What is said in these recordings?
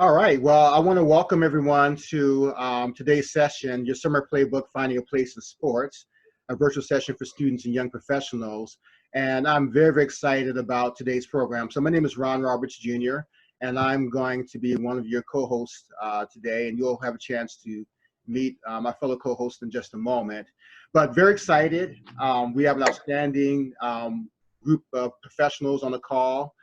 All right. Well, I want to welcome everyone to today's session, your summer playbook, Finding a Place in Sports, a virtual session for students and young professionals. And I'm very, very excited about today's program. So my name is Ron Roberts Jr., and I'm going to be one of your co-hosts today, and you'll have a chance to meet my fellow co-host in just a moment. But very excited. We have an outstanding group of professionals on the call.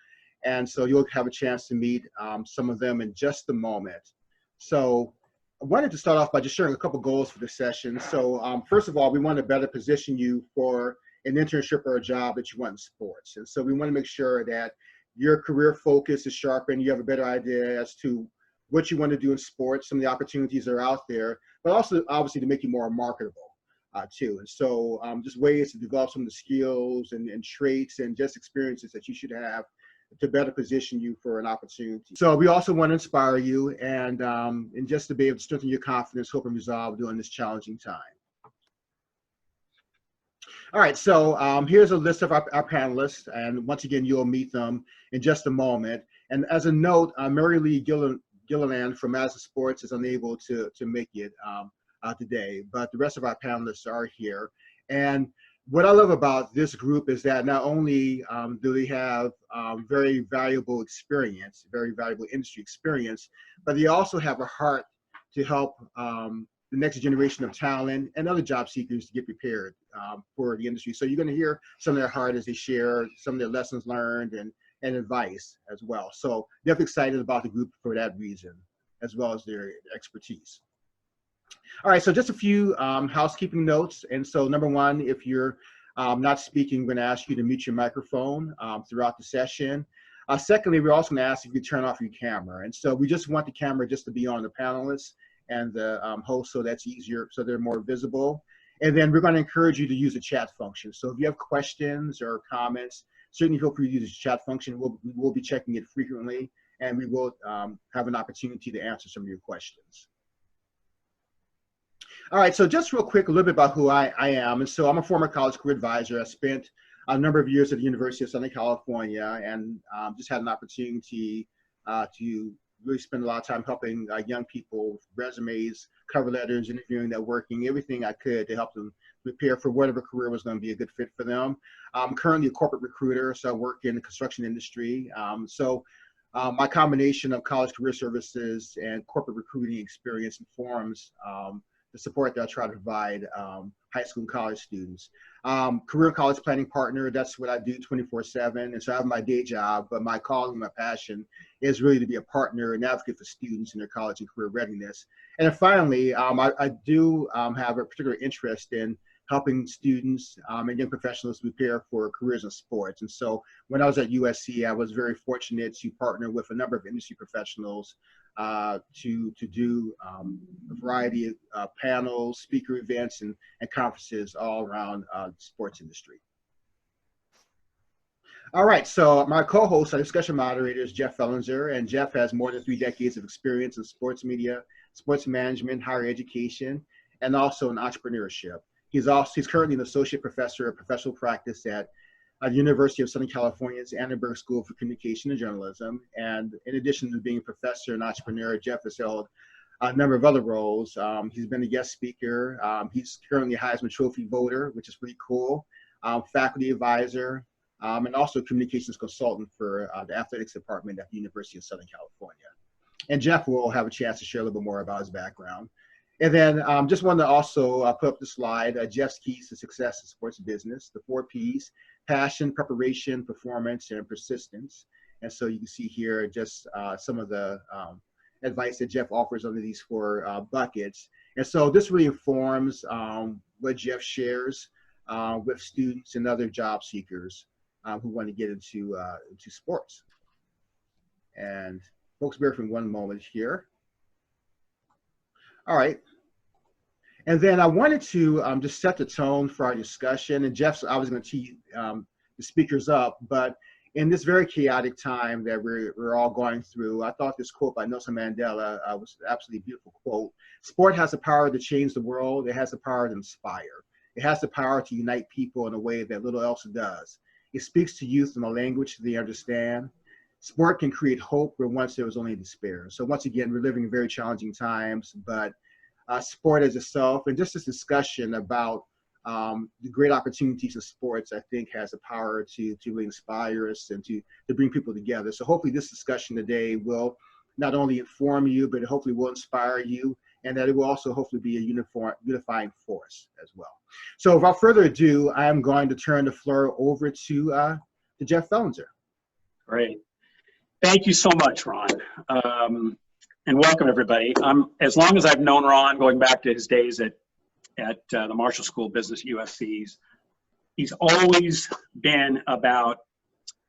And so you'll have a chance to meet some of them in just a moment. So I wanted to start off by just sharing a couple goals for this session. So first of all, we want to better position you for an internship or a job that you want in sports. And so we want to make sure that your career focus is sharpened, you have a better idea as to what you want to do in sports, some of the opportunities that are out there, but also obviously to make you more marketable. Too. And so just ways to develop some of the skills and traits and just experiences that you should have to better position you for an opportunity. So we also want to inspire you and just to be able to strengthen your confidence, hope, and resolve during this challenging time. All right, so here's a list of our panelists, and once again, you'll meet them in just a moment. And as a note, Mary Lee Gilliland from Madison Sports is unable to make it today, but the rest of our panelists are here. And what I love about this group is that not only do they have very valuable experience, very valuable industry experience, but they also have a heart to help the next generation of talent and other job seekers to get prepared for the industry. So you're going to hear some of their heart as they share some of their lessons learned and advice as well. So definitely excited about the group for that reason, as well as their expertise. All right, so just a few housekeeping notes. And so number one, if you're not speaking, we're going to ask you to mute your microphone throughout the session. Secondly, we're also going to ask if you turn off your camera. And so we just want the camera just to be on the panelists and the host, so that's easier, so they're more visible. And then we're going to encourage you to use the chat function. So if you have questions or comments, certainly feel free to use the chat function. We'll be checking it frequently, and we will have an opportunity to answer some of your questions. All right, so just real quick, a little bit about who I am. And so I'm a former college career advisor. I spent a number of years at the University of Southern California and just had an opportunity to really spend a lot of time helping young people with resumes, cover letters, interviewing, networking, everything I could to help them prepare for whatever career was going to be a good fit for them. I'm currently a corporate recruiter, so I work in the construction industry. My combination of college career services and corporate recruiting experience informs the support that I try to provide high school and college students. Career college planning partner, that's what I do 24/7. And so I have my day job, but my calling, my passion is really to be a partner and advocate for students in their college and career readiness. And then finally, I do have a particular interest in helping students and young professionals prepare for careers in sports. And so when I was at USC, I was very fortunate to partner with a number of industry professionals to do a variety of panels, speaker events, and conferences all around the sports industry. All right, so my co-host, our discussion moderator, is Jeff Fellenzer, and Jeff has more than 3 decades of experience in sports media, sports management, higher education, and also in entrepreneurship. He's currently an associate professor of professional practice at the University of Southern California's Annenberg School for Communication and Journalism. And in addition to being a professor and entrepreneur, Jeff has held a number of other roles. He's been a guest speaker. He's currently a Heisman Trophy voter, which is pretty cool, faculty advisor, and also communications consultant for the athletics department at the University of Southern California. And Jeff will have a chance to share a little bit more about his background. And then just wanted to also put up the slide, Jeff's keys to success in sports business, the 4 Ps: passion, preparation, performance, and persistence. And so you can see here just some of the advice that Jeff offers under these 4 buckets. And so this really informs what Jeff shares with students and other job seekers who want to get into sports. And folks, bear with me one moment here. All right. And then I wanted to just set the tone for our discussion. And Jeff's I was going to tee the speakers up, but in this very chaotic time that we're all going through, I thought this quote by Nelson Mandela was an absolutely beautiful quote. Sport has the power to change the world. It has the power to inspire. It has the power to unite people in a way that little else does. It speaks to youth in a language they understand. sport can create hope where once there was only despair. So once again, we're living in very challenging times, but sport as itself, and just this discussion about the great opportunities of sports, I think has the power to really inspire us and to bring people together. So hopefully this discussion today will not only inform you, but hopefully will inspire you, and that it will also hopefully be a unifying force as well. So without further ado, I am going to turn the floor over to Jeff Fellenzer. Great. Thank you so much, Ron. And welcome, everybody. As long as I've known Ron, going back to his days at the Marshall School of Business, USC's, he's always been about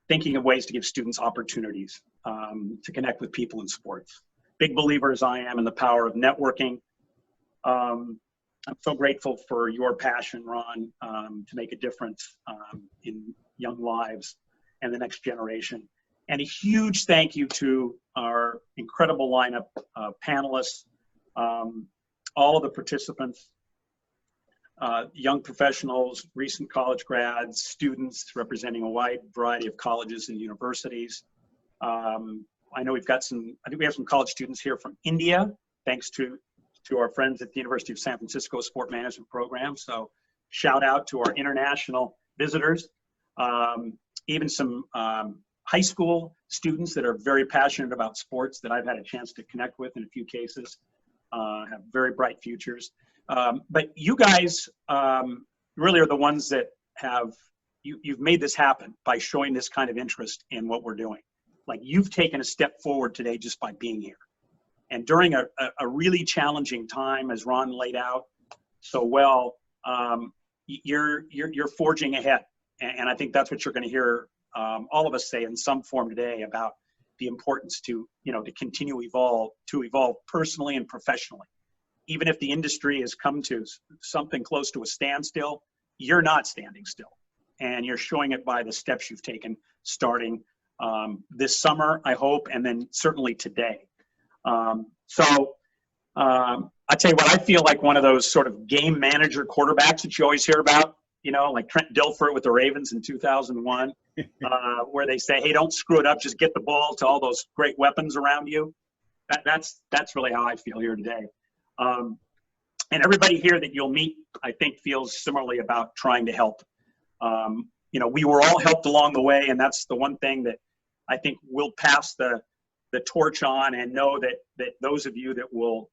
thinking of ways to give students opportunities to connect with people in sports. Big believer as I am in the power of networking. I'm so grateful for your passion, Ron, to make a difference in young lives and the next generation. And a huge thank you to our incredible lineup of panelists, all of the participants, young professionals, recent college grads, students representing a wide variety of colleges and universities. I know I think we have some college students here from India, thanks to our friends at the University of San Francisco Sport Management Program. So shout out to our international visitors, even some high school students that are very passionate about sports that I've had a chance to connect with in a few cases, have very bright futures. But you guys really are the ones that you've made this happen by showing this kind of interest in what we're doing. Like, you've taken a step forward today just by being here. And during a really challenging time, as Ron laid out so well, you're forging ahead. And I think that's what you're going to hear all of us say in some form today about the importance to continue to evolve personally and professionally. Even if the industry has come to something close to a standstill, you're not standing still. And you're showing it by the steps you've taken starting this summer, I hope, and then certainly today. I tell you what, I feel like one of those sort of game manager quarterbacks that you always hear about, like Trent Dilfer with the Ravens in 2001, where they say, hey, don't screw it up, just get the ball to all those great weapons around you. That's really how I feel here today. And everybody here that you'll meet, I think, feels similarly about trying to help. We were all helped along the way, and that's the one thing that I think we'll pass the torch on, and know that those of you that will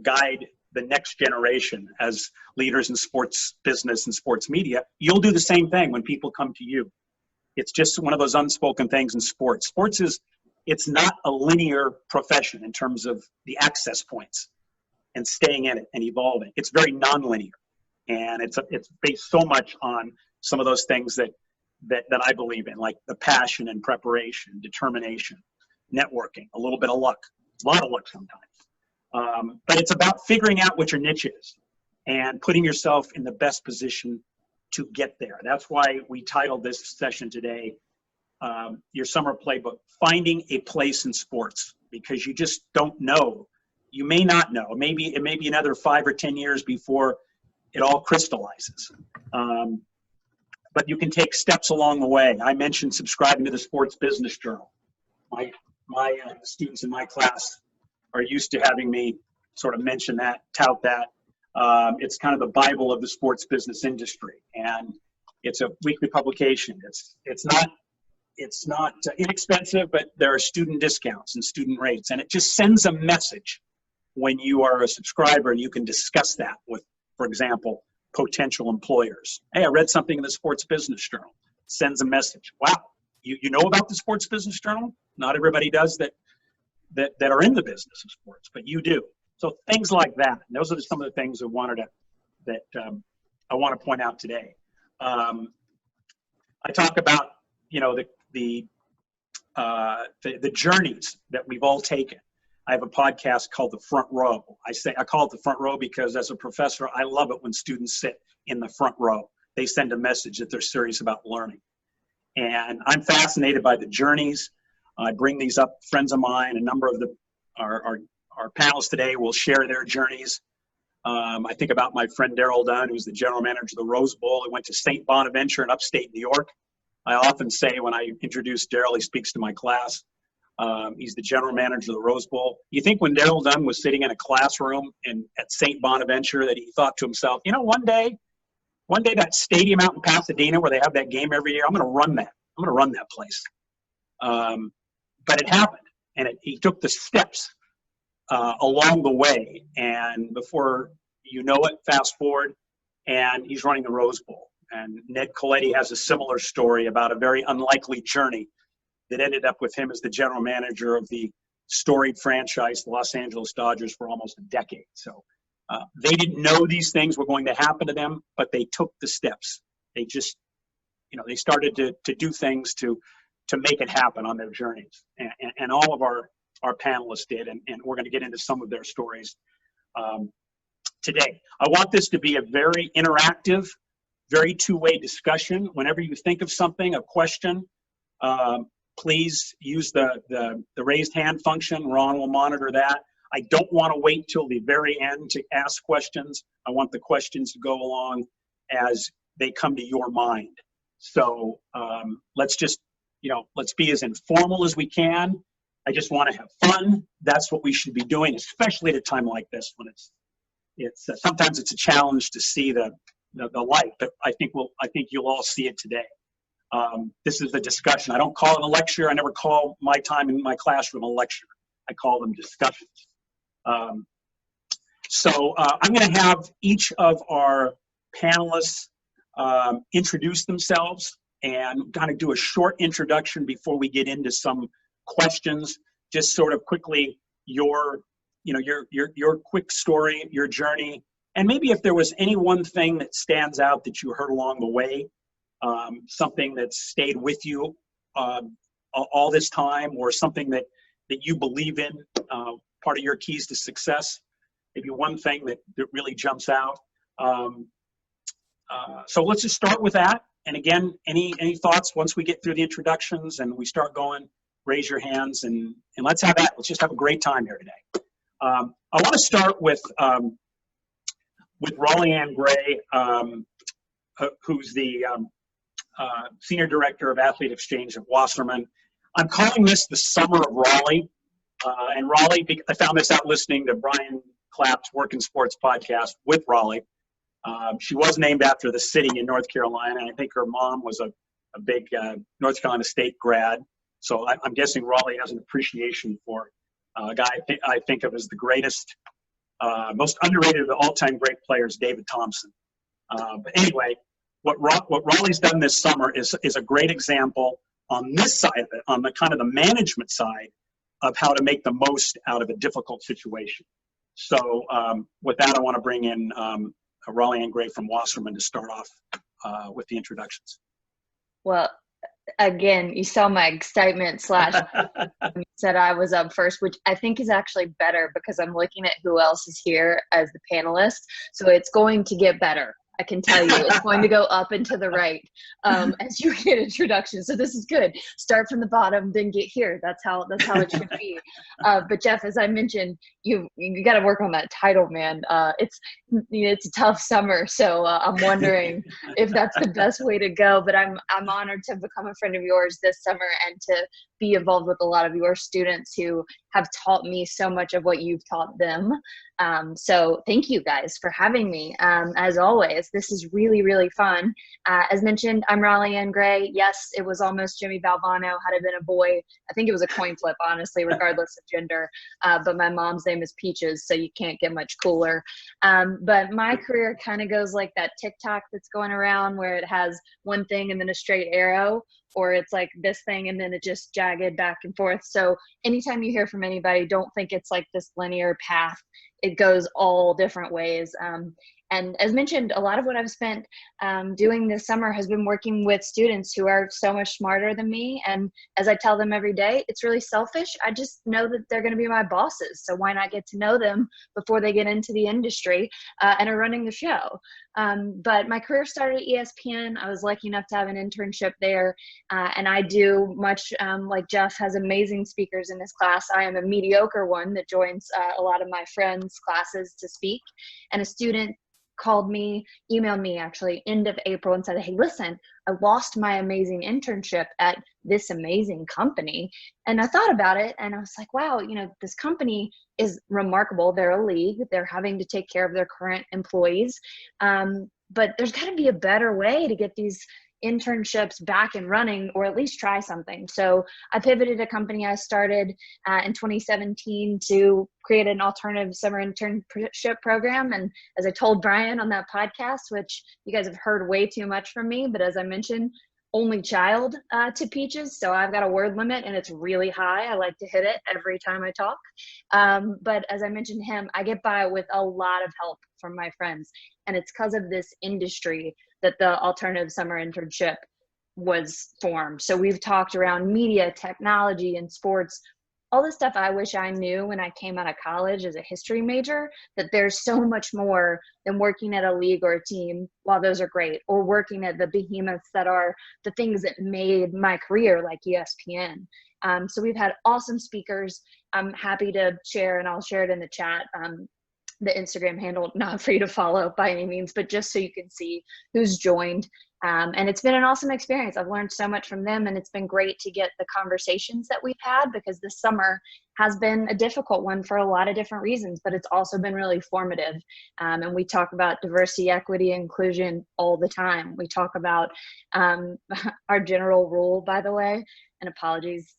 guide the next generation as leaders in sports business and sports media, you'll do the same thing when people come to you. It's just one of those unspoken things in sports. It's not a linear profession in terms of the access points and staying in it and evolving. It's very nonlinear, and it's based so much on some of those things that I believe in, like the passion and preparation, determination, networking, a little bit of luck, a lot of luck sometimes. But it's about figuring out what your niche is and putting yourself in the best position to get there. That's why we titled this session today, your summer playbook, finding a place in sports, because you just don't know. You may not know. It may be another 5 or 10 years before it all crystallizes. But you can take steps along the way. I mentioned subscribing to the Sports Business Journal. My students in my class are used to having me sort of mention that, tout that. It's kind of the Bible of the sports business industry, and it's a weekly publication. It's not inexpensive, but there are student discounts and student rates, and it just sends a message when you are a subscriber, and you can discuss that with, for example, potential employers. Hey, I read something in the Sports Business Journal. Sends a message. Wow, you know about the Sports Business Journal? Not everybody does that are in the business of sports, but you do. So things like that. And those are some of the things I want to point out today. I talk about the journeys that we've all taken. I have a podcast called The Front Row. I call it The Front Row because as a professor, I love it when students sit in the front row. They send a message that they're serious about learning. And I'm fascinated by the journeys. I bring these up, friends of mine, a number of our panelists today will share their journeys. I think about my friend Daryl Dunn, who's the general manager of the Rose Bowl. He went to St. Bonaventure in upstate New York. I often say when I introduce Daryl, he speaks to my class. He's the general manager of the Rose Bowl. You think when Daryl Dunn was sitting in a classroom at St. Bonaventure that he thought to himself, one day that stadium out in Pasadena where they have that game every year, I'm going to run that. I'm going to run that place. But it happened, and he took the steps along the way. And before you know it, fast forward, and he's running the Rose Bowl. And Ned Coletti has a similar story about a very unlikely journey that ended up with him as the general manager of the storied franchise, the Los Angeles Dodgers, for almost a decade. So they didn't know these things were going to happen to them, but they took the steps. They just, they started to do things to make it happen on their journeys. And all of our panelists did, and we're going to get into some of their stories today. I want this to be a very interactive, very two-way discussion. Whenever you think of something, a question, please use the raised hand function. Ron will monitor that. I don't want to wait till the very end to ask questions. I want the questions to go along as they come to your mind. So let's just, let's be as informal as we can. I just want to have fun. That's what we should be doing, especially at a time like this when it's sometimes it's a challenge to see the light, but I think you'll all see it today. This is the discussion. I don't call it a lecture. I never call my time in my classroom a lecture. I call them discussions. So I'm going to have each of our panelists introduce themselves and kind of do a short introduction before we get into some questions. Just sort of quickly your quick story, your journey, and maybe if there was any one thing that stands out that you heard along the way, something that stayed with you all this time, or something that you believe in, part of your keys to success, maybe one thing that really jumps out. So let's just start with that. And again, any thoughts once we get through the introductions and we start going, raise your hands and let's have that. Let's just have a great time here today. I want to start with Raleigh Ann Gray, who's the Senior Director of Athlete Exchange at Wasserman. I'm calling this the Summer of Raleigh. And Raleigh, I found this out listening to Brian Clapp's Work in Sports podcast with Raleigh. She was named after the city in North Carolina, and I think her mom was a big North Carolina State grad. So I'm guessing Raleigh has an appreciation for a guy I think of as the greatest, most underrated of the all-time great players, David Thompson. But anyway, what Raleigh's done this summer is a great example on this side of it, on the kind of the management side of how to make the most out of a difficult situation. So with that, I want to bring in Raleigh Ann Gray from Wasserman to start off with the introductions. Well, again, you saw my excitement / you said I was up first, which I think is actually better because I'm looking at who else is here as the panelist. So it's going to get better. I can tell you it's going to go up and to the right as you get introductions. So this is good. Start from the bottom, then get here. That's how it should be. But Jeff, as I mentioned, you got to work on that title, man. It's a tough summer, so I'm wondering if that's the best way to go. But I'm honored to become a friend of yours this summer and to be involved with a lot of your students who have taught me so much of what you've taught them. So thank you guys for having me. As always, this is really, really fun. As mentioned, I'm Raleigh Ann Gray. Yes, it was almost Jimmy Valvano. Had it been a boy, I think it was a coin flip, honestly, regardless of gender. But my mom's name is Peaches, so you can't get much cooler. But my career kind of goes like that TikTok that's going around where it has one thing and then a straight arrow, or it's like this thing and then it just jagged back and forth. So anytime you hear from anybody, don't think it's like this linear path. It goes all different ways. And as mentioned, a lot of what I've spent doing this summer has been working with students who are so much smarter than me. And as I tell them every day, it's really selfish. I just know that they're going to be my bosses. So why not get to know them before they get into the industry and are running the show? But my career started at ESPN. I was lucky enough to have an internship there. And I do much like Jeff has amazing speakers in his class. I am a mediocre one that joins a lot of my friends' classes to speak. And a student called me, emailed me actually end of April and said, hey, listen, I lost my amazing internship at this amazing company. And I thought about it and I was like, wow, this company is remarkable. They're a league. They're having to take care of their current employees. But there's got to be a better way to get these internships back and running, or at least try something. So I pivoted a company I started in 2017 to create an alternative summer internship program. And as I told Brian on that podcast, which you guys have heard way too much from me, but as I mentioned, only child to Peaches. So I've got a word limit and it's really high. I like to hit it every time I talk. But as I mentioned to him, I get by with a lot of help from my friends. And it's because of this industry that the alternative summer internship was formed. So we've talked around media, technology, and sports, all the stuff I wish I knew when I came out of college as a history major, that there's so much more than working at a league or a team, while those are great, or working at the behemoths that are the things that made my career, like ESPN. So we've had awesome speakers. I'm happy to share, and I'll share it in the chat, the Instagram handle, not free to follow by any means, but just so you can see who's joined. And it's been an awesome experience. I've learned so much from them, and it's been great to get the conversations that we've had, because this summer has been a difficult one for a lot of different reasons, but it's also been really formative. And we talk about diversity, equity, inclusion all the time. We talk about our general rule, by the way, and apologies,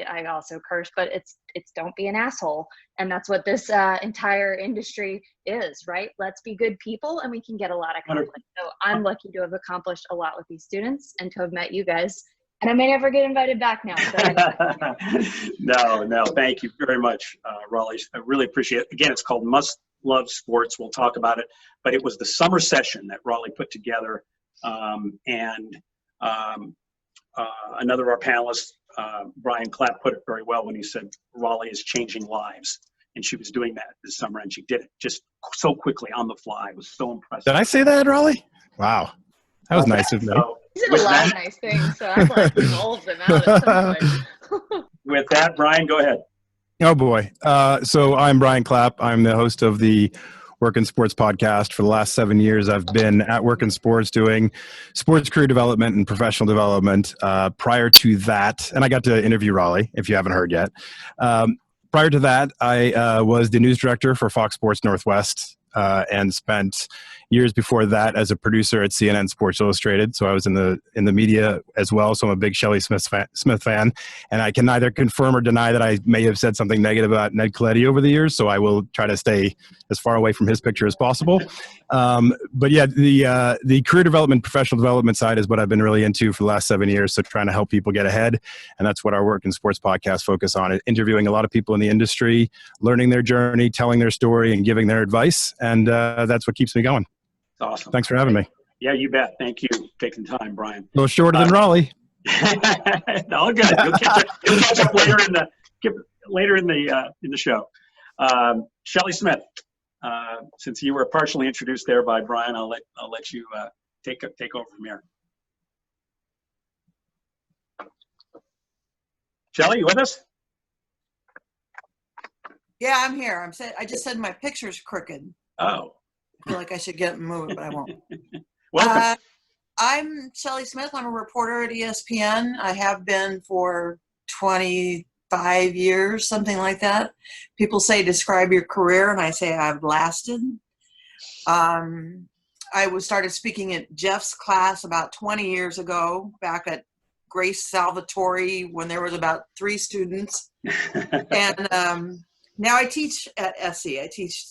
I also curse, but it's don't be an asshole. And that's what this entire industry is, right? Let's be good people and we can get a lot accomplished. So I'm lucky to have accomplished a lot with these students and to have met you guys. And I may never get invited back now. No, thank you very much, Raleigh. I really appreciate it. Again, it's called Must Love Sports. We'll talk about it. But it was the summer session that Raleigh put together. Another of our panelists, Brian Clapp, put it very well when he said Raleigh is changing lives. And she was doing that this summer, and she did it just so quickly on the fly. It was so impressive. Did I say that, Raleigh? Wow. That was nice of me. He said a lot of nice things, so I've like involved them out at some point. With that, Brian, go ahead. Oh, boy. So I'm Brian Clapp. I'm the host of the Work in Sports podcast. For the last 7 years, I've been at Work in Sports doing sports career development and professional development. Prior to that, and I got to interview Raleigh, if you haven't heard yet. Prior to that, I was the news director for Fox Sports Northwest and spent years before that as a producer at CNN Sports Illustrated. So I was in the media as well. So I'm a big Shelly Smith fan. And I can neither confirm or deny that I may have said something negative about Ned Coletti over the years. So I will try to stay as far away from his picture as possible. But yeah, the career development, professional development side is what I've been really into for the last 7 years. So trying to help people get ahead. And that's what our Work in Sports podcast focus on, interviewing a lot of people in the industry, learning their journey, telling their story, and giving their advice. And that's what keeps me going. Awesome. Thanks for having me. Yeah, you bet. Thank you for taking the time, Brian. A little shorter than Raleigh. All good. You'll catch up later in the show. Shelly Smith, since you were partially introduced there by Brian, I'll let you take over from here. Shelly, you with us? Yeah, I'm here. I just said my picture's crooked. Oh. I feel like I should get it moved, but I won't. Welcome. I'm Shelly Smith. I'm a reporter at ESPN. I have been for 25 years, something like that. People say, describe your career, and I say I've lasted. I started speaking at Jeff's class about 20 years ago, back at Grace Salvatore when there was about 3 students. And now I teach at SE. I teach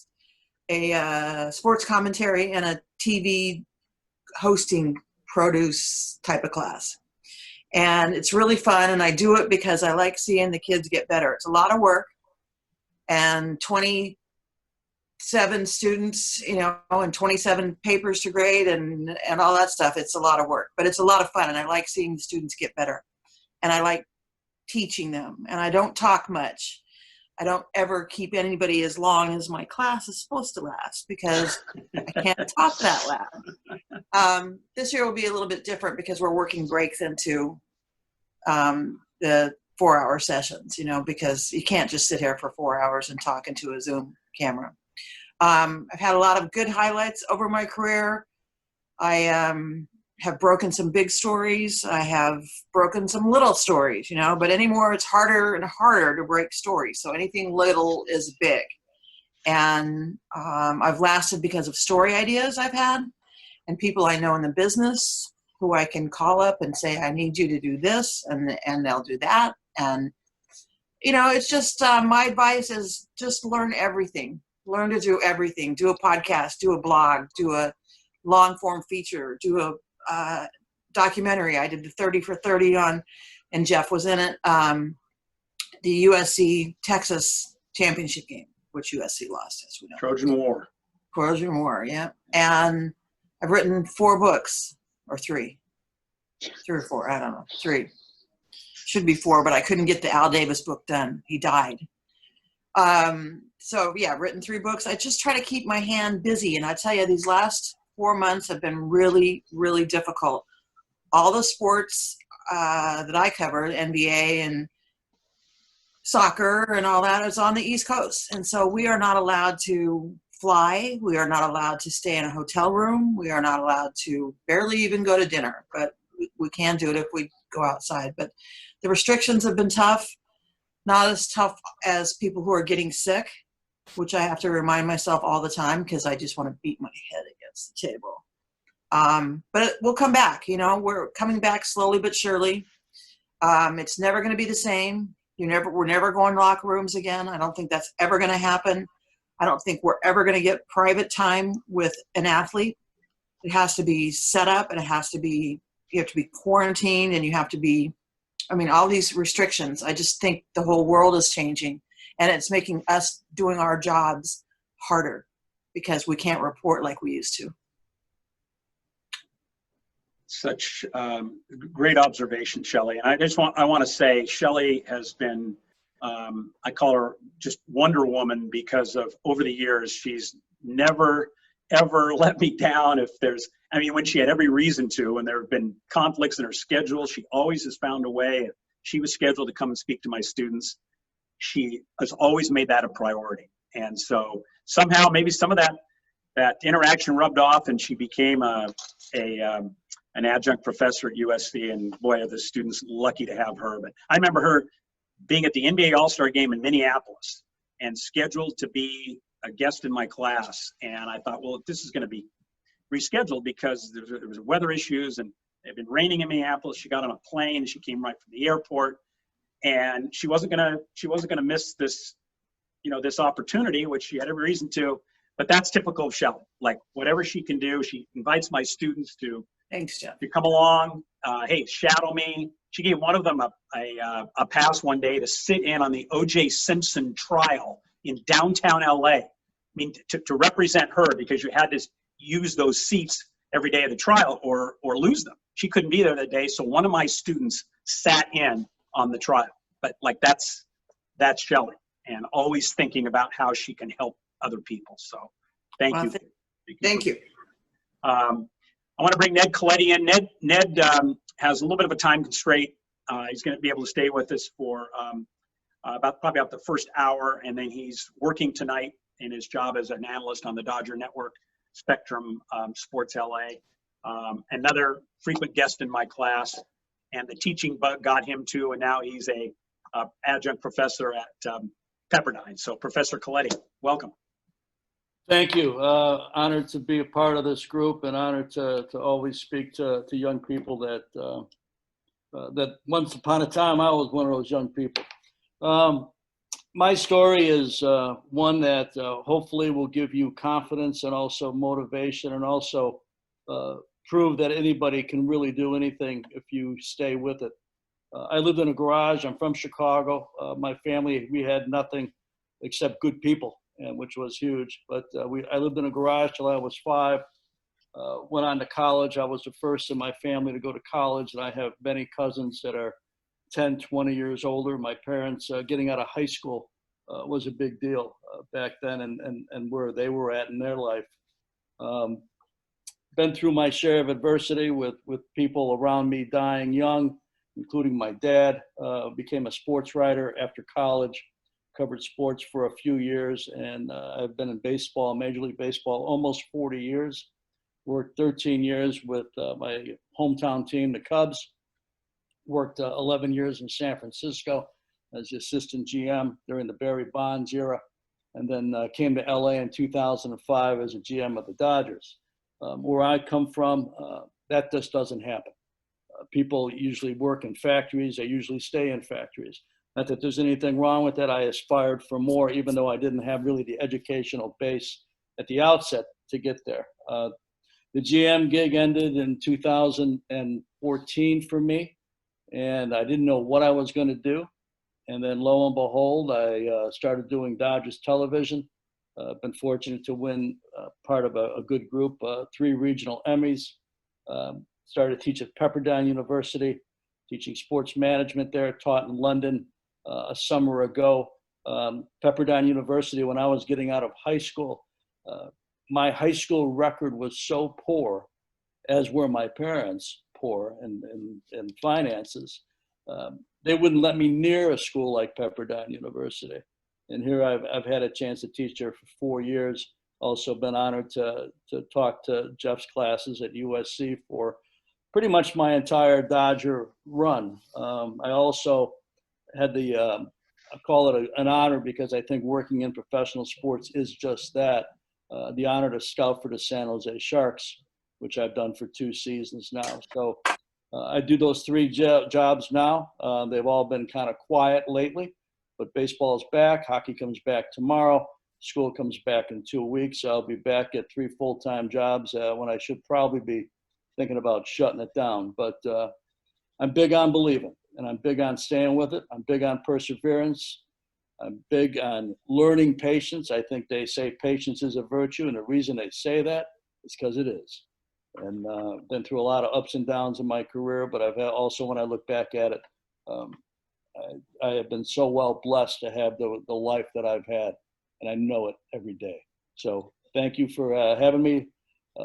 a sports commentary and a TV hosting produce type of class. And it's really fun, and I do it because I like seeing the kids get better. It's a lot of work, and 27 students, and 27 papers to grade and all that stuff. It's a lot of work, but it's a lot of fun, and I like seeing the students get better. And I like teaching them, and I don't talk much. I don't ever keep anybody as long as my class is supposed to last because I can't talk that loud. This year will be a little bit different because we're working breaks into the 4-hour sessions, because you can't just sit here for 4 hours and talk into a Zoom camera. I've had a lot of good highlights over my career. I have broken some big stories. I have broken some little stories, you know, but anymore it's harder and harder to break stories. So anything little is big. And I've lasted because of story ideas I've had and people I know in the business who I can call up and say, I need you to do this, and they'll do that. And, you know, it's just my advice is just learn everything. Learn to do everything. Do a podcast, do a blog, do a long form feature, do a documentary. I did the 30 for 30 on, and Jeff was in it, the USC Texas championship game, which USC lost, as we know. Trojan War. Trojan War, yeah. And I've written 4 books, or 3 or 4, I don't know, 3. Should be 4, but I couldn't get the Al Davis book done. He died. So yeah, I've written 3 books. I just try to keep my hand busy. And I tell you, these last 4 months have been really, really difficult. All the sports that I covered, NBA and soccer and all that, is on the East Coast. And so we are not allowed to fly. We are not allowed to stay in a hotel room. We are not allowed to barely even go to dinner, but we can do it if we go outside. But the restrictions have been tough, not as tough as people who are getting sick, which I have to remind myself all the time because I just want to beat my head against the table. But we'll come back, you know, we're coming back slowly but surely. It's never going to be the same. We're never going to locker rooms again. I don't think that's ever going to happen. I don't think we're ever going to get private time with an athlete. It has to be set up, and you have to be quarantined, and you have to be, I mean, all these restrictions. I just think the whole world is changing, and it's making us doing our jobs harder because we can't report like we used to. Such great observation, Shelly. And I want to say Shelly has been, I call her just Wonder Woman, because of over the years, she's never, ever let me down. When she had every reason to, and there have been conflicts in her schedule, she always has found a way. If she was scheduled to come and speak to my students, she has always made that a priority. And so somehow maybe some of that interaction rubbed off, and she became an adjunct professor at USC, and boy, are the students lucky to have her. But I remember her being at the NBA All-Star game in Minneapolis and scheduled to be a guest in my class. And I thought, well, this is going to be rescheduled because there was weather issues, and it had been raining in Minneapolis. She got on a plane, she came right from the airport, and she wasn't gonna miss this, this opportunity, which she had every reason to. But that's typical of Shelly. Like, whatever she can do, she invites my students to. Thanks, Jeff. To come along, hey, shadow me. She gave one of them a pass one day to sit in on the O.J. Simpson trial in downtown LA. I mean, to represent her, because you had to use those seats every day of the trial or lose them. She couldn't be there that day, so one of my students sat in on the trial. But like that's Shelly, and always thinking about how she can help other people. So thank you. Thank you. I want to bring Ned Coletti in. Ned has a little bit of a time constraint. He's going to be able to stay with us for probably about the first hour, and then he's working tonight in his job as an analyst on the Dodger Network, Spectrum Sports LA. Another frequent guest in my class, and the teaching bug got him too, and now he's a adjunct professor at Pepperdine. So Professor Coletti, welcome. Thank you. Honored to be a part of this group, and honored to always speak to young people that once upon a time I was one of those young people. My story is one that hopefully will give you confidence and also motivation, and also prove that anybody can really do anything if you stay with it. I lived in a garage. I'm from Chicago. My family, we had nothing except good people, which was huge. But I lived in a garage till I was 5. Went on to college. I was the first in my family to go to college, and I have many cousins that are 10, 20 years older. My parents getting out of high school was a big deal back then, and where they were at in their life. Been through my share of adversity with people around me dying young, including my dad. Became a sports writer after college. covered sports for a few years, and I've been in baseball, Major League Baseball, almost 40 years. Worked 13 years with my hometown team, the Cubs. Worked 11 years in San Francisco as the assistant GM during the Barry Bonds era, and then came to LA in 2005 as a GM of the Dodgers. Where I come from, that just doesn't happen. People usually work in factories. They usually stay in factories. Not that there's anything wrong with that. I aspired for more, even though I didn't have really the educational base at the outset to get there. The GM gig ended in 2014 for me, and I didn't know what I was going to do. And then lo and behold, I started doing Dodgers television. Been fortunate to win part of a good group, 3 regional Emmys. Started to teach at Pepperdine University, teaching sports management there, taught in London a summer ago. Pepperdine University, when I was getting out of high school, my high school record was so poor, as were my parents poor in finances. They wouldn't let me near a school like Pepperdine University. And here I've had a chance to teach there for 4 years. Also been honored to talk to Jeff's classes at USC for pretty much my entire Dodger run. I also had the, I call it an honor because I think working in professional sports is just that, the honor to scout for the San Jose Sharks, which I've done for 2 seasons now. So I do those 3 jobs now. They've all been kind of quiet lately, but baseball is back. Hockey comes back tomorrow. School comes back in 2 weeks. So I'll be back at 3 full-time jobs when I should probably be thinking about shutting it down. But I'm big on believing, and I'm big on staying with it. I'm big on perseverance. I'm big on learning patience. I think they say patience is a virtue, and the reason they say that is because it is. And been through a lot of ups and downs in my career, but I've had also, when I look back at it, I have been so well blessed to have the life that I've had, and I know it every day. So thank you for having me,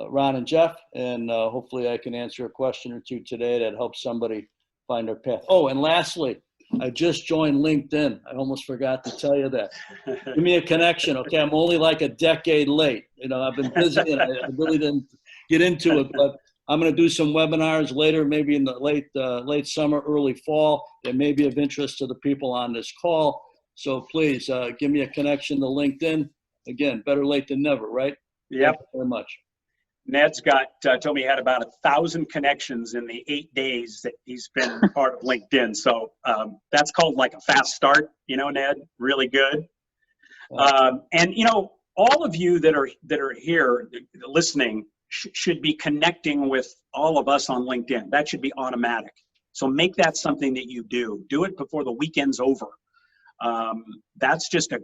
Ron and Jeff, and hopefully I can answer a question or two today that helps somebody find their path. Oh, and lastly, I just joined LinkedIn. I almost forgot to tell you that. Give me a connection, okay? I'm only like a decade late. You know, I've been busy and I really didn't get into it, but I'm going to do some webinars later, maybe in the late summer, early fall, that may be of interest to the people on this call. So please give me a connection to LinkedIn. Again, better late than never, right? Yep. Thank you very much. Ned's told me he had about 1,000 connections in the 8 days that he's been part of LinkedIn. So that's called like a fast start, you know, Ned, really good. And, you know, all of you that are here listening should be connecting with all of us on LinkedIn. That should be automatic. So make that something that you do. Do it before the weekend's over. That's just a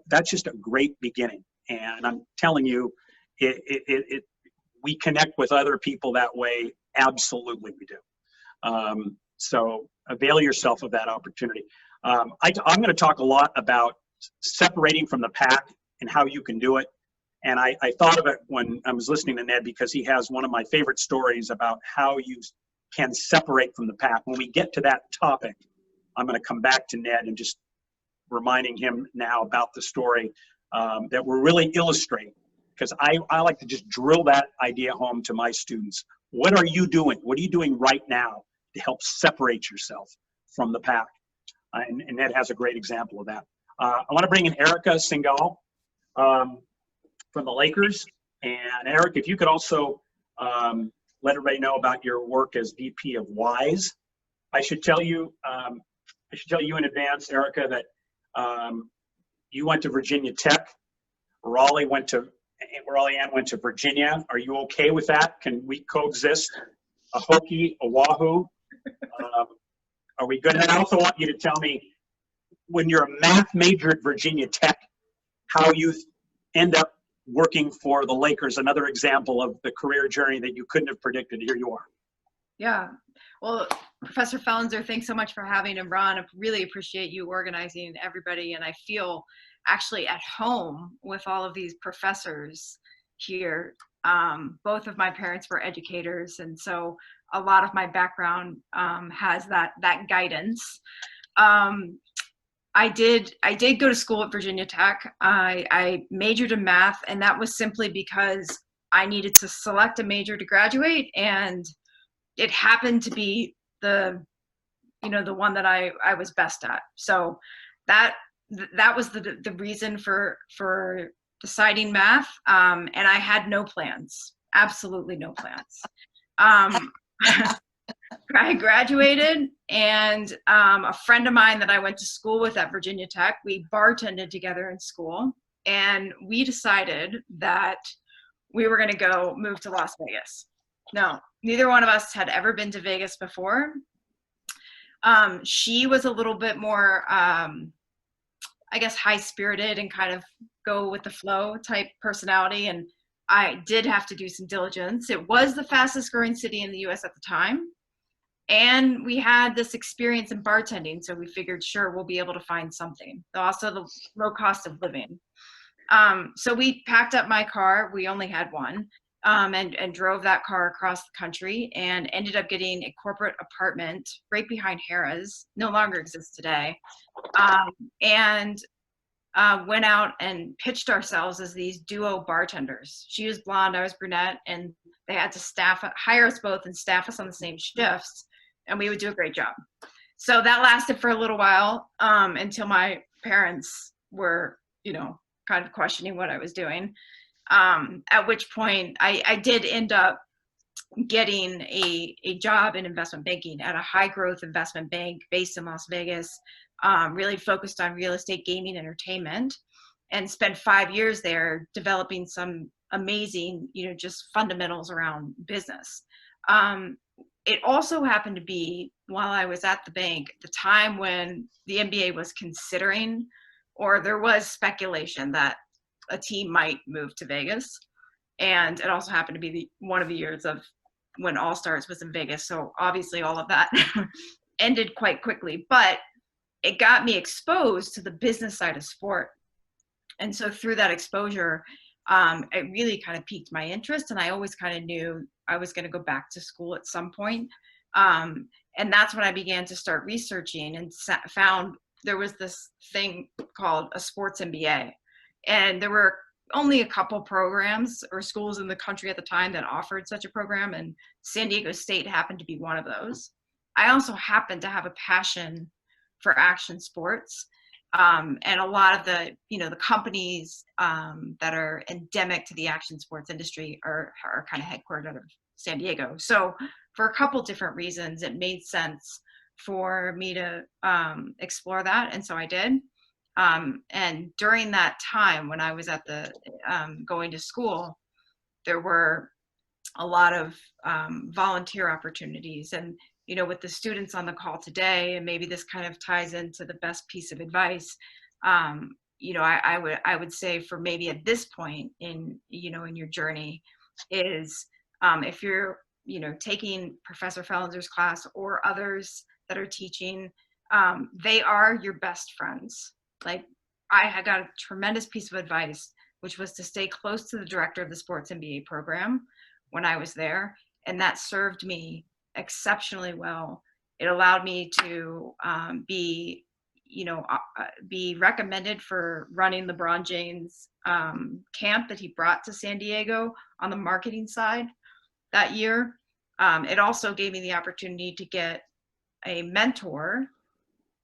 great beginning. And I'm telling you, we connect with other people that way. Absolutely, we do. So avail yourself of that opportunity. I'm going to talk a lot about separating from the pack and how you can do it. And I thought of it when I was listening to Ned, because he has one of my favorite stories about how you can separate from the pack. When we get to that topic, I'm going to come back to Ned and just reminding him now about the story that will really illustrate. Because I like to just drill that idea home to my students. What are you doing? What are you doing right now to help separate yourself from the pack? And Ned has a great example of that. I want to bring in Erika Singal from the Lakers. And Eric, if you could also let everybody know about your work as VP of WISE. I should tell you in advance, Erika, that you went to Virginia Tech. Raleigh Ann went to Virginia. Are you okay with that? Can we coexist? A Hokie, a Wahoo? Are we good? And I also want you to tell me, when you're a math major at Virginia Tech, how you end up working for the Lakers, another example of the career journey that you couldn't have predicted. Here you are. Yeah. Well, Professor Fellenzer, thanks so much for having him, Ron. I really appreciate you organizing everybody, and I feel actually at home with all of these professors here. Both of my parents were educators, and so a lot of my background has that guidance. I did go to school at Virginia Tech. I majored in math, and that was simply because I needed to select a major to graduate, and it happened to be the one that I was best at. So that was the reason for deciding math. And I had no plans, absolutely no plans. I graduated, and a friend of mine that I went to school with at Virginia Tech, we bartended together in school, and we decided that we were going to move to Las Vegas. No, neither one of us had ever been to Vegas before. She was a little bit more, I guess, high-spirited and kind of go with the flow type personality, and I did have to do some diligence. It was the fastest growing city in the US at the time. And we had this experience in bartending, so we figured, sure, we'll be able to find something. Also, the low cost of living. So we packed up my car. We only had one, and drove that car across the country, and ended up getting a corporate apartment right behind Harrah's. No longer exists today. And went out and pitched ourselves as these duo bartenders. She was blonde, I was brunette, and they had to hire us both and staff us on the same shifts, and we would do a great job. So that lasted for a little while, until my parents were, kind of questioning what I was doing. At which point I did end up getting a job in investment banking at a high growth investment bank based in Las Vegas, really focused on real estate, gaming, entertainment, and spent 5 years there developing some amazing, just fundamentals around business. It also happened to be, while I was at the bank, the time when the NBA was considering, or there was speculation that a team might move to Vegas. And it also happened to be one of the years of when All Stars was in Vegas. So obviously all of that ended quite quickly, but it got me exposed to the business side of sport. And so through that exposure, it really kind of piqued my interest, and I always kind of knew I was going to go back to school at some point. And that's when I began to start researching and found there was this thing called a sports MBA. And there were only a couple programs or schools in the country at the time that offered such a program, and San Diego State happened to be one of those. I also happened to have a passion for action sports. And a lot of the companies that are endemic to the action sports industry are kind of headquartered out of San Diego. So for a couple different reasons, it made sense for me to explore that. And so I did. And during that time when I was at going to school, there were a lot of volunteer opportunities. And with the students on the call today, and maybe this kind of ties into the best piece of advice, I would say, for maybe at this point in your journey, is if you're taking Professor Fellenzer's class or others that are teaching, they are your best friends. Like, I had got a tremendous piece of advice, which was to stay close to the director of the sports MBA program when I was there, and that served me exceptionally well. It allowed me to be recommended for running LeBron James camp that he brought to San Diego on the marketing side that year. It also gave me the opportunity to get a mentor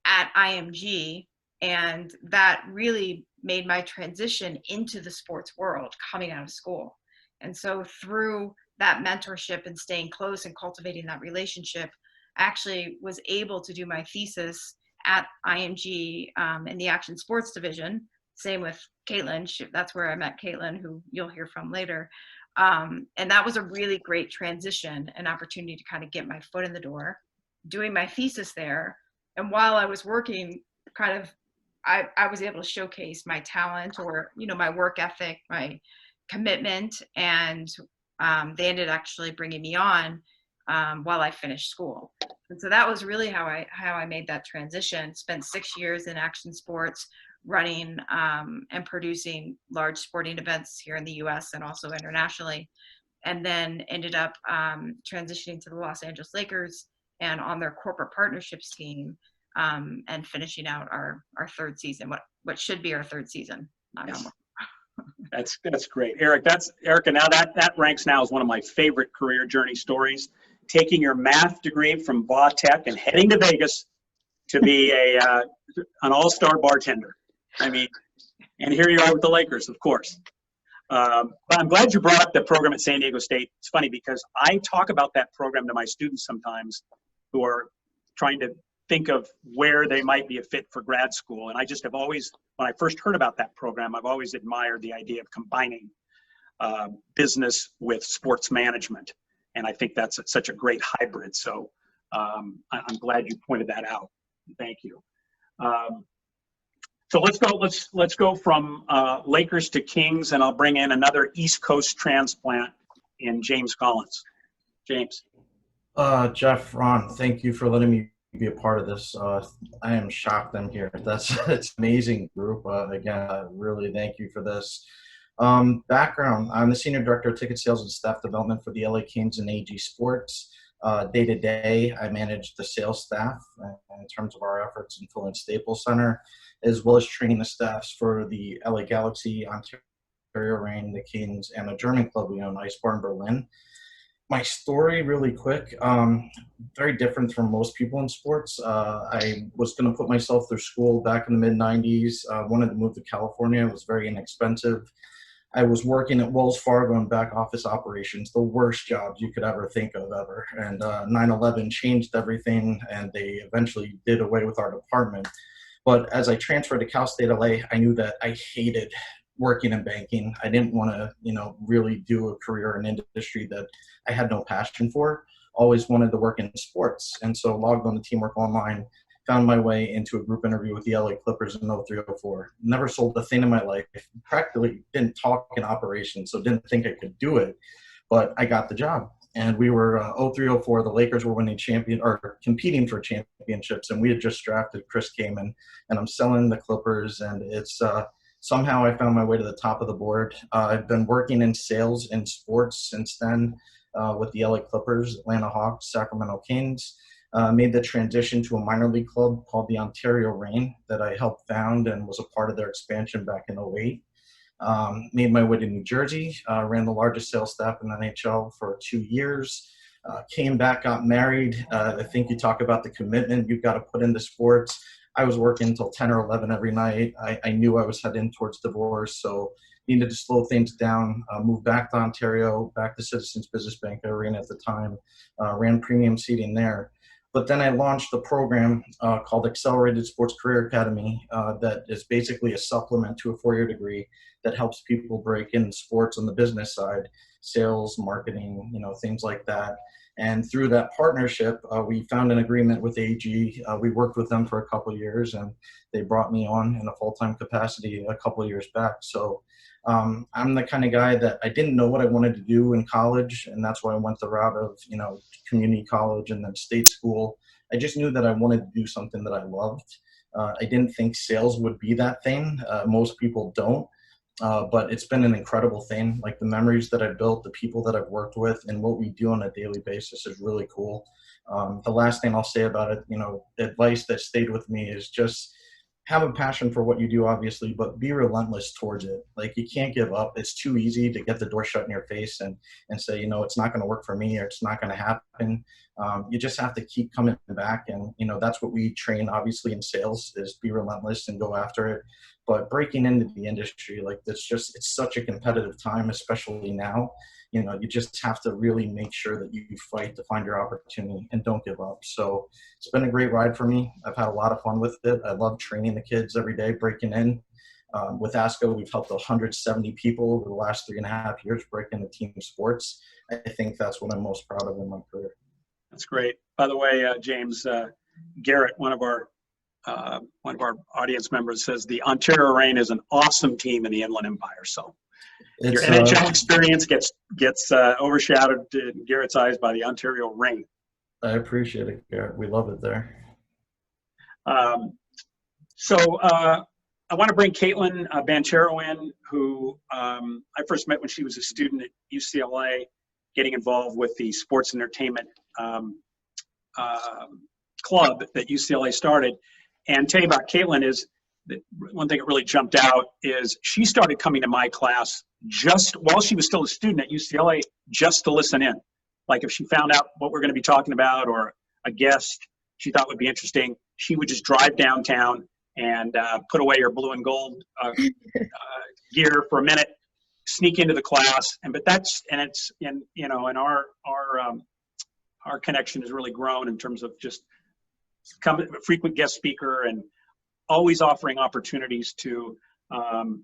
at IMG, and that really made my transition into the sports world coming out of school. And so through that mentorship and staying close and cultivating that relationship, I actually was able to do my thesis at IMG in the action sports division. Same with Caitlin. That's where I met Caitlin, who you'll hear from later. And that was a really great transition, an opportunity to kind of get my foot in the door, doing my thesis there. And while I was working, I was able to showcase my talent, or, my work ethic, my commitment, and they ended actually bringing me on while I finished school. And so that was really how I made that transition. Spent 6 years in action sports, running and producing large sporting events here in the US and also internationally, and then ended up transitioning to the Los Angeles Lakers and on their corporate partnerships team, and finishing out our third season, what should be our third season. Yes. That's great, Erika. Now that ranks now as one of my favorite career journey stories. Taking your math degree from Va Tech and heading to Vegas to be an all-star bartender. I mean, and here you are with the Lakers, of course. But I'm glad you brought up the program at San Diego State. It's funny because I talk about that program to my students sometimes who are trying to think of where they might be a fit for grad school. And I just have always, when I first heard about that program, I've always admired the idea of combining business with sports management. And I think that's such a great hybrid. So I'm glad you pointed that out. Thank you. So let's go from Lakers to Kings, and I'll bring in another East Coast transplant in James Collins. James. Jeff, Ron, thank you for letting me be a part of this. I am shocked I'm here. It's an amazing group. Again, really thank you for this. Background, I'm the Senior Director of Ticket Sales and Staff Development for the LA Kings and AG Sports. Day to day, I manage the sales staff in terms of our efforts in Fulton Staples Center, as well as training the staffs for the LA Galaxy, Ontario Reign, the Kings, and a German club we own, Eisbar Berlin. My story, really quick, very different from most people in sports. I was going to put myself through school back in the mid-90s. Wanted to move to California. It was very inexpensive. I was working at Wells Fargo in back office operations, the worst jobs you could ever think of ever. And 9/11 changed everything, and they eventually did away with our department. But as I transferred to Cal State LA, I knew that I hated working in banking. I didn't want to, really do a career in industry that I had no passion for. Always wanted to work in sports. And so logged on to Teamwork Online, found my way into a group interview with the LA Clippers in 03-04. Never sold a thing in my life. Practically didn't talk in operations, so didn't think I could do it. But I got the job. And we were 03-04. The Lakers were competing for championships, and we had just drafted Chris Kaman. And I'm selling the Clippers, and it's somehow I found my way to the top of the board. I've been working in sales in sports since then with the LA Clippers, Atlanta Hawks, Sacramento Kings. Made the transition to a minor league club called the Ontario Reign that I helped found and was a part of their expansion back in 08. Made my way to New Jersey, ran the largest sales staff in the NHL for 2 years. Came back, got married. I think you talk about the commitment you've got to put into sports. I was working until 10 or 11 every night. I knew I was heading towards divorce, so needed to slow things down. Moved back to Ontario, back to Citizens Business Bank Arena at the time. Ran premium seating there. But then I launched a program called Accelerated Sports Career Academy that is basically a supplement to a 4-year degree that helps people break in sports on the business side, sales, marketing, things like that. And through that partnership, we found an agreement with AG. We worked with them for a couple of years, and they brought me on in a full-time capacity a couple of years back. So I'm the kind of guy that I didn't know what I wanted to do in college, and that's why I went the route of, community college and then state school. I just knew that I wanted to do something that I loved. I didn't think sales would be that thing. Most people don't. But it's been an incredible thing. Like the memories that I've built, the people that I've worked with, and what we do on a daily basis is really cool. The last thing I'll say about it, advice that stayed with me is just have a passion for what you do, obviously, but be relentless towards it. Like you can't give up. It's too easy to get the door shut in your face and say, it's not going to work for me or it's not going to happen. You just have to keep coming back. And, that's what we train, obviously, in sales is be relentless and go after it. But breaking into the industry, it's such a competitive time, especially now. You just have to really make sure that you fight to find your opportunity and don't give up. So it's been a great ride for me. I've had a lot of fun with it. I love training the kids every day, breaking in. With ASCO, we've helped 170 people over the last 3.5 years break into team sports. I think that's what I'm most proud of in my career. That's great. By the way, James, Garrett, one of our audience members, says the Ontario Reign is an awesome team in the Inland Empire. So your NHL experience gets overshadowed in Garrett's eyes by the Ontario Reign. I appreciate it, Garrett. We love it there. So I want to bring Caitlin Banchero in, who I first met when she was a student at UCLA, getting involved with the sports entertainment club that UCLA started. And tell you about Caitlin is, one thing that really jumped out is she started coming to my class just while she was still a student at UCLA, just to listen in. Like if she found out what we're going to be talking about or a guest she thought would be interesting, she would just drive downtown and put away her blue and gold gear for a minute, sneak into the class, and our connection has really grown in terms of just a frequent guest speaker and always offering opportunities to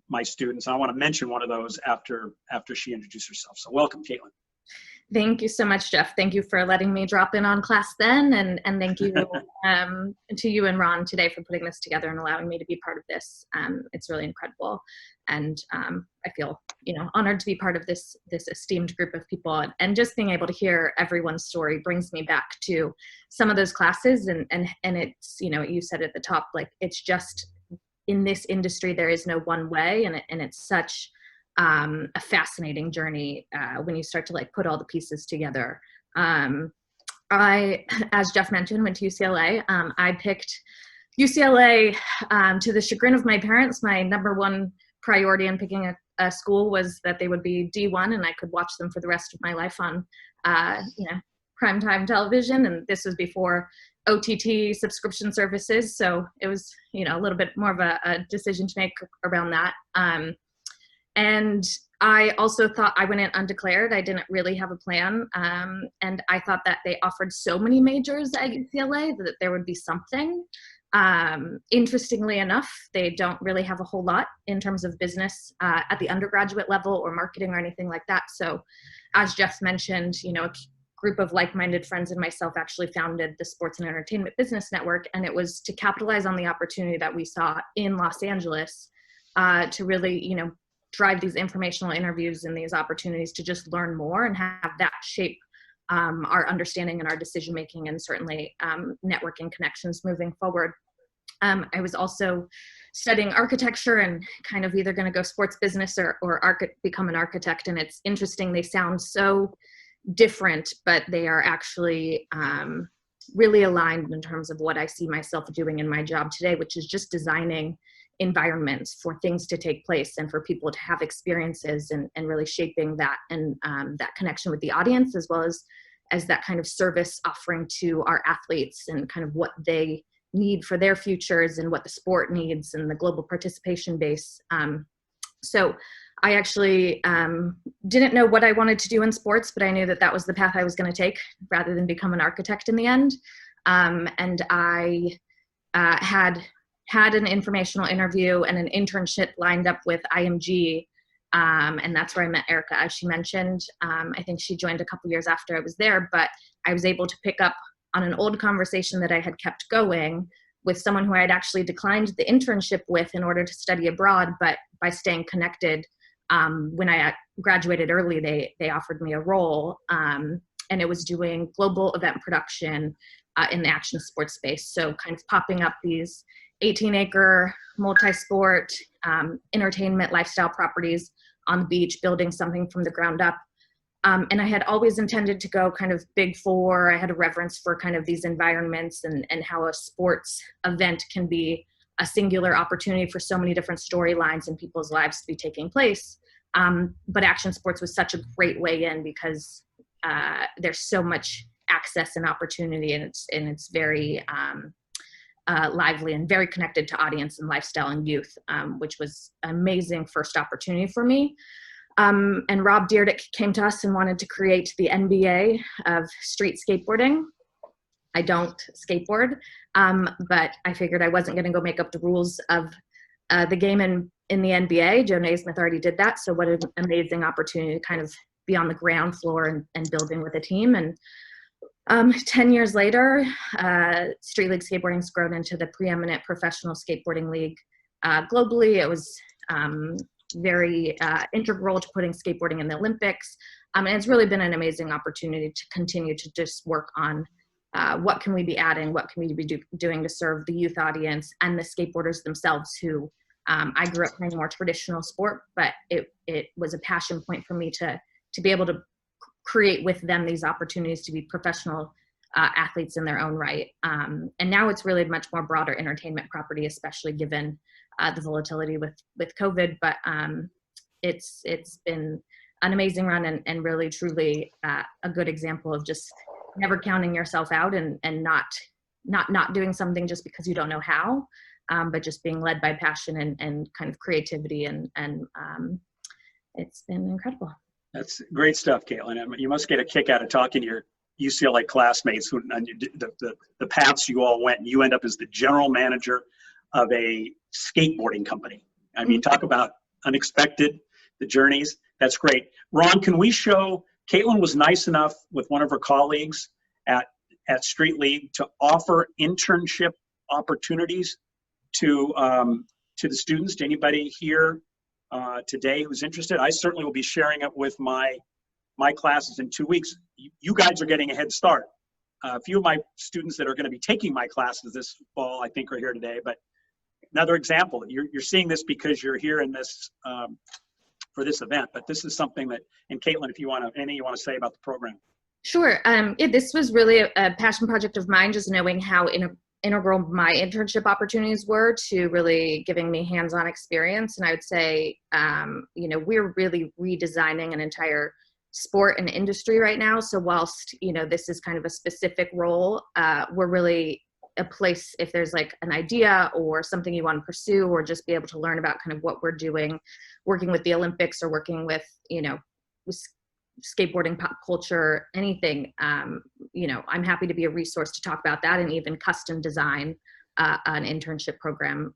my students. And I want to mention one of those after she introduced herself. So welcome, Caitlin. Thank you so much, Jeff. Thank you for letting me drop in on Class Then, and thank you to you and Ron today for putting this together and allowing me to be part of this. It's really incredible, and I feel honored to be part of this esteemed group of people. And just being able to hear everyone's story brings me back to some of those classes. And it's you said at the top, like, it's just in this industry there is no one way, and it's such a fascinating journey when you start to like put all the pieces together. I, as Jeff mentioned, went to UCLA. I picked UCLA to the chagrin of my parents. My number one priority in picking a school was that they would be D1 and I could watch them for the rest of my life on primetime television. And this was before OTT subscription services, so it was a little bit more of a decision to make around that. And I also thought, I went in undeclared. I didn't really have a plan. And I thought that they offered so many majors at UCLA that there would be something. Interestingly enough, they don't really have a whole lot in terms of business at the undergraduate level or marketing or anything like that. So as Jeff mentioned, a group of like-minded friends and myself actually founded the Sports and Entertainment Business Network. And it was to capitalize on the opportunity that we saw in Los Angeles to really, drive these informational interviews and these opportunities to just learn more and have that shape our understanding and our decision making, and certainly networking connections moving forward. I was also studying architecture and kind of either going to go sports business or become an architect. And it's interesting, they sound so different, but they are actually really aligned in terms of what I see myself doing in my job today, which is just designing environments for things to take place and for people to have experiences, and really shaping that and that connection with the audience, as well as that kind of service offering to our athletes and kind of what they need for their futures and what the sport needs and the global participation base. So I actually didn't know what I wanted to do in sports, but I knew that was the path I was going to take rather than become an architect in the end. And I had an informational interview and an internship lined up with IMG, and that's where I met Erika, as she mentioned. I think she joined a couple years after I was there, but I was able to pick up on an old conversation that I had kept going with someone who I had actually declined the internship with in order to study abroad, but by staying connected, when I graduated early, they offered me a role, and it was doing global event production in the action sports space. So kind of popping up these 18-acre multi-sport entertainment lifestyle properties on the beach, building something from the ground up. And I had always intended to go kind of big four. I had a reverence for kind of these environments and how a sports event can be a singular opportunity for so many different storylines in people's lives to be taking place. But action sports was such a great way in because there's so much access and opportunity, and it's very lively and very connected to audience and lifestyle and youth, which was an amazing first opportunity for me. And Rob Dyrdek came to us and wanted to create the NBA of street skateboarding. I don't skateboard, but I figured I wasn't going to go make up the rules of the game in the NBA. Joe Naismith already did that, so what an amazing opportunity to kind of be on the ground floor and building with a team. And 10 years later, Street League Skateboarding has grown into the preeminent professional skateboarding league globally. It was very integral to putting skateboarding in the Olympics. And it's really been an amazing opportunity to continue to just work on what can we be adding, what can we be doing to serve the youth audience and the skateboarders themselves who I grew up playing more traditional sport, but it was a passion point for me to be able to create with them these opportunities to be professional athletes in their own right. And now it's really a much more broader entertainment property, especially given the volatility with COVID. But it's been an amazing run and really, truly a good example of just never counting yourself out and not doing something just because you don't know how, but just being led by passion and kind of creativity. And it's been incredible. That's great stuff, Caitlin. You must get a kick out of talking to your UCLA classmates who the paths you all went. You end up as the general manager of a skateboarding company. I mean, talk about unexpected, the journeys. That's great. Ron, can we show, Caitlin was nice enough with one of her colleagues at Street League to offer internship opportunities to the students, to anybody here today who's interested. I certainly will be sharing it with my classes in 2 weeks. You guys are getting a head start. A few of my students that are going to be taking my classes this fall, I think, are here today. But another example, you're seeing this because you're here in this for this event. But this is something that, and Caitlin, if you want to, anything you want to say about the program? Sure. This was really a passion project of mine, just knowing how integral my internship opportunities were to really giving me hands-on experience. And I would say, we're really redesigning an entire sport and industry right now. So whilst, this is kind of a specific role, we're really a place, if there's like an idea or something you want to pursue, or just be able to learn about kind of what we're doing, working with the Olympics or working with, skateboarding, pop culture, anything, I'm happy to be a resource to talk about that and even custom design an internship program.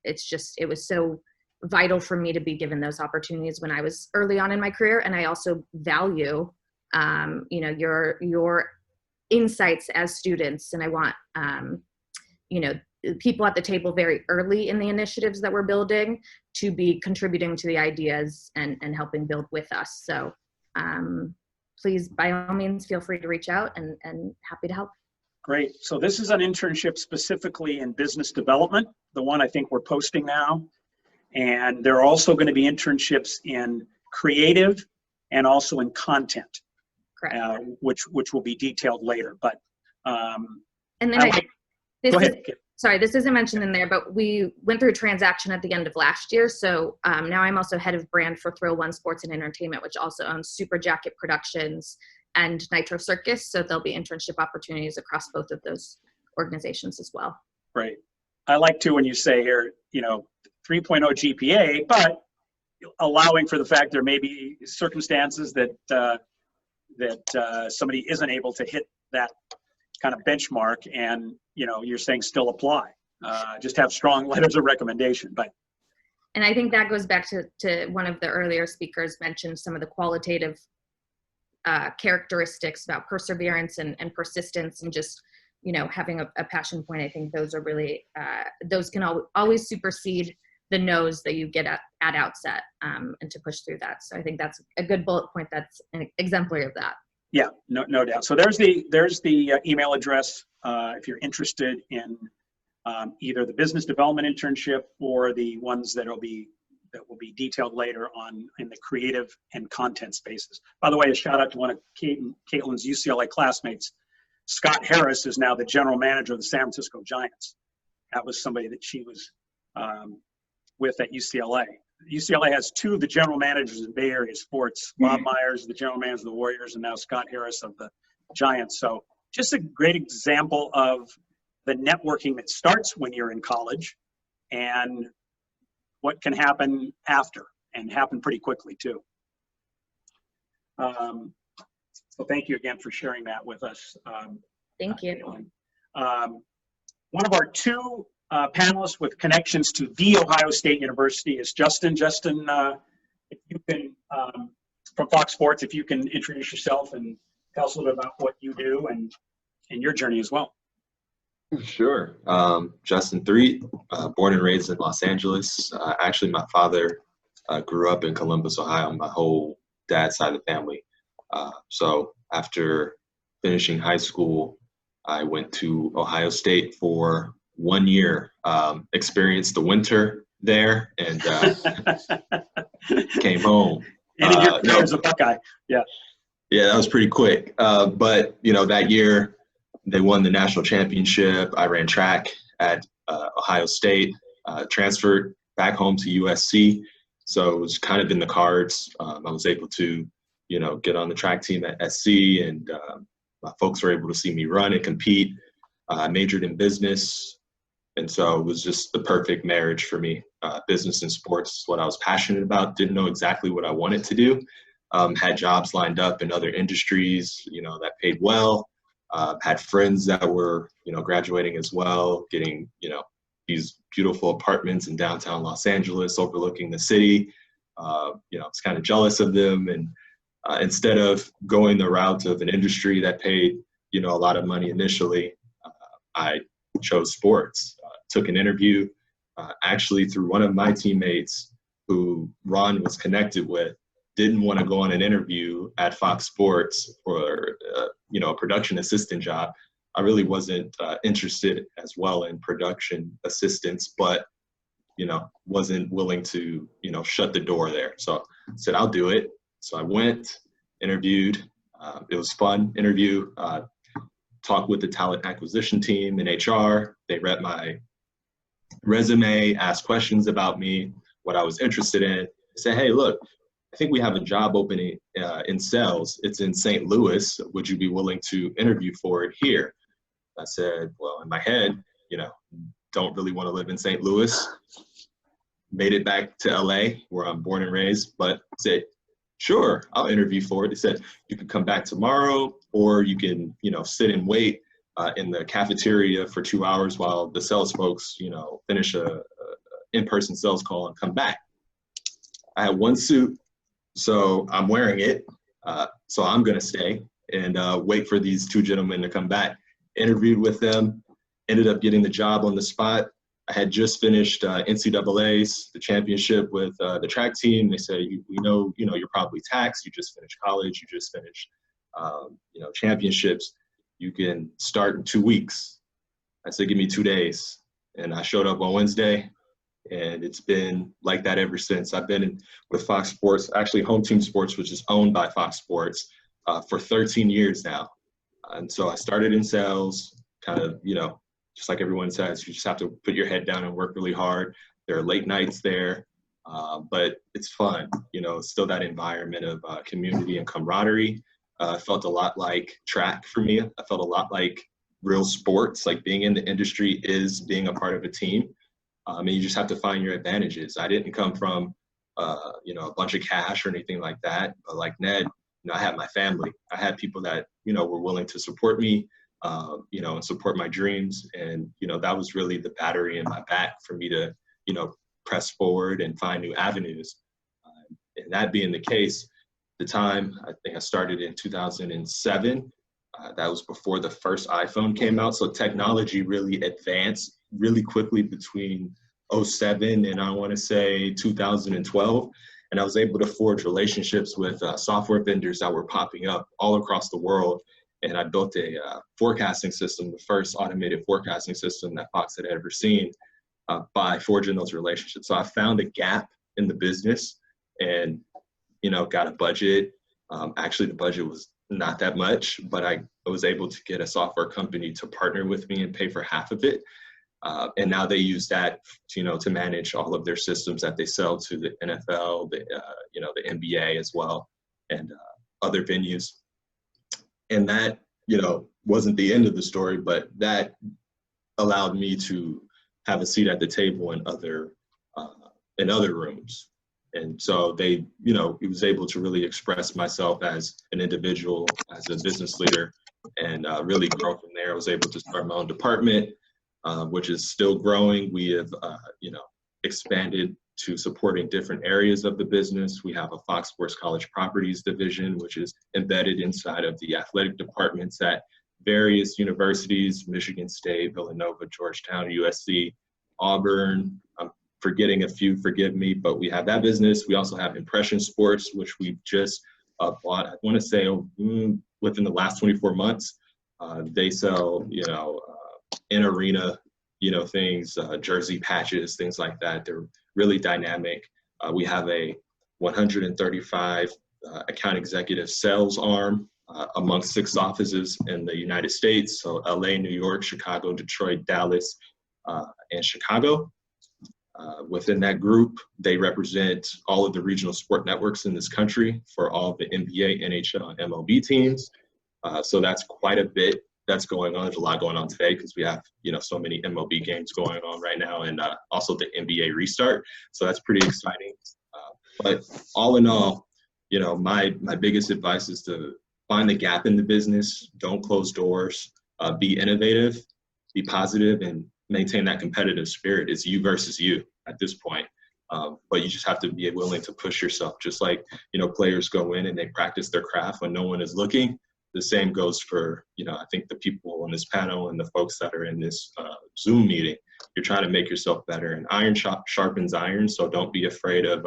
It was so vital for me to be given those opportunities when I was early on in my career. And I also value, your insights as students. And I want, people at the table very early in the initiatives that we're building to be contributing to the ideas and helping build with us. So please, by all means, feel free to reach out and happy to help. Great. So this is an internship specifically in business development, the one I think we're posting now. And there are also going to be internships in creative and also in content, which will be detailed later. But and then go ahead. Sorry, this isn't mentioned in there, but we went through a transaction at the end of last year. So now I'm also head of brand for Thrill One Sports and Entertainment, which also owns Super Jacket Productions and Nitro Circus. So there'll be internship opportunities across both of those organizations as well. Right. I like to, when you say here, 3.0 GPA, but allowing for the fact there may be circumstances that somebody isn't able to hit that kind of benchmark, and you're saying still apply. Just have strong letters of recommendation. And I think that goes back to one of the earlier speakers mentioned some of the qualitative characteristics about perseverance and persistence, and just having a passion point. I think those are really those can always supersede the no's that you get at outset, and to push through that. So I think that's a good bullet point that's an exemplary of that. Yeah, no doubt. So there's the email address if you're interested in either the business development internship or the ones that will be detailed later on in the creative and content spaces. By the way, a shout out to one of Caitlin's UCLA classmates. Scott Harris is now the general manager of the San Francisco Giants. That was somebody that she was with at UCLA. UCLA has two of the general managers in Bay Area sports. Bob Myers, the general manager of the Warriors, and now Scott Harris of the Giants. So just a great example of the networking that starts when you're in college and what can happen after, and happen pretty quickly too. So thank you again for sharing that with us. Thank you. One of our two panelists with connections to The Ohio State University is Justin. Justin, if you can, from Fox Sports, if you can introduce yourself and tell us a little bit about what you do and your journey as well. Sure. Justin Threet, born and raised in Los Angeles. Actually, my father grew up in Columbus, Ohio, my whole dad's side of the family. So after finishing high school, I went to Ohio State for 1 year, experienced the winter there, and came home. Ended your career as a Buckeye. Yeah. Yeah, that was pretty quick. But, that year, They won the national championship. I ran track at Ohio State, transferred back home to USC. So it was kind of in the cards. I was able to, get on the track team at SC, and my folks were able to see me run and compete. I majored in business, and so it was just the perfect marriage for me. Business and sports, what I was passionate about. Didn't know exactly what I wanted to do. Had jobs lined up in other industries, that paid well. Had friends that were, graduating as well, getting, these beautiful apartments in downtown Los Angeles overlooking the city. I was kind of jealous of them. And instead of going the route of an industry that paid, a lot of money initially, I chose sports. Took an interview actually through one of my teammates who Ron was connected with. Didn't want to go on an interview at Fox Sports for, a production assistant job. I really wasn't interested as well in production assistance, but, wasn't willing to, shut the door there. So I said, I'll do it. So I went, interviewed. It was fun interview. Talked with the talent acquisition team in HR. They read my resume, asked questions about me, what I was interested in. Said, hey, look, I think we have a job opening in sales. It's in St. Louis. Would you be willing to interview for it here? I said, well, in my head, don't really want to live in St. Louis. Made it back to LA, where I'm born and raised, but said, sure, I'll interview for it. They said, you can come back tomorrow, or you can, sit and wait in the cafeteria for 2 hours while the sales folks, finish a in-person sales call and come back. I had one suit, so I'm wearing it. So I'm going to stay and wait for these two gentlemen to come back. Interviewed with them, ended up getting the job on the spot. I had just finished NCAA's, the championship with the track team. They said, we know, you're probably taxed. You just finished college. You just finished, championships. You can start in 2 weeks. I said, give me 2 days. And I showed up on Wednesday, and it's been like that ever since. I've been with Fox Sports, actually Home Team Sports, which is owned by Fox Sports, for 13 years now. And so I started in sales, kind of, just like everyone says, you just have to put your head down and work really hard. There are late nights there, but it's fun. It's still that environment of community and camaraderie. Felt a lot like track for me. I felt a lot like real sports, like being in the industry is being a part of a team. And you just have to find your advantages. I didn't come from, a bunch of cash or anything like that. But like Ned, I had my family. I had people that, were willing to support me, and support my dreams. And, that was really the battery in my back for me to, press forward and find new avenues. And that being the case, the time, I think I started in 2007. That was before the first iPhone came out. So technology really advanced really quickly between 2007 and I want to say 2012. And I was able to forge relationships with software vendors that were popping up all across the world. And I built a forecasting system, the first automated forecasting system that Fox had ever seen, by forging those relationships. So I found a gap in the business and, got a budget. Actually, the budget was not that much, but I was able to get a software company to partner with me and pay for half of it. And now they use that, to manage all of their systems that they sell to the NFL, the NBA as well, and other venues. And that, wasn't the end of the story, but that allowed me to have a seat at the table in other rooms. And so they, it was able to really express myself as an individual, as a business leader, and really grow from there. I was able to start my own department, which is still growing. We have, expanded to supporting different areas of the business. We have a Fox Sports College Properties division, which is embedded inside of the athletic departments at various universities, Michigan State, Villanova, Georgetown, USC, Auburn. I'm forgetting a few, forgive me, but we have that business. We also have Impression Sports, which we've just bought, I want to say within the last 24 months. They sell, in arena, things, jersey patches, things like that. They're really dynamic. We have a 135 account executive sales arm amongst 6 offices in the United States. So LA, New York, Chicago, Detroit, Dallas, and Chicago. Within that group, they represent all of the regional sport networks in this country for all of the NBA, NHL, and MLB teams. So that's quite a bit that's going on. There's a lot going on today because we have, so many MLB games going on right now, and also the NBA restart. So that's pretty exciting. But all in all, my biggest advice is to find the gap in the business. Don't close doors. Be innovative, be positive, and maintain that competitive spirit. It's you versus you at this point. But you just have to be willing to push yourself. Just like, players go in and they practice their craft when no one is looking. The same goes for, I think the people on this panel and the folks that are in this Zoom meeting. You're trying to make yourself better, and iron sharpens iron. So don't be afraid of,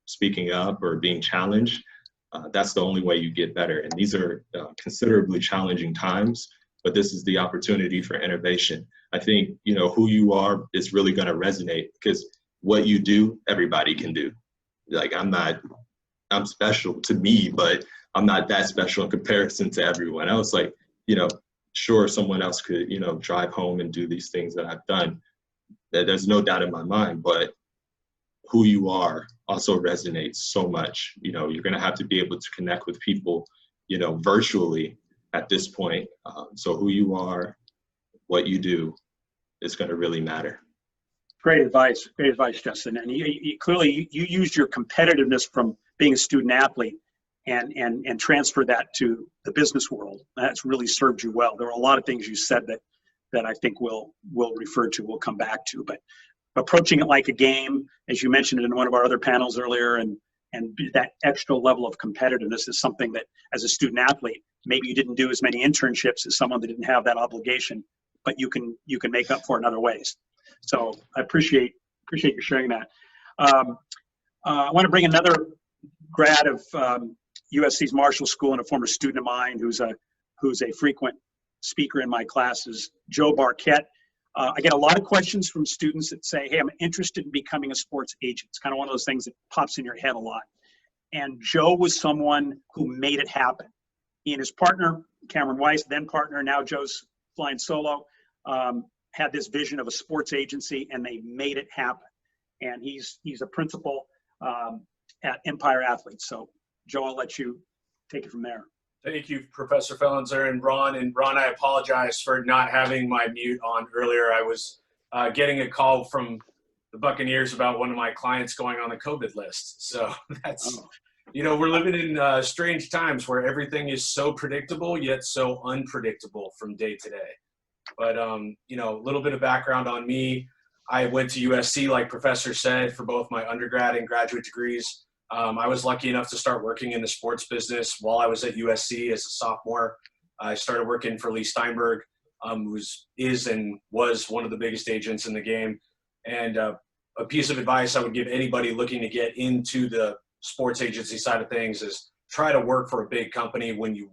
speaking up or being challenged. That's the only way you get better. And these are considerably challenging times, but this is the opportunity for innovation. I think, who you are is really going to resonate, because what you do, everybody can do. Like, I'm special to me, but I'm not that special in comparison to everyone else. Like, sure, someone else could, drive home and do these things that I've done. There's no doubt in my mind, but who you are also resonates so much. You're going to have to be able to connect with people, virtually at this point. So who you are, what you do is going to really matter. Great advice, Justin. And you clearly you used your competitiveness from being a student athlete and transfer that to the business world. That's really served you well. There are a lot of things you said that I think we'll come back to, but approaching it like a game, as you mentioned in one of our other panels earlier, and that extra level of competitiveness is something that, as a student athlete, maybe you didn't do as many internships as someone that didn't have that obligation, but you can make up for it in other ways. So I appreciate you sharing that. I want to bring another grad of USC's Marshall School and a former student of mine who's a frequent speaker in my classes, Joe Barkett. I get a lot of questions from students that say, hey, I'm interested in becoming a sports agent. It's kind of one of those things that pops in your head a lot. And Joe was someone who made it happen. He and his partner, Cameron Weiss, then partner, now Joe's flying solo, had this vision of a sports agency, and they made it happen. And he's a principal at Empire Athletes. So Joe, I'll let you take it from there. Thank you, Professor Fellenzer and Ron. And Ron, I apologize for not having my mute on earlier. I was getting a call from the Buccaneers about one of my clients going on the COVID list. So that's, we're living in strange times where everything is so predictable, yet so unpredictable from day to day. But, a little bit of background on me. I went to USC, like Professor said, for both my undergrad and graduate degrees. I was lucky enough to start working in the sports business while I was at USC as a sophomore. I started working for Lee Steinberg, who is and was one of the biggest agents in the game. And a piece of advice I would give anybody looking to get into the sports agency side of things is try to work for a big company when you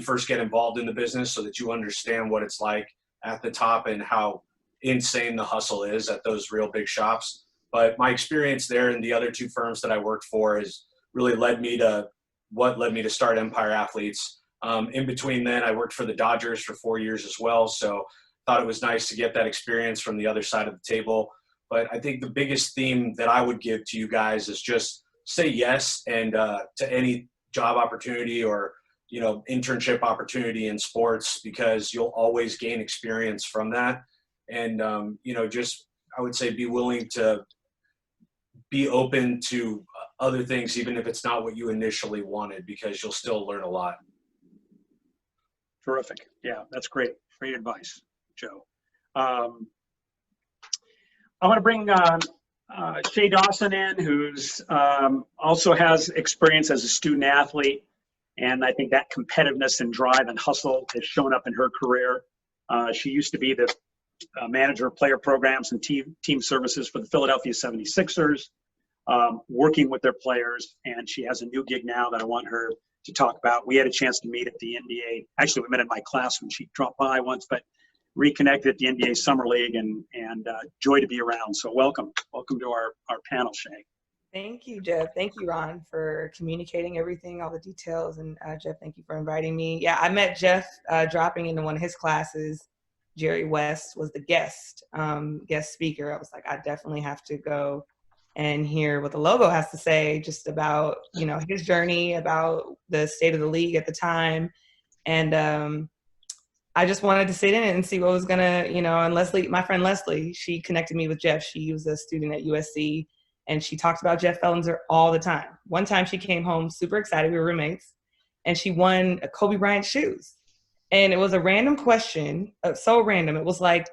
first get involved in the business, so that you understand what it's like at the top and how insane the hustle is at those real big shops. But my experience there and the other 2 firms that I worked for has really led me to start Empire Athletes. In between then, I worked for the Dodgers for 4 years as well. So thought it was nice to get that experience from the other side of the table. But I think the biggest theme that I would give to you guys is just say yes and to any job opportunity or internship opportunity in sports, because you'll always gain experience from that. And I would say be willing to be open to other things, even if it's not what you initially wanted, because you'll still learn a lot. Terrific. Yeah, that's great. Great advice, Joe. I want to bring Shay Dawson in, who's also has experience as a student athlete. And I think that competitiveness and drive and hustle has shown up in her career. She used to be the manager of player programs and team services for the Philadelphia 76ers, working with their players. And she has a new gig now that I want her to talk about. We had a chance to meet at the NBA. Actually, we met in my class when she dropped by once, but reconnected at the NBA Summer League, and joy to be around. So welcome to our panel, Shay. Thank you, Jeff. Thank you, Ron, for communicating everything, all the details. And Jeff, thank you for inviting me. Yeah, I met Jeff dropping into one of his classes. Jerry West was the guest speaker. I was like, I definitely have to go and hear what the logo has to say just about, you know, his journey, about the state of the league at the time. And I just wanted to sit in it and see what was gonna, you know, and Leslie, my friend Leslie, she connected me with Jeff. She was a student at USC and she talked about Jeff Fellenzer all the time. One time she came home super excited, we were roommates, and she won a Kobe Bryant shoes. And it was a random question, so random. It was like,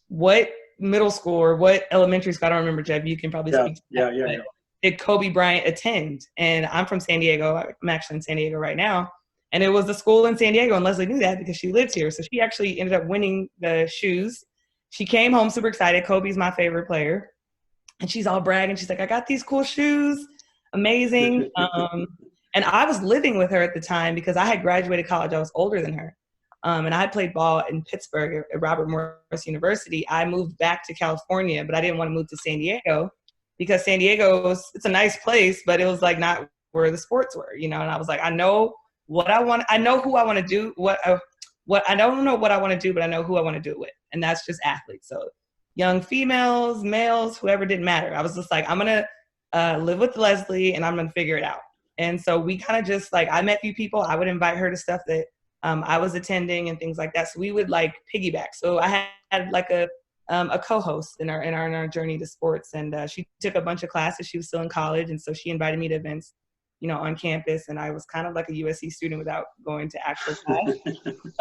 what middle school or what elementary school, I don't remember, Jeff, you can probably speak to that, yeah. did Kobe Bryant attend? And I'm from San Diego. I'm actually in San Diego right now. And it was the school in San Diego, and Leslie knew that because she lives here. So she actually ended up winning the shoes. She came home super excited. Kobe's my favorite player. And she's all bragging. She's like, I got these cool shoes. Amazing. And I was living with her at the time because I had graduated college. I was older than her. And I had played ball in Pittsburgh at Robert Morris University. I moved back to California, but I didn't want to move to San Diego because San Diego, it's a nice place, but it was like not where the sports were, you know? And I was like, I know what I want. I know who I want to do. What I don't know what I want to do, but I know who I want to do it with. And that's just athletes. So young females, males, whoever, didn't matter. I was just like, I'm going to live with Leslie and I'm going to figure it out. And so we kind of just like, I met a few people. I would invite her to stuff that I was attending and things like that. So we would like piggyback. So I had like a co-host in our journey to sports. And she took a bunch of classes. She was still in college. And so she invited me to events, you know, on campus, and I was kind of like a USC student without going to actual class.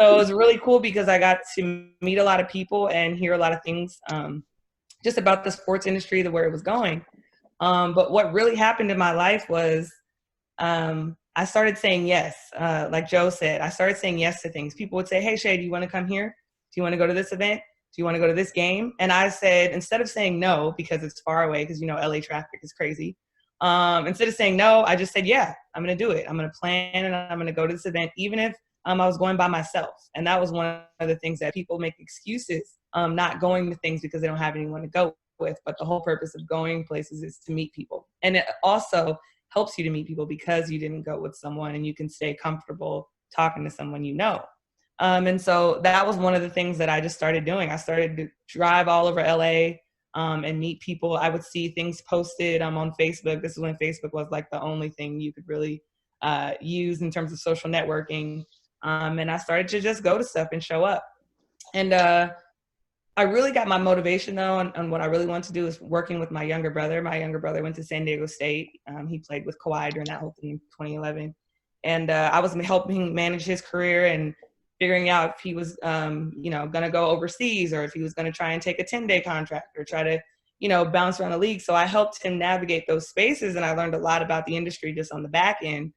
So it was really cool because I got to meet a lot of people and hear a lot of things just about the sports industry, where it was going. But what really happened in my life was I started saying yes. Like Joe said, I started saying yes to things. People would say, hey, Shay, do you want to come here? Do you want to go to this event? Do you want to go to this game? And I said, instead of saying no, because it's far away, because, you know, LA traffic is crazy. Instead of saying no, I just said, yeah, I'm going to do it. I'm going to plan and I'm going to go to this event, even if I was going by myself. And that was one of the things that people make excuses, not going to things because they don't have anyone to go with. But the whole purpose of going places is to meet people. And it also helps you to meet people because you didn't go with someone and you can stay comfortable talking to someone you know. And so that was one of the things that I just started doing. I started to drive all over LA and meet people. I would see things posted on Facebook. This is when Facebook was like the only thing you could really use in terms of social networking. And I started to just go to stuff and show up. And I really got my motivation though on what I really wanted to do is working with my younger brother. My younger brother went to San Diego State. He played with Kawhi during that whole thing in 2011. And I was helping manage his career and figuring out if he was, you know, going to go overseas or if he was going to try and take a 10-day contract or try to, you know, bounce around the league. So I helped him navigate those spaces, and I learned a lot about the industry just on the back end.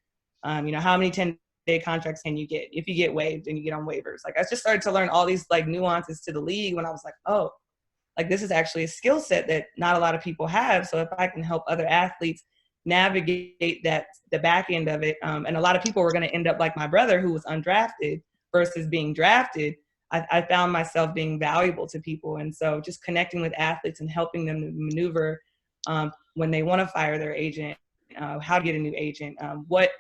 You know, how many 10-day contracts can you get if you get waived and you get on waivers? Like I just started to learn all these like nuances to the league when I was like, oh, like this is actually a skill set that not a lot of people have. So if I can help other athletes navigate that, the back end of it, and a lot of people were going to end up like my brother who was undrafted versus being drafted, I found myself being valuable to people. And so just connecting with athletes and helping them to maneuver when they want to fire their agent, how to get a new agent, what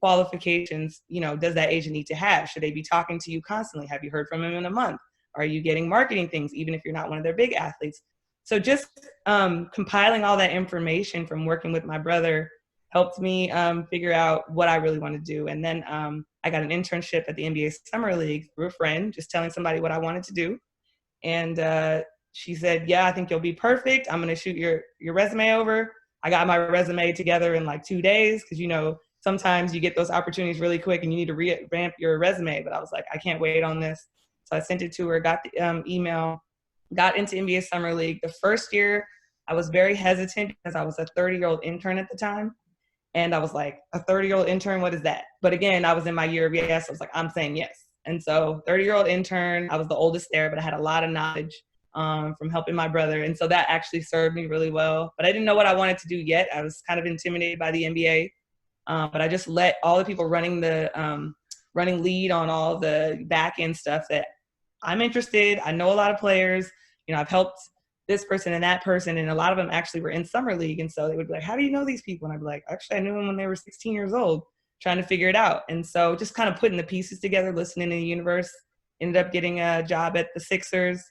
qualifications, you know, does that agent need to have? Should they be talking to you constantly? Have you heard from them in a month? Are you getting marketing things, even if you're not one of their big athletes? So just compiling all that information from working with my brother helped me figure out what I really want to do. And then I got an internship at the NBA Summer League through a friend, just telling somebody what I wanted to do. And she said, yeah, I think you'll be perfect. I'm going to shoot your resume over. I got my resume together in like 2 days because, you know, sometimes you get those opportunities really quick and you need to revamp your resume. But I was like, I can't wait on this. So I sent it to her, got the email, got into NBA Summer League. The first year, I was very hesitant because I was a 30-year-old intern at the time. And I was like, a 30-year-old intern, what is that? But again, I was in my year of yes. I was like, I'm saying yes. And so 30-year-old intern, I was the oldest there, but I had a lot of knowledge from helping my brother. And so that actually served me really well. But I didn't know what I wanted to do yet. I was kind of intimidated by the NBA. But I just let all the people running lead on all the back end stuff that I'm interested. I know a lot of players. You know, I've helped this person and that person. And a lot of them actually were in summer league. And so they would be like, how do you know these people? And I'd be like, actually, I knew them when they were 16 years old, trying to figure it out. And so just kind of putting the pieces together, listening to the universe, ended up getting a job at the Sixers.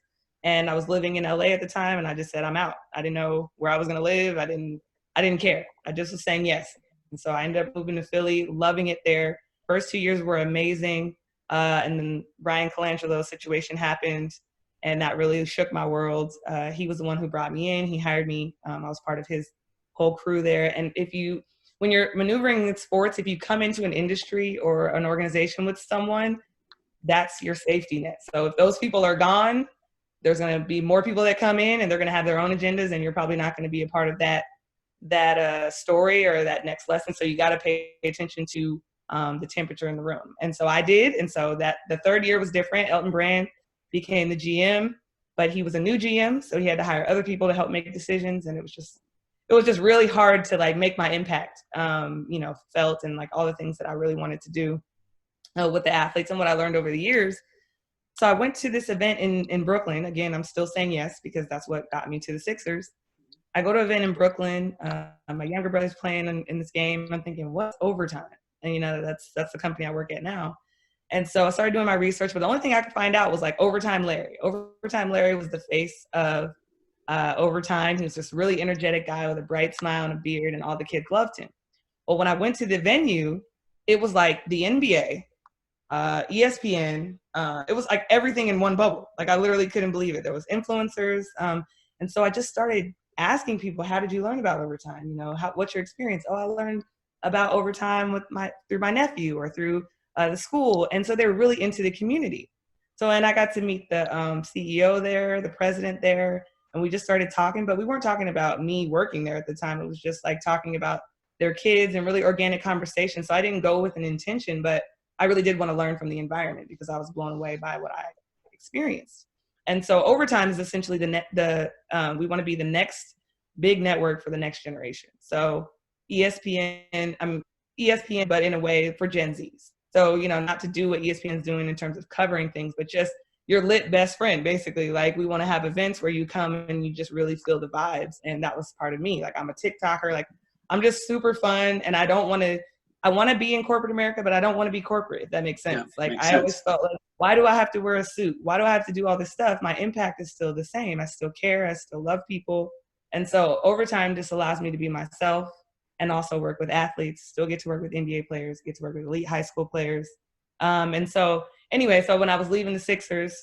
And I was living in LA at the time. And I just said, I'm out. I didn't know where I was going to live. I didn't care. I just was saying yes. And so I ended up moving to Philly, loving it there. First 2 years were amazing. And then Brian Colangelo's situation happened, and that really shook my world. He was the one who brought me in. He hired me. I was part of his whole crew there. And when you're maneuvering in sports, if you come into an industry or an organization with someone, that's your safety net. So if those people are gone, there's going to be more people that come in, and they're going to have their own agendas, and you're probably not going to be a part of that story or that next lesson. So you got to pay attention to the temperature in the room. And so I did. And so that the third year was different. Elton Brand became the GM, but he was a new GM. So he had to hire other people to help make decisions. And it was just really hard to like make my impact, felt, and like all the things that I really wanted to do with the athletes and what I learned over the years. So I went to this event in Brooklyn. Again, I'm still saying yes, because that's what got me to the Sixers. I go to an event in Brooklyn. My younger brother's playing in this game. I'm thinking, what's overtime? And, that's the company I work at now. And so I started doing my research, but the only thing I could find out was like Overtime Larry. Overtime Larry was the face of Overtime. He was this really energetic guy with a bright smile and a beard, and all the kids loved him. Well, when I went to the venue, it was like the NBA, ESPN. It was like everything in one bubble. Like I literally couldn't believe it. There was influencers. And so I just started asking people, how did you learn about Overtime? What's your experience? Oh, I learned about Overtime through my nephew or through the school. And so they were really into the community. So, and I got to meet the CEO there, the president there, and we just started talking, but we weren't talking about me working there at the time. It was just like talking about their kids and really organic conversation. So I didn't go with an intention, but I really did want to learn from the environment because I was blown away by what I experienced. And so Overtime is essentially we want to be the next big network for the next generation. So ESPN, but in a way for Gen Zs. So, not to do what ESPN's doing in terms of covering things, but just your lit best friend, basically. Like we want to have events where you come and you just really feel the vibes. And that was part of me. Like I'm a TikToker, like I'm just super fun. And I want to be in corporate America, but I don't want to be corporate, if that makes sense. Yeah, I always felt like, why do I have to wear a suit? Why do I have to do all this stuff? My impact is still the same. I still care. I still love people. And so Overtime just allows me to be myself and also work with athletes, still get to work with NBA players, get to work with elite high school players. And so anyway, so when I was leaving the Sixers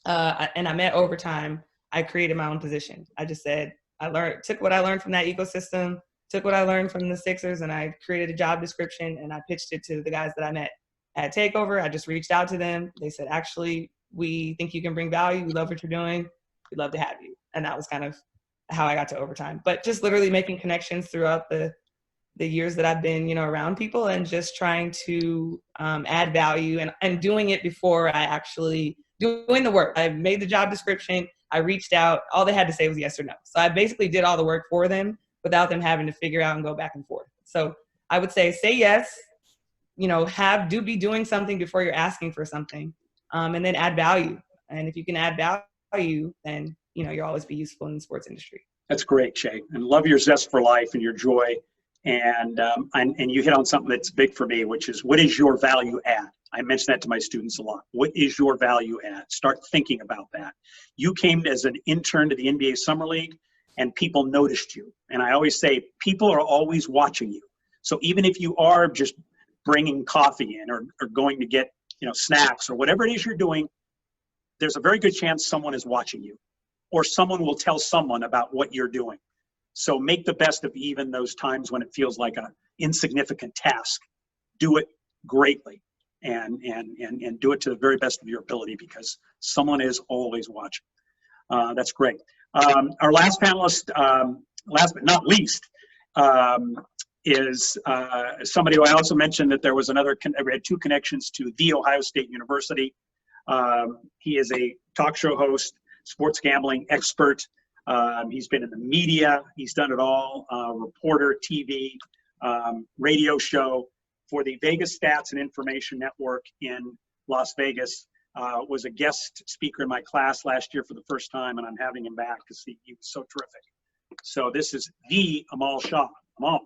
and I met Overtime, I created my own position. I just said, took what I learned from that ecosystem, took what I learned from the Sixers, and I created a job description and I pitched it to the guys that I met at TakeOver. I just reached out to them. They said, actually, we think you can bring value. We love what you're doing. We'd love to have you. And that was kind of how I got to Overtime. But just literally making connections throughout the years that I've been, around people and just trying to add value and doing it before I actually doing the work. I made the job description. I reached out. All they had to say was yes or no. So I basically did all the work for them without them having to figure out and go back and forth. So I would say yes, be doing something before you're asking for something, and then add value. And if you can add value, then, you'll always be useful in the sports industry. That's great, Shay. And love your zest for life and your joy. And you hit on something that's big for me, which is, what is your value add? I mention that to my students a lot. What is your value add? Start thinking about that. You came as an intern to the NBA Summer League, and people noticed you. And I always say, people are always watching you. So even if you are just bringing coffee in or going to get snacks or whatever it is you're doing, there's a very good chance someone is watching you, or someone will tell someone about what you're doing. So make the best of even those times when it feels like an insignificant task. Do it greatly and do it to the very best of your ability, because someone is always watching. That's great. Our last panelist, last but not least, is somebody who I also mentioned that there was we had two connections to The Ohio State University. He is a talk show host, sports gambling expert. He's been in the media. He's done it all, reporter, TV, radio show for the Vegas Stats and Information Network in Las Vegas. was a guest speaker in my class last year for the first time, and I'm having him back because he was so terrific. So this is the Amal Shah. Amal.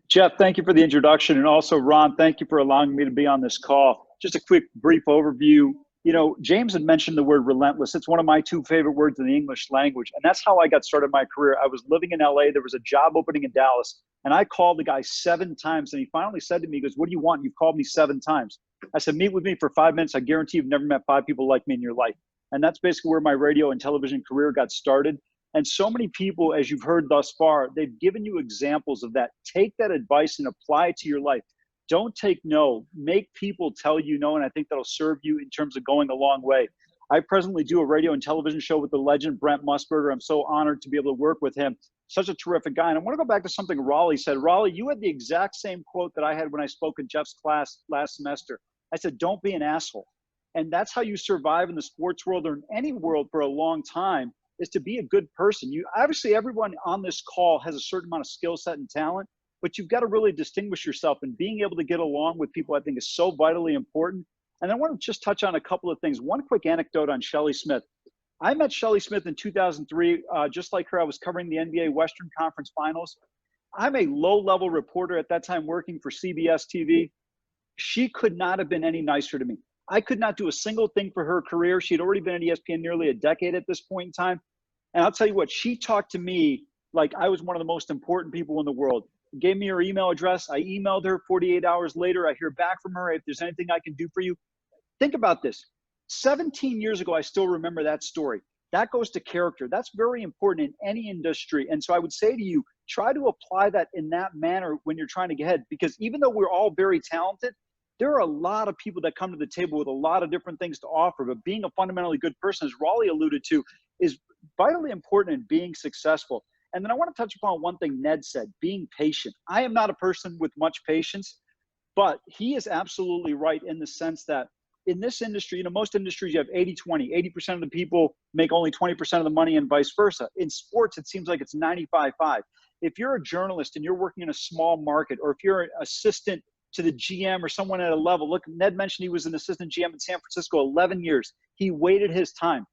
Jeff, thank you for the introduction. And also, Ron, thank you for allowing me to be on this call. Just a quick, brief overview. You know, James had mentioned the word relentless. It's one of my 2 favorite words in the English language. And that's how I got started my career. I was living in LA. There was a job opening in Dallas. And I called the guy 7 times. And he finally said to me, he goes, "What do you want? You've called me 7 times. I said, "Meet with me for 5 minutes. I guarantee you've never met 5 people like me in your life." And that's basically where my radio and television career got started. And so many people, as you've heard thus far, they've given you examples of that. Take that advice and apply it to your life. Don't take no. Make people tell you no, and I think that'll serve you in terms of going a long way. I presently do a radio and television show with the legend Brent Musburger. I'm so honored to be able to work with him. Such a terrific guy. And I want to go back to something Raleigh said. Raleigh, you had the exact same quote that I had when I spoke in Jeff's class last semester. I said, "Don't be an asshole." And that's how you survive in the sports world or in any world for a long time, is to be a good person. You obviously, everyone on this call has a certain amount of skill set and talent, but you've got to really distinguish yourself, and being able to get along with people, I think, is so vitally important. And I want to just touch on a couple of things. One quick anecdote on Shelly Smith. I met Shelly Smith in 2003. Just like her, I was covering the NBA Western Conference Finals. I'm a low-level reporter at that time working for CBS TV. She could not have been any nicer to me. I could not do a single thing for her career. She had already been at ESPN nearly a decade at this point in time. And I'll tell you what, she talked to me like I was one of the most important people in the world. Gave me her email address. I emailed her. 48 hours later, I hear back from her. If there's anything I can do for you. Think about this. 17 years ago, I still remember that story. That goes to character. That's very important in any industry. And so I would say to you, try to apply that in that manner when you're trying to get ahead. Because even though we're all very talented, there are a lot of people that come to the table with a lot of different things to offer. But being a fundamentally good person, as Raleigh alluded to, is vitally important in being successful. And then I want to touch upon one thing Ned said, being patient. I am not a person with much patience, but he is absolutely right in the sense that in this industry, you know, most industries you have 80-20. 80% of the people make only 20% of the money and vice versa. In sports, it seems like it's 95-5. If you're a journalist and you're working in a small market, or if you're an assistant to the GM or someone at a level, look, Ned mentioned he was an assistant GM in San Francisco 11 years. He waited his time.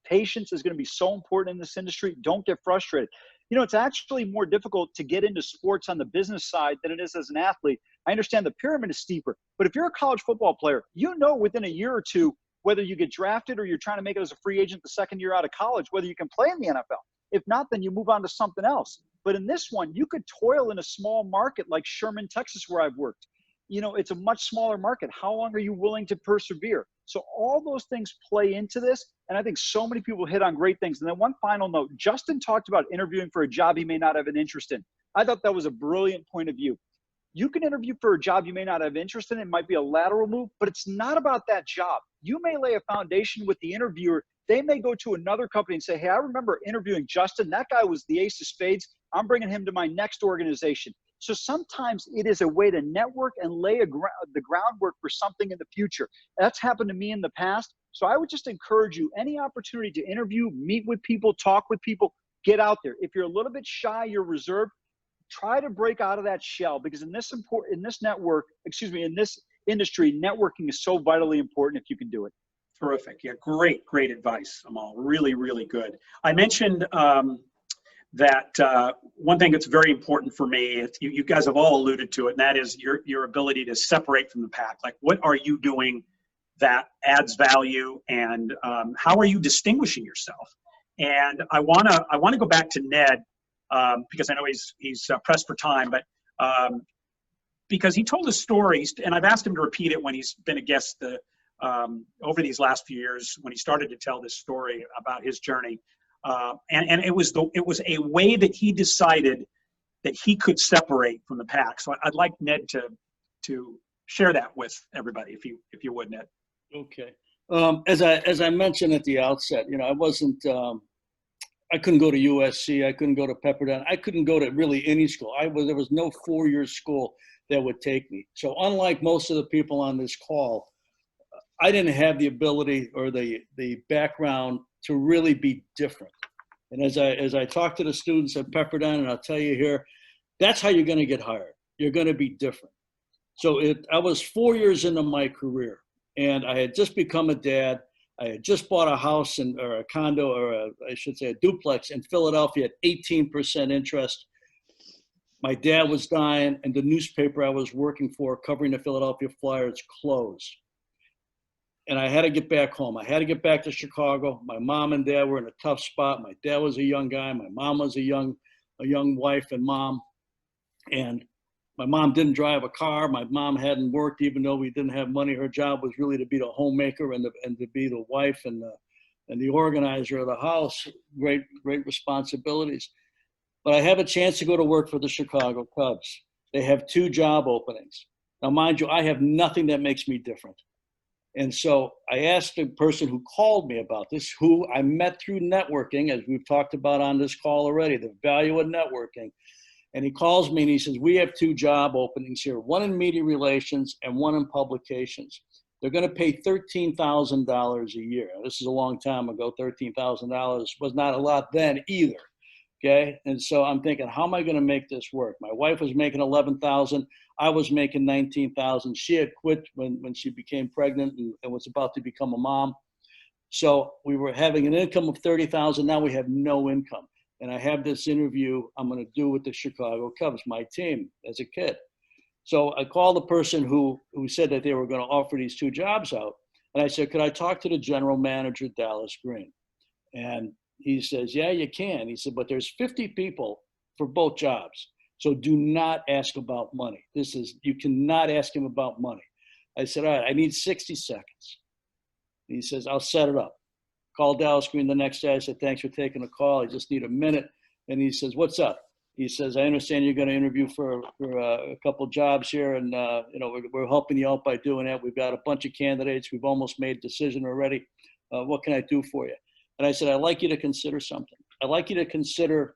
Patience is going to be so important in this industry. Don't get frustrated. You know, it's actually more difficult to get into sports on the business side than it is as an athlete. I understand the pyramid is steeper, but if you're a college football player, you know within a year or two, whether you get drafted or you're trying to make it as a free agent the second year out of college, whether you can play in the NFL. If not, then you move on to something else. But in this one, you could toil in a small market like Sherman, Texas, where I've worked. You know, it's a much smaller market. How long are you willing to persevere? So all those things play into this. And I think so many people hit on great things. And then one final note, Justin talked about interviewing for a job he may not have an interest in. I thought that was a brilliant point of view. You can interview for a job you may not have interest in. It might be a lateral move, but it's not about that job. You may lay a foundation with the interviewer. They may go to another company and say, hey, I remember interviewing Justin. That guy was the ace of spades. I'm bringing him to my next organization. So sometimes it is a way to network and lay the groundwork for something in the future. That's happened to me in the past. So I would just encourage you, any opportunity to interview, meet with people, talk with people, get out there. If you're a little bit shy, you're reserved, try to break out of that shell, because in this industry, networking is so vitally important if you can do it. Terrific. Yeah, great advice, Amal. Really, really good. I mentioned that one thing that's very important for me, you guys have all alluded to it, and that is your ability to separate from the pack. Like, what are you doing that adds value, and how are you distinguishing yourself? And I wanna go back to Ned, because I know he's pressed for time, but because he told a story, and I've asked him to repeat it when he's been a guest over these last few years, when he started to tell this story about his journey. And it was a way that he decided that he could separate from the pack. So I'd like Ned to share that with everybody, if you would, Ned. Okay. As I mentioned at the outset, you know, I couldn't go to USC. I couldn't go to Pepperdine. I couldn't go to really any school. There was no four-year school that would take me. So unlike most of the people on this call, I didn't have the ability or the background to really be different. And as I talk to the students at Pepperdine, and I'll tell you here, that's how you're going to get hired. You're going to be different. So I was 4 years into my career, And I had just become a dad. I had just bought a house or a condo, or I should say a duplex in Philadelphia at 18% interest. My dad was dying, and the newspaper I was working for, covering the Philadelphia Flyers, closed. And I had to get back home. I had to get back to Chicago. My mom and dad were in a tough spot. My dad was a young guy. My mom was a young wife and mom. And my mom didn't drive a car. My mom hadn't worked, even though we didn't have money. Her job was really to be the homemaker and to be the wife and the organizer of the house. Great responsibilities. But I have a chance to go to work for the Chicago Cubs. They have 2 job openings. Now, mind you, I have nothing that makes me different. And so I asked the person who called me about this, who I met through networking, as we've talked about on this call already, the value of networking. And he calls me and he says, we have 2 job openings here, one in media relations and one in publications. They're going to pay $13,000 a year. This is a long time ago. $13,000 was not a lot then either. Okay. And so I'm thinking, how am I going to make this work? My wife was making $11,000. I was making $19,000. She had quit when she became pregnant and was about to become a mom. So we were having an income of $30,000. Now we have no income. And I have this interview I'm going to do with the Chicago Cubs, my team, as a kid. So I called the person who said that they were going to offer these 2 jobs out. And I said, could I talk to the general manager, Dallas Green? And he says, yeah, you can. He said, but there's 50 people for both jobs. So do not ask about money. You cannot ask him about money. I said, all right, I need 60 seconds. He says, I'll set it up. Called Dallas Green the next day. I said, thanks for taking the call. I just need a minute. And he says, what's up? He says, I understand you're going to interview for a couple jobs here. And, we're helping you out by doing that. We've got a bunch of candidates. We've almost made a decision already. What can I do for you? And I said, I'd like you to consider something. I'd like you to consider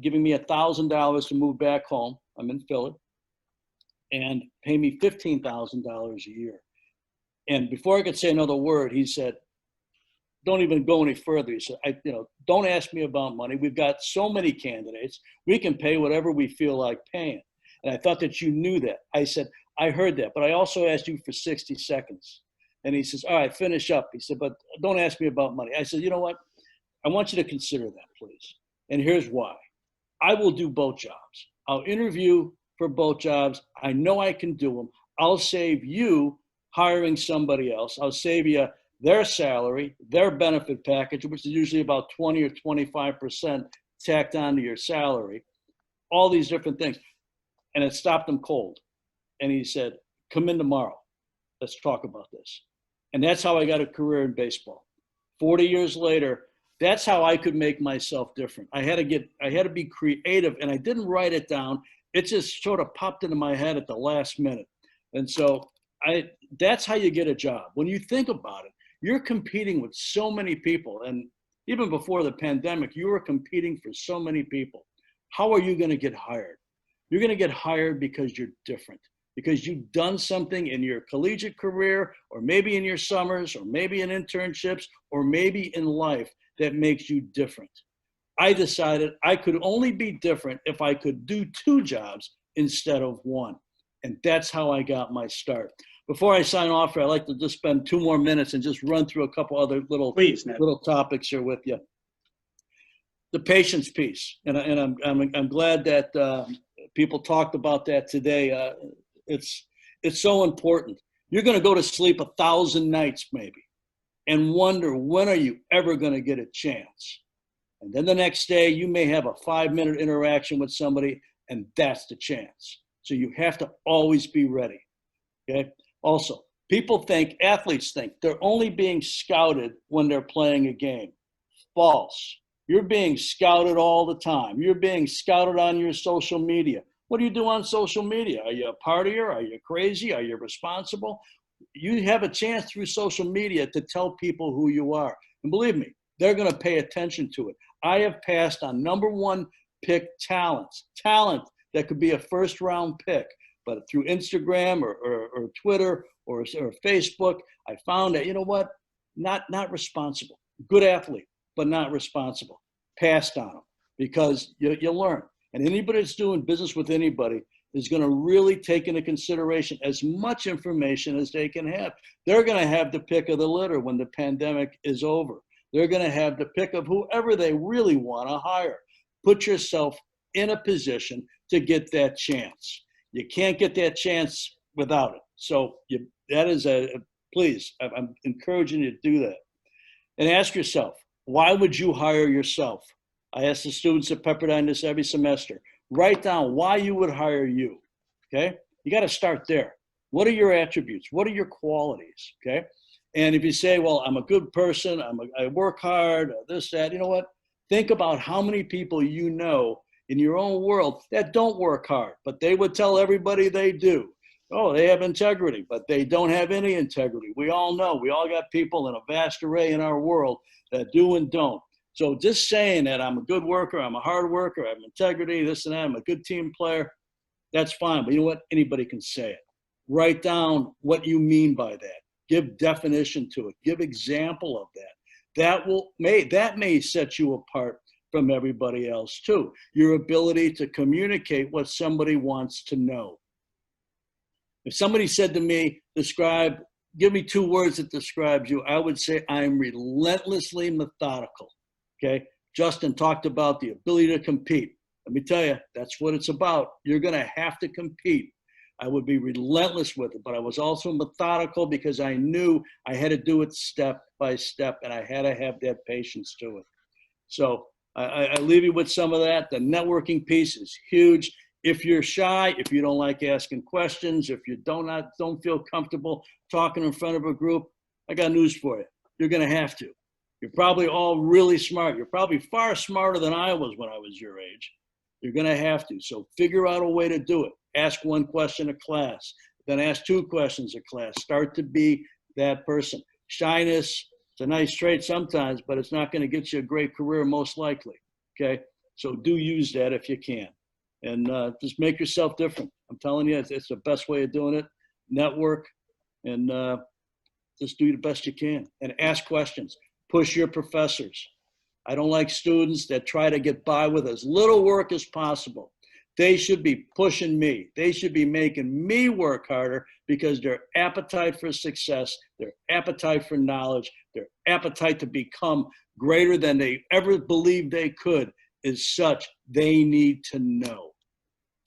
giving me $1,000 to move back home. I'm in Philly. And pay me $15,000 a year. And before I could say another word, he said, don't even go any further. He said, don't ask me about money. We've got so many candidates. We can pay whatever we feel like paying. And I thought that you knew that. I said, I heard that, but I also asked you for 60 seconds. And he says, all right, finish up. He said, but don't ask me about money. I said, you know what? I want you to consider that, please. And here's why. I will do both jobs. I'll interview for both jobs. I know I can do them. I'll save you hiring somebody else. I'll save you their salary, their benefit package, which is usually about 20 or 25% tacked onto your salary, all these different things. And it stopped him cold. And he said, come in tomorrow. Let's talk about this. And that's how I got a career in baseball. 40 years later, that's how I could make myself different. I had to be creative, and I didn't write it down. It just sort of popped into my head at the last minute. And so that's how you get a job. When you think about it, you're competing with so many people. And even before the pandemic, you were competing for so many people. How are you going to get hired? You're going to get hired because you're different, because you've done something in your collegiate career, or maybe in your summers, or maybe in internships, or maybe in life that makes you different. I decided I could only be different if I could do 2 jobs instead of 1. And that's how I got my start. Before I sign off here, I'd like to just spend 2 more minutes and just run through a couple other little topics here with you. The patience piece, and I'm glad that people talked about that today. It's so important. You're going to go to sleep 1,000 nights maybe and wonder, when are you ever going to get a chance? And then the next day you may have a 5-minute interaction with somebody, and that's the chance. So you have to always be ready. Okay. Also, athletes think they're only being scouted when they're playing a game. False. You're being scouted all the time. You're being scouted on your social media. What do you do on social media? Are you a partier? Are you crazy? Are you responsible? You have a chance through social media to tell people who you are. And believe me, they're going to pay attention to it. I have passed on #1 pick talent that could be a first-round pick. But through Instagram or Twitter or Facebook, I found that, you know what, not responsible. Good athlete, but not responsible. Passed on them because you learn. And anybody that's doing business with anybody, is going to really take into consideration as much information as they can have. They're going to have the pick of the litter when the pandemic is over. They're going to have the pick of whoever they really want to hire. Put yourself in a position to get that chance. You can't get that chance without it. So that is please, I'm encouraging you to do that. And ask yourself, why would you hire yourself? I ask the students at Pepperdine this every semester. Write down why you would hire you, okay? You got to start there. What are your attributes? What are your qualities, okay? And if you say, well, I'm a good person, I work hard, this, that, you know what? Think about how many people you know in your own world that don't work hard, but they would tell everybody they do. Oh, they have integrity, but they don't have any integrity. We all know. We all got people in a vast array in our world that do and don't. So just saying that I'm a good worker, I'm a hard worker, I have integrity, this and that, I'm a good team player, that's fine. But you know what? Anybody can say it. Write down what you mean by that. Give definition to it. Give example of that. That may set you apart from everybody else too. Your ability to communicate what somebody wants to know. If somebody said to me, give me 2 words that describes you, I would say I'm relentlessly methodical. Okay. Justin talked about the ability to compete. Let me tell you, that's what it's about. You're going to have to compete. I would be relentless with it, but I was also methodical because I knew I had to do it step by step, and I had to have that patience to it. So I leave you with some of that. The networking piece is huge. If you're shy, if you don't like asking questions, if you don't feel comfortable talking in front of a group, I got news for you. You're going to have to. You're probably all really smart. You're probably far smarter than I was when I was your age. You're going to have to. So figure out a way to do it. Ask 1 question a class, then ask 2 questions a class. Start to be that person. Shyness, it's a nice trait sometimes, but it's not going to get you a great career most likely. Okay? So do use that if you can. And just make yourself different. I'm telling you, it's the best way of doing it. Network and just do the best you can. And ask questions. Push your professors. I don't like students that try to get by with as little work as possible. They should be pushing me. They should be making me work harder because their appetite for success, their appetite for knowledge, their appetite to become greater than they ever believed they could is such they need to know.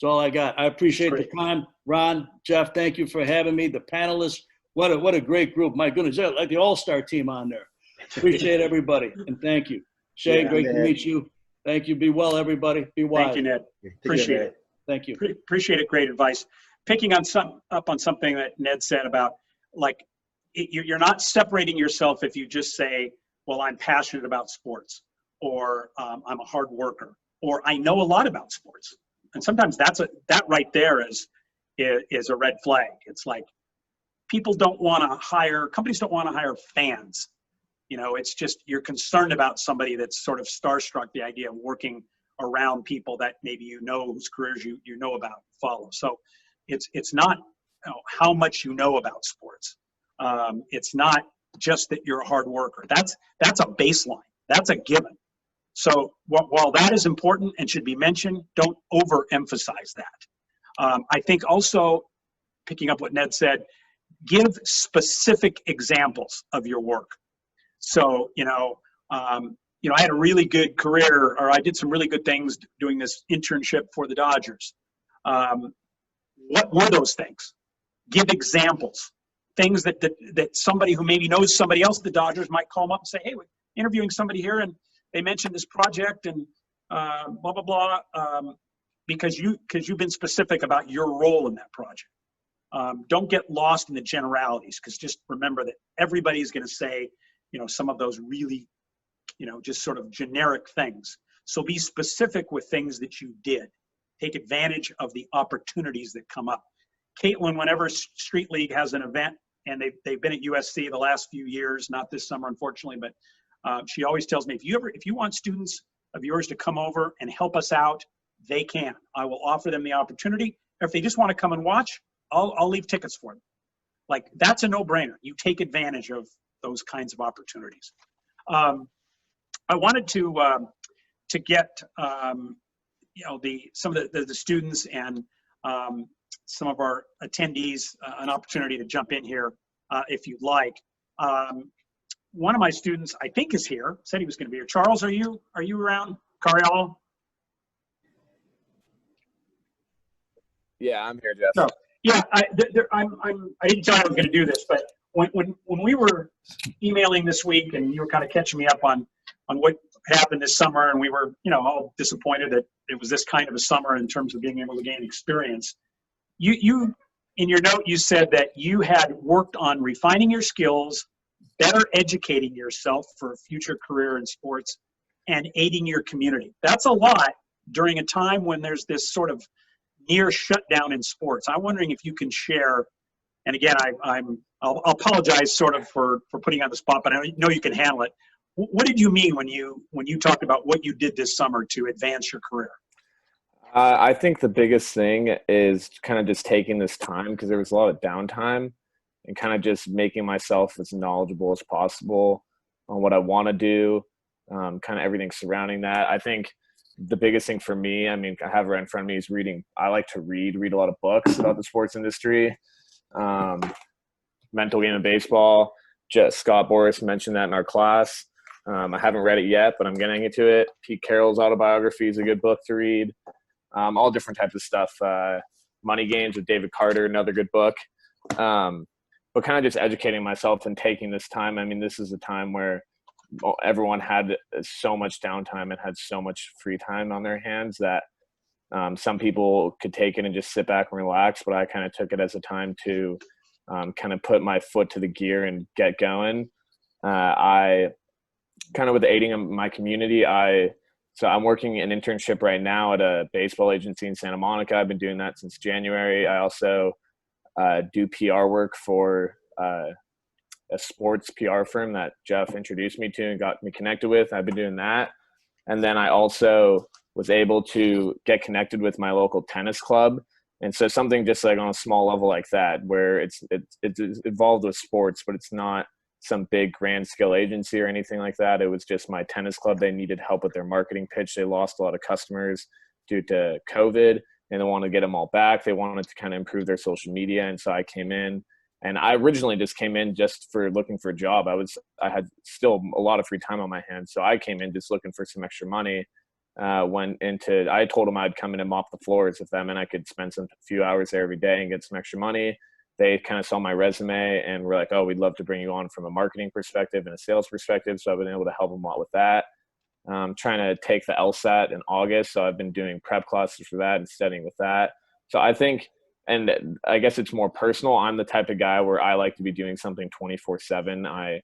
That's all I got. I appreciate the time. Ron, Jeff, thank you for having me. The panelists, what a great group. My goodness, like the all-star team on there. Appreciate everybody, and thank you. Shay, great to meet you. Thank you. Be well, everybody. Be wise. Thank you, Ned. Appreciate it. Thank you. Appreciate it. Great advice. Picking on up on something that Ned said about, like, you're not separating yourself if you just say, well, I'm passionate about sports, or I'm a hard worker, or I know a lot about sports. And sometimes that right there is a red flag. It's like companies don't want to hire fans. You know, it's just you're concerned about somebody that's sort of starstruck, the idea of working around people that maybe you know, whose careers you know about, follow. So it's not how much you know about sports. It's not just that you're a hard worker. That's a baseline. That's a given. So while that is important and should be mentioned, don't overemphasize that. I think also, picking up what Ned said, give specific examples of your work. So, I had a really good career, or I did some really good things doing this internship for the Dodgers. What were those things? Give examples. Things that somebody who maybe knows somebody else at the Dodgers might call them up and say, hey, we're interviewing somebody here and they mentioned this project and blah, blah, blah, because you've been specific about your role in that project. Don't get lost in the generalities, because just remember that everybody's going to say, some of those really, just sort of generic things. So be specific with things that you did. Take advantage of the opportunities that come up. Caitlin, whenever Street League has an event, and they've been at USC the last few years, not this summer, unfortunately, but she always tells me, if you want students of yours to come over and help us out, they can. I will offer them the opportunity. Or if they just want to come and watch, I'll leave tickets for them. Like, that's a no-brainer. You take advantage of those kinds of opportunities. I wanted to get some of the students and some of our attendees an opportunity to jump in here if you'd like. One of my students, I think, is here. Said he was going to be here. Charles, are you around? Cariol? Yeah, I'm here, Jeff. So, yeah, I didn't tell you I was going to do this, but when we were emailing this week and you were kind of catching me up on what happened this summer, and we were, all disappointed that it was this kind of a summer in terms of being able to gain experience. You in your note, you said that you had worked on refining your skills, better educating yourself for a future career in sports, and aiding your community. That's a lot during a time when there's this sort of near shutdown in sports. I'm wondering if you can share, and again, I'll apologize sort of for putting you on the spot, but I know you can handle it. What did you mean when you talked about what you did this summer to advance your career? I think the biggest thing is kind of just taking this time, because there was a lot of downtime, and kind of just making myself as knowledgeable as possible on what I want to do, kind of everything surrounding that. I think the biggest thing for me, I mean, I have it right in front of me, is reading. I like to read a lot of books about the sports industry. Mental Game of Baseball. Just Scott Boris mentioned that in our class. I haven't read it yet, but I'm getting into it. Pete Carroll's autobiography is a good book to read. All different types of stuff. Money Games with David Carter, another good book. But kind of just educating myself and taking this time. I mean, this is a time where everyone had so much downtime and had so much free time on their hands that some people could take it and just sit back and relax, but I kind of took it as a time to kind of put my foot to the gear and get going. I kind of, with aiding in my community, so I'm working an internship right now at a baseball agency in Santa Monica. I've been doing that since January. I also do PR work for a sports PR firm that Jeff introduced me to and got me connected with. I've been doing that. And then I also was able to get connected with my local tennis club. And so something just like on a small level like that, where it's involved with sports, but it's not some big grand scale agency or anything like that. It was just my tennis club. They needed help with their marketing pitch. They lost a lot of customers due to COVID, and they wanted to get them all back. They wanted to kind of improve their social media. And so I came in, and I originally just came in just for looking for a job. I had still a lot of free time on my hands. So I came in just looking for some extra money. I told them I'd come in and mop the floors with them, and I could spend a few hours there every day and get some extra money. They kind of saw my resume and were like, oh, we'd love to bring you on from a marketing perspective and a sales perspective. So I've been able to help them a lot with that. Trying to take the LSAT in August. So I've been doing prep classes for that and studying with that. So I think, and I guess it's more personal, I'm the type of guy where I like to be doing something 24/7.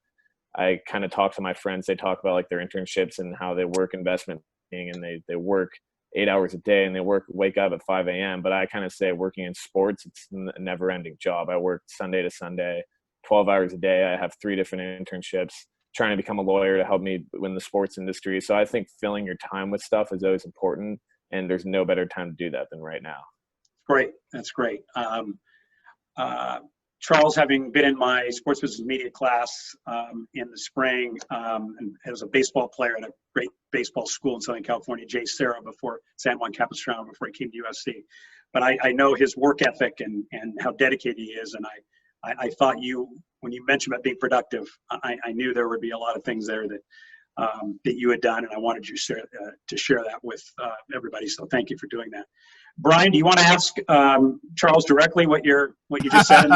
I kind of talk to my friends. They talk about like their internships and how they work investment, and they work 8 hours a day, and they wake up at 5 a.m. But I kind of say working in sports, it's a never ending job. I work Sunday to Sunday, 12 hours a day. I have 3 different internships, trying to become a lawyer to help me win the sports industry. So I think filling your time with stuff is always important, and there's no better time to do that than right now. Great. That's great. Charles, having been in my sports business media class in the spring, and as a baseball player at a great baseball school in Southern California, Jay Serra, before San Juan Capistrano, before he came to USC. But I know his work ethic and how dedicated he is. And I thought when you mentioned about being productive, I knew there would be a lot of things there that you had done, and I wanted you to share that with everybody. So thank you for doing that. Brian, do you want to ask Charles directly what you just said?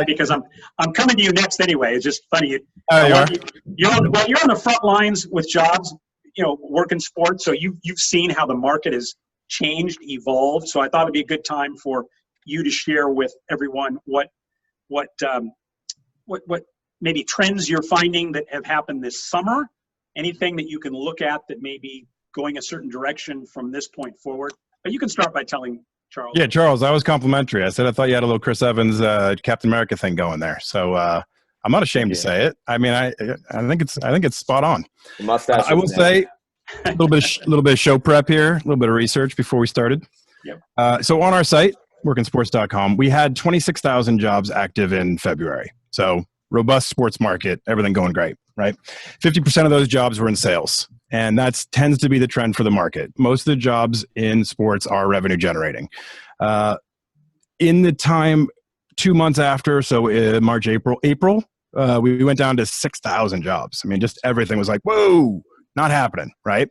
Because I'm coming to you next anyway. It's just funny. You're on the front lines with jobs, work in sports. So you've seen how the market has changed, evolved. So I thought it'd be a good time for you to share with everyone what maybe trends you're finding that have happened this summer. Anything that you can look at that may be going a certain direction from this point forward. But you can start by telling Charles. Yeah, Charles, that was complimentary. I said I thought you had a little Chris Evans Captain America thing going there. So I'm not ashamed to say it. I mean, I think it's spot on. Mustache. I will say a little bit of show prep here, a little bit of research before we started. Yep. So on our site, workinsports.com, we had 26,000 jobs active in February. So robust sports market, everything going great, right? 50% of those jobs were in sales. And that tends to be the trend for the market. Most of the jobs in sports are revenue generating. In the time 2 months after, so March, April, we went down to 6,000 jobs. I mean, just everything was like, whoa, not happening, right?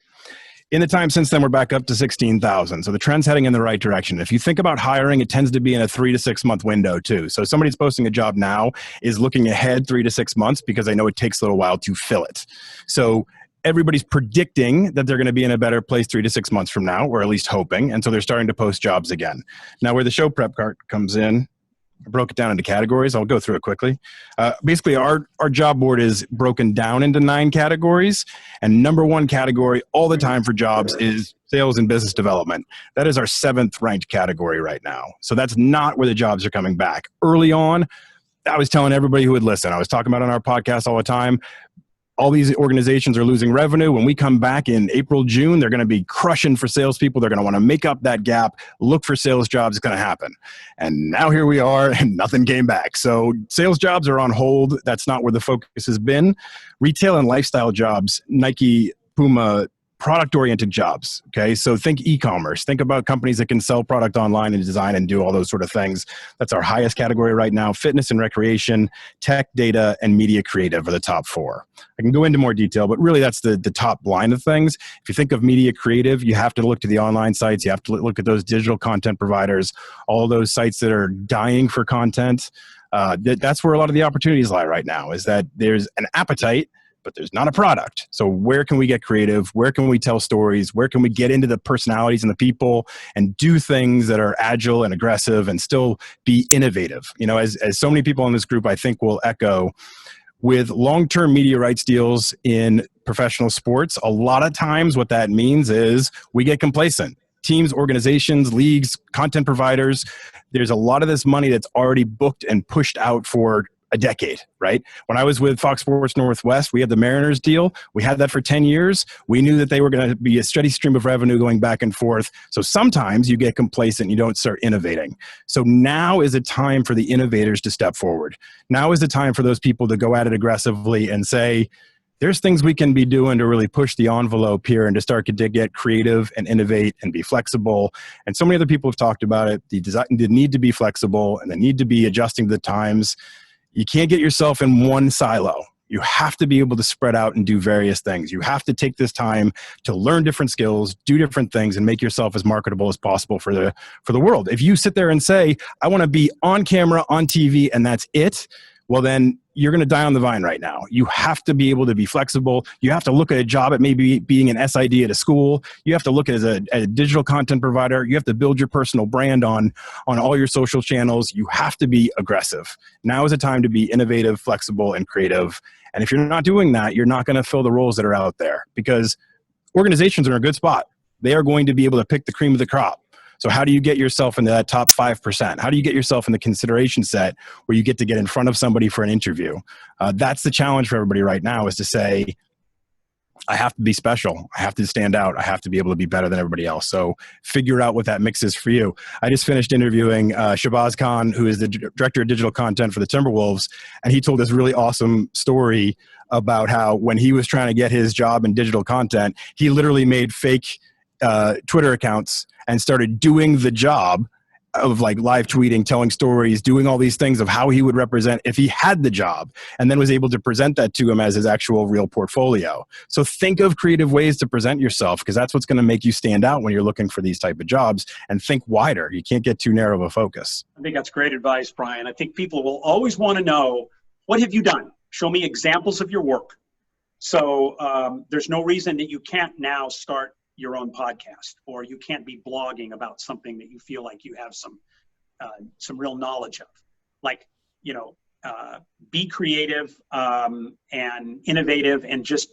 In the time since then, we're back up to 16,000. So the trend's heading in the right direction. If you think about hiring, it tends to be in a 3 to 6 month window too. So somebody's posting a job now is looking ahead 3 to 6 months because they know it takes a little while to fill it. So everybody's predicting that they're going to be in a better place 3 to 6 months from now, or at least hoping. And so they're starting to post jobs again. Now, where the show prep part comes in, I broke it down into categories. I'll go through it quickly. Basically, our job board is broken down into 9 categories. And number 1 category all the time for jobs is sales and business development. That is our 7th ranked category right now. So that's not where the jobs are coming back. Early on, I was telling everybody who would listen, I was talking about it on our podcast all the time, all these organizations are losing revenue. When we come back in April, June, they're going to be crushing for salespeople. They're going to want to make up that gap, look for sales jobs. It's going to happen. And now here we are, and nothing came back. So sales jobs are on hold. That's not where the focus has been. Retail and lifestyle jobs, Nike, Puma, product-oriented jobs, okay? So think e-commerce. Think about companies that can sell product online and design and do all those sort of things. That's our highest category right now. Fitness and recreation, tech, data, and media creative are the top 4. I can go into more detail, but really that's the top line of things. If you think of media creative, you have to look to the online sites. You have to look at those digital content providers, all those sites that are dying for content. That's where a lot of the opportunities lie right now, is that there's an appetite, but there's not a product. So where can we get creative? Where can we tell stories? Where can we get into the personalities and the people and do things that are agile and aggressive and still be innovative? You know, as so many people in this group, I think will echo, with long-term media rights deals in professional sports, a lot of times what that means is we get complacent. Teams, organizations, leagues, content providers, there's a lot of this money that's already booked and pushed out for a decade, right? When I was with Fox Sports Northwest, we had the Mariners deal. We had that for 10 years. We knew that they were going to be a steady stream of revenue going back and forth. So sometimes you get complacent and you don't start innovating. So now is a time for the innovators to step forward. Now is the time for those people to go at it aggressively and say, there's things we can be doing to really push the envelope here and to start to get creative and innovate and be flexible. And so many other people have talked about it, the need to be flexible and the need to be adjusting to the times. You can't get yourself in one silo. You have to be able to spread out and do various things. You have to take this time to learn different skills, do different things, and make yourself as marketable as possible for the world. If you sit there and say, I want to be on camera, on TV, and that's it, well then you're going to die on the vine right now. You have to be able to be flexible. You have to look at a job at maybe being an SID at a school. You have to look at a digital content provider. You have to build your personal brand on all your social channels. You have to be aggressive. Now is the time to be innovative, flexible, and creative. And if you're not doing that, you're not going to fill the roles that are out there, because organizations are in a good spot. They are going to be able to pick the cream of the crop. So how do you get yourself into that top 5%? How do you get yourself in the consideration set where you get to get in front of somebody for an interview? That's the challenge for everybody right now, is to say, I have to be special. I have to stand out. I have to be able to be better than everybody else. So figure out what that mix is for you. I just finished interviewing Shabazz Khan, who is the director of digital content for the Timberwolves. And he told this really awesome story about how when he was trying to get his job in digital content, he literally made fake Twitter accounts and started doing the job of like live tweeting, telling stories, doing all these things of how he would represent if he had the job, and then was able to present that to him as his actual real portfolio. So think of creative ways to present yourself, because that's what's going to make you stand out when you're looking for these type of jobs, and think wider. You can't get too narrow of a focus. I think that's great advice, Brian. I think people will always want to know, what have you done? Show me examples of your work. So there's no reason that you can't now start your own podcast, or you can't be blogging about something that you feel like you have some real knowledge of. Like, you know, be creative and innovative, and just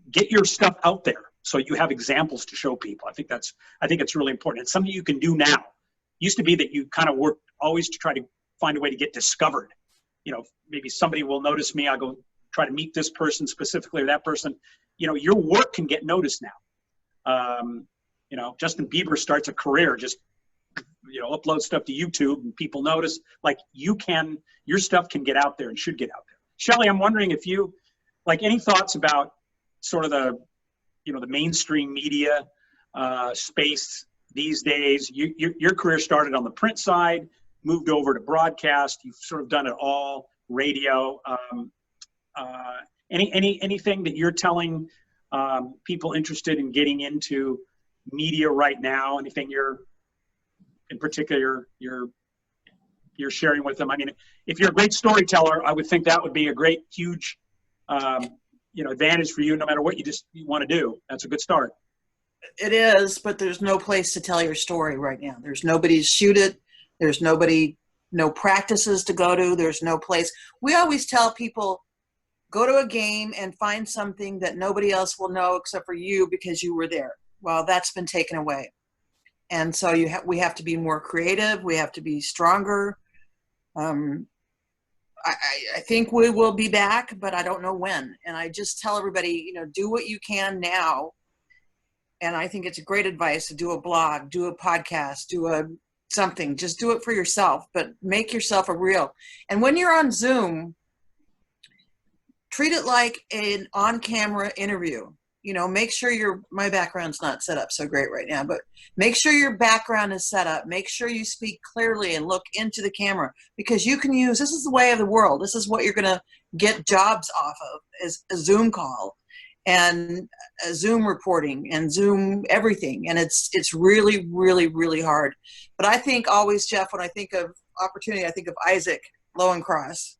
get your stuff out there so you have examples to show people. I think it's really important. It's something you can do now. It used to be that you kind of worked always to try to find a way to get discovered. You know, maybe somebody will notice me. I'll go try to meet this person specifically, or that person. You know, your work can get noticed now. You know, Justin Bieber starts a career, just, you know, upload stuff to YouTube and people notice. Like, your stuff can get out there and should get out there. Shelly, I'm wondering if you, like, any thoughts about sort of the mainstream media space these days, your career started on the print side, moved over to broadcast. You've sort of done it all, radio. Anything that you're telling people interested in getting into media right now? Anything you're in particular you're sharing with them? I mean, if you're a great storyteller, I would think that would be a great, huge, advantage for you. No matter what you want to do, that's a good start. It is, but there's no place to tell your story right now. There's nobody to shoot it. There's no practices to go to. There's no place. We always tell people, go to a game and find something that nobody else will know except for you because you were there. Well, that's been taken away. And so we have to be more creative. We have to be stronger. I think we will be back, but I don't know when. And I just tell everybody, do what you can now. And I think it's a great advice to do a blog, do a podcast, something. Just do it for yourself, but make yourself a reel. And when you're on Zoom, treat it like an on-camera interview. Make sure my background's not set up so great right now, but make sure your background is set up. Make sure you speak clearly and look into the camera, because this is the way of the world. This is what you're going to get jobs off of, is a Zoom call and a Zoom reporting and Zoom everything. And it's really, really, really hard. But I think always, Jeff, when I think of opportunity, I think of Isaac Lowencross.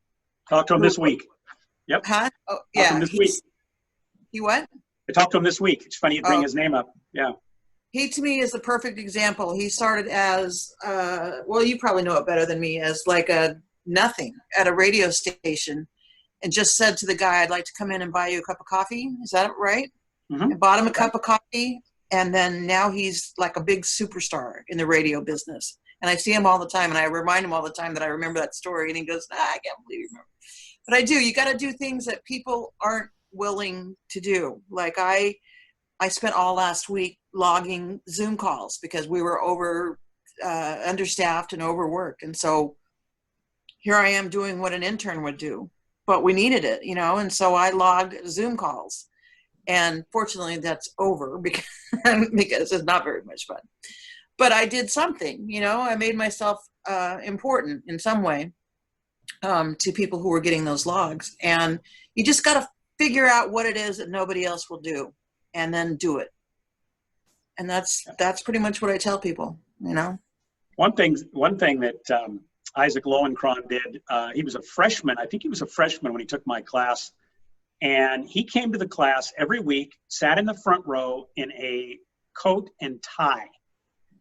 Talk to him this week. Yep. Huh? Oh, yeah. This week. He what? I talked to him this week. It's funny you bring his name up. Yeah. He, to me, is the perfect example. He started as, you probably know it better than me, as like a nothing at a radio station, and just said to the guy, I'd like to come in and buy you a cup of coffee. Is that right? Mm-hmm. I bought him a cup of coffee, and then now he's like a big superstar in the radio business. And I see him all the time, and I remind him all the time that I remember that story, and he goes, I can't believe you remember. But I do. You got to do things that people aren't willing to do. Like I spent all last week logging Zoom calls because we were understaffed and overworked. And so here I am doing what an intern would do, but we needed it, and so I logged Zoom calls. And fortunately that's over because it's not very much fun. But I did something, I made myself important in some way to people who were getting those logs. And you just got to figure out what it is that nobody else will do, and then do it. And that's pretty much what I tell people, One thing that Isaac Lowencross did, he was a freshman. I think he was a freshman when he took my class. And he came to the class every week, sat in the front row in a coat and tie.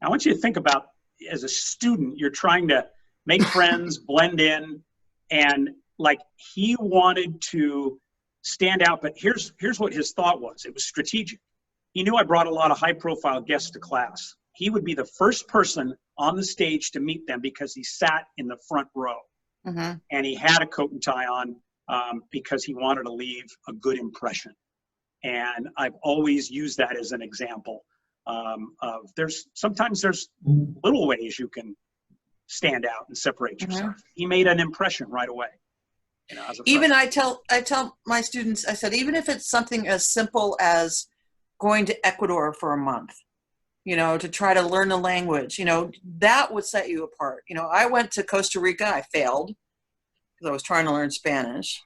I want you to think about, as a student, you're trying to make friends, blend in, and like he wanted to stand out. But here's what his thought was. It was strategic. He knew I brought a lot of high-profile guests to class. He would be the first person on the stage to meet them because he sat in the front row. Mm-hmm. And he had a coat and tie on because he wanted to leave a good impression. And I've always used that as an example of sometimes there's little ways you can stand out and separate yourself. Mm-hmm. He made an impression right away. Even I tell my students, I said, even if it's something as simple as going to Ecuador for a month, to try to learn the language, that would set you apart. I went to Costa Rica. I failed because I was trying to learn Spanish.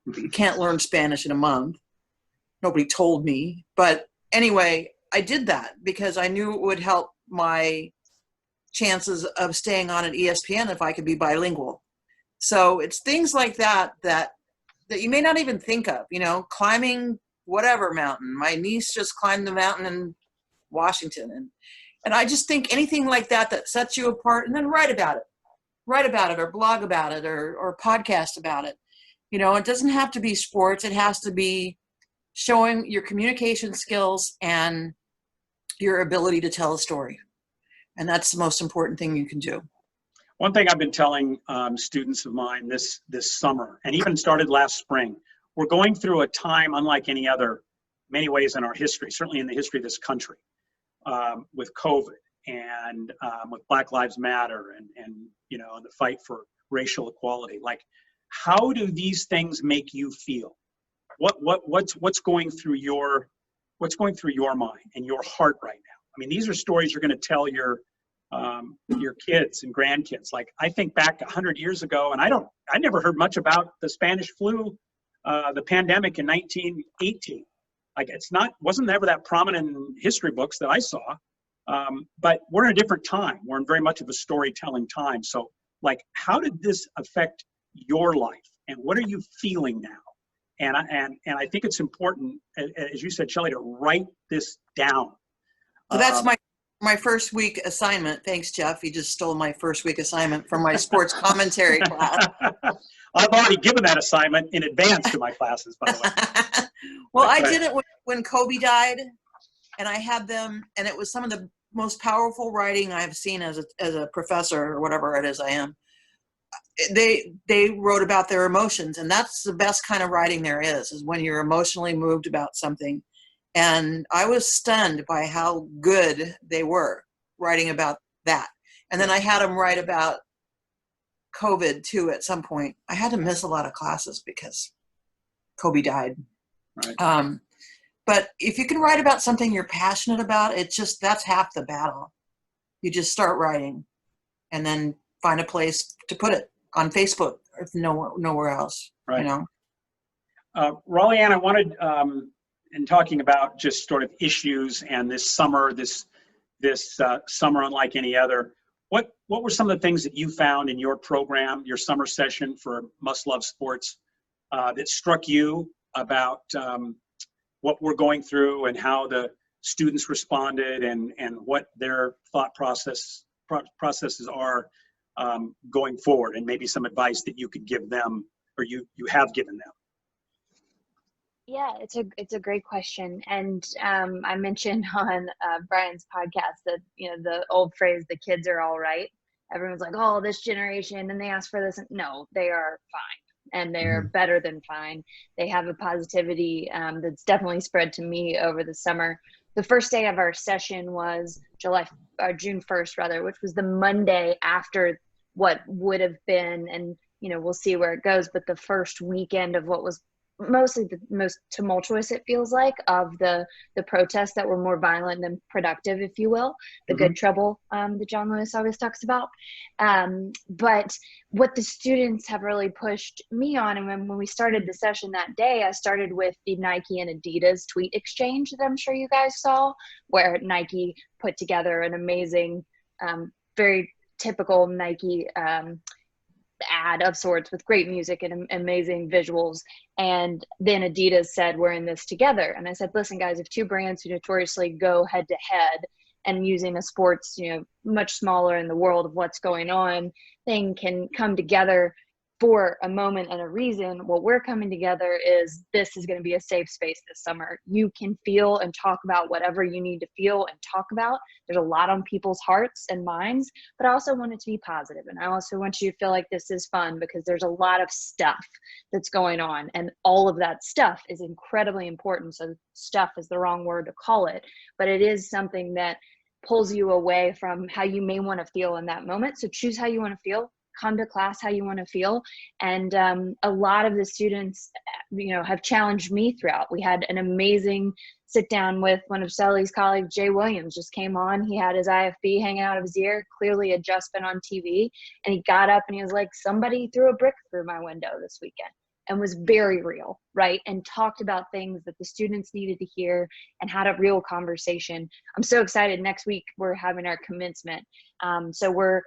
You can't learn Spanish in a month. Nobody told me. But anyway, I did that because I knew it would help my chances of staying on at ESPN if I could be bilingual. So it's things like that you may not even think of, climbing whatever mountain. My niece just climbed the mountain in Washington. And I just think anything like that sets you apart, and then write about it or blog about it or podcast about it. It doesn't have to be sports. It has to be showing your communication skills and your ability to tell a story. And that's the most important thing you can do. One thing I've been telling students of mine this summer, and even started last spring, we're going through a time unlike any other, many ways in our history, certainly in the history of this country, with COVID and with Black Lives Matter and the fight for racial equality. Like, how do these things make you feel? What's going through your mind and your heart right now? mean, these are stories you're going to tell your kids and grandkids. Like, I think back 100 years ago, and I never heard much about the Spanish flu, the pandemic in 1918. Like, wasn't ever that prominent in history books that I saw. But we're in a different time. We're in very much of a storytelling time. So, like, how did this affect your life, and what are you feeling now? And I think it's important, as you said, Shelly, to write this down. So that's my first week assignment. Thanks, Jeff. You just stole my first week assignment from my sports commentary class. I've already given that assignment in advance to my classes, by the way. Well, I did it when Kobe died, and I had them, and it was some of the most powerful writing I've seen as a professor or whatever it is I am. They wrote about their emotions, and that's the best kind of writing there is when you're emotionally moved about something. And I was stunned by how good they were writing about that. And then I had them write about COVID too at some point. I had to miss a lot of classes because Kobe died. Right. But if you can write about something you're passionate about, that's half the battle. You just start writing and then find a place to put it on Facebook or nowhere else. Right. You know? Raleigh Ann, I wanted, in talking about just sort of issues and this summer, this summer unlike any other, what were some of the things that you found in your program, your summer session for Must Love Sports, that struck you about what we're going through and how the students responded and what their thought processes are going forward, and maybe some advice that you could give them or you have given them? Yeah, it's a great question. And I mentioned on Brian's podcast that, the old phrase, the kids are all right. Everyone's like, oh, this generation, and they ask for this. No, they are fine, and they're better than fine. They have a positivity that's definitely spread to me over the summer. The first day of our session was June 1st, rather, which was the Monday after what would have been, and we'll see where it goes, but the first weekend of what was mostly the most tumultuous, it feels like, of the protests that were more violent than productive, if you will, the good trouble that John Lewis always talks about. But what the students have really pushed me on, and when we started the session that day, I started with the Nike and Adidas tweet exchange that I'm sure you guys saw, where Nike put together an amazing, very typical Nike ad of sorts with great music and amazing visuals. And then Adidas said, we're in this together. And I said, listen, guys, if two brands who notoriously go head to head and using a sports, much smaller in the world of what's going on thing can come together for a moment and a reason, what we're coming together is this is going to be a safe space this summer. You can feel and talk about whatever you need to feel and talk about. There's a lot on people's hearts and minds, but I also want it to be positive. And I also want you to feel like this is fun because there's a lot of stuff that's going on, and all of that stuff is incredibly important. So stuff is the wrong word to call it, but it is something that pulls you away from how you may want to feel in that moment. So choose how you want to feel. Come to class how you want to feel. And a lot of the students, have challenged me throughout. We had an amazing sit down with one of Shelly's colleagues, Jay Williams, just came on. He had his IFB hanging out of his ear, clearly had just been on TV. And he got up and he was like, somebody threw a brick through my window this weekend, and was very real, right? And talked about things that the students needed to hear and had a real conversation. I'm so excited. Next week, we're having our commencement. So we're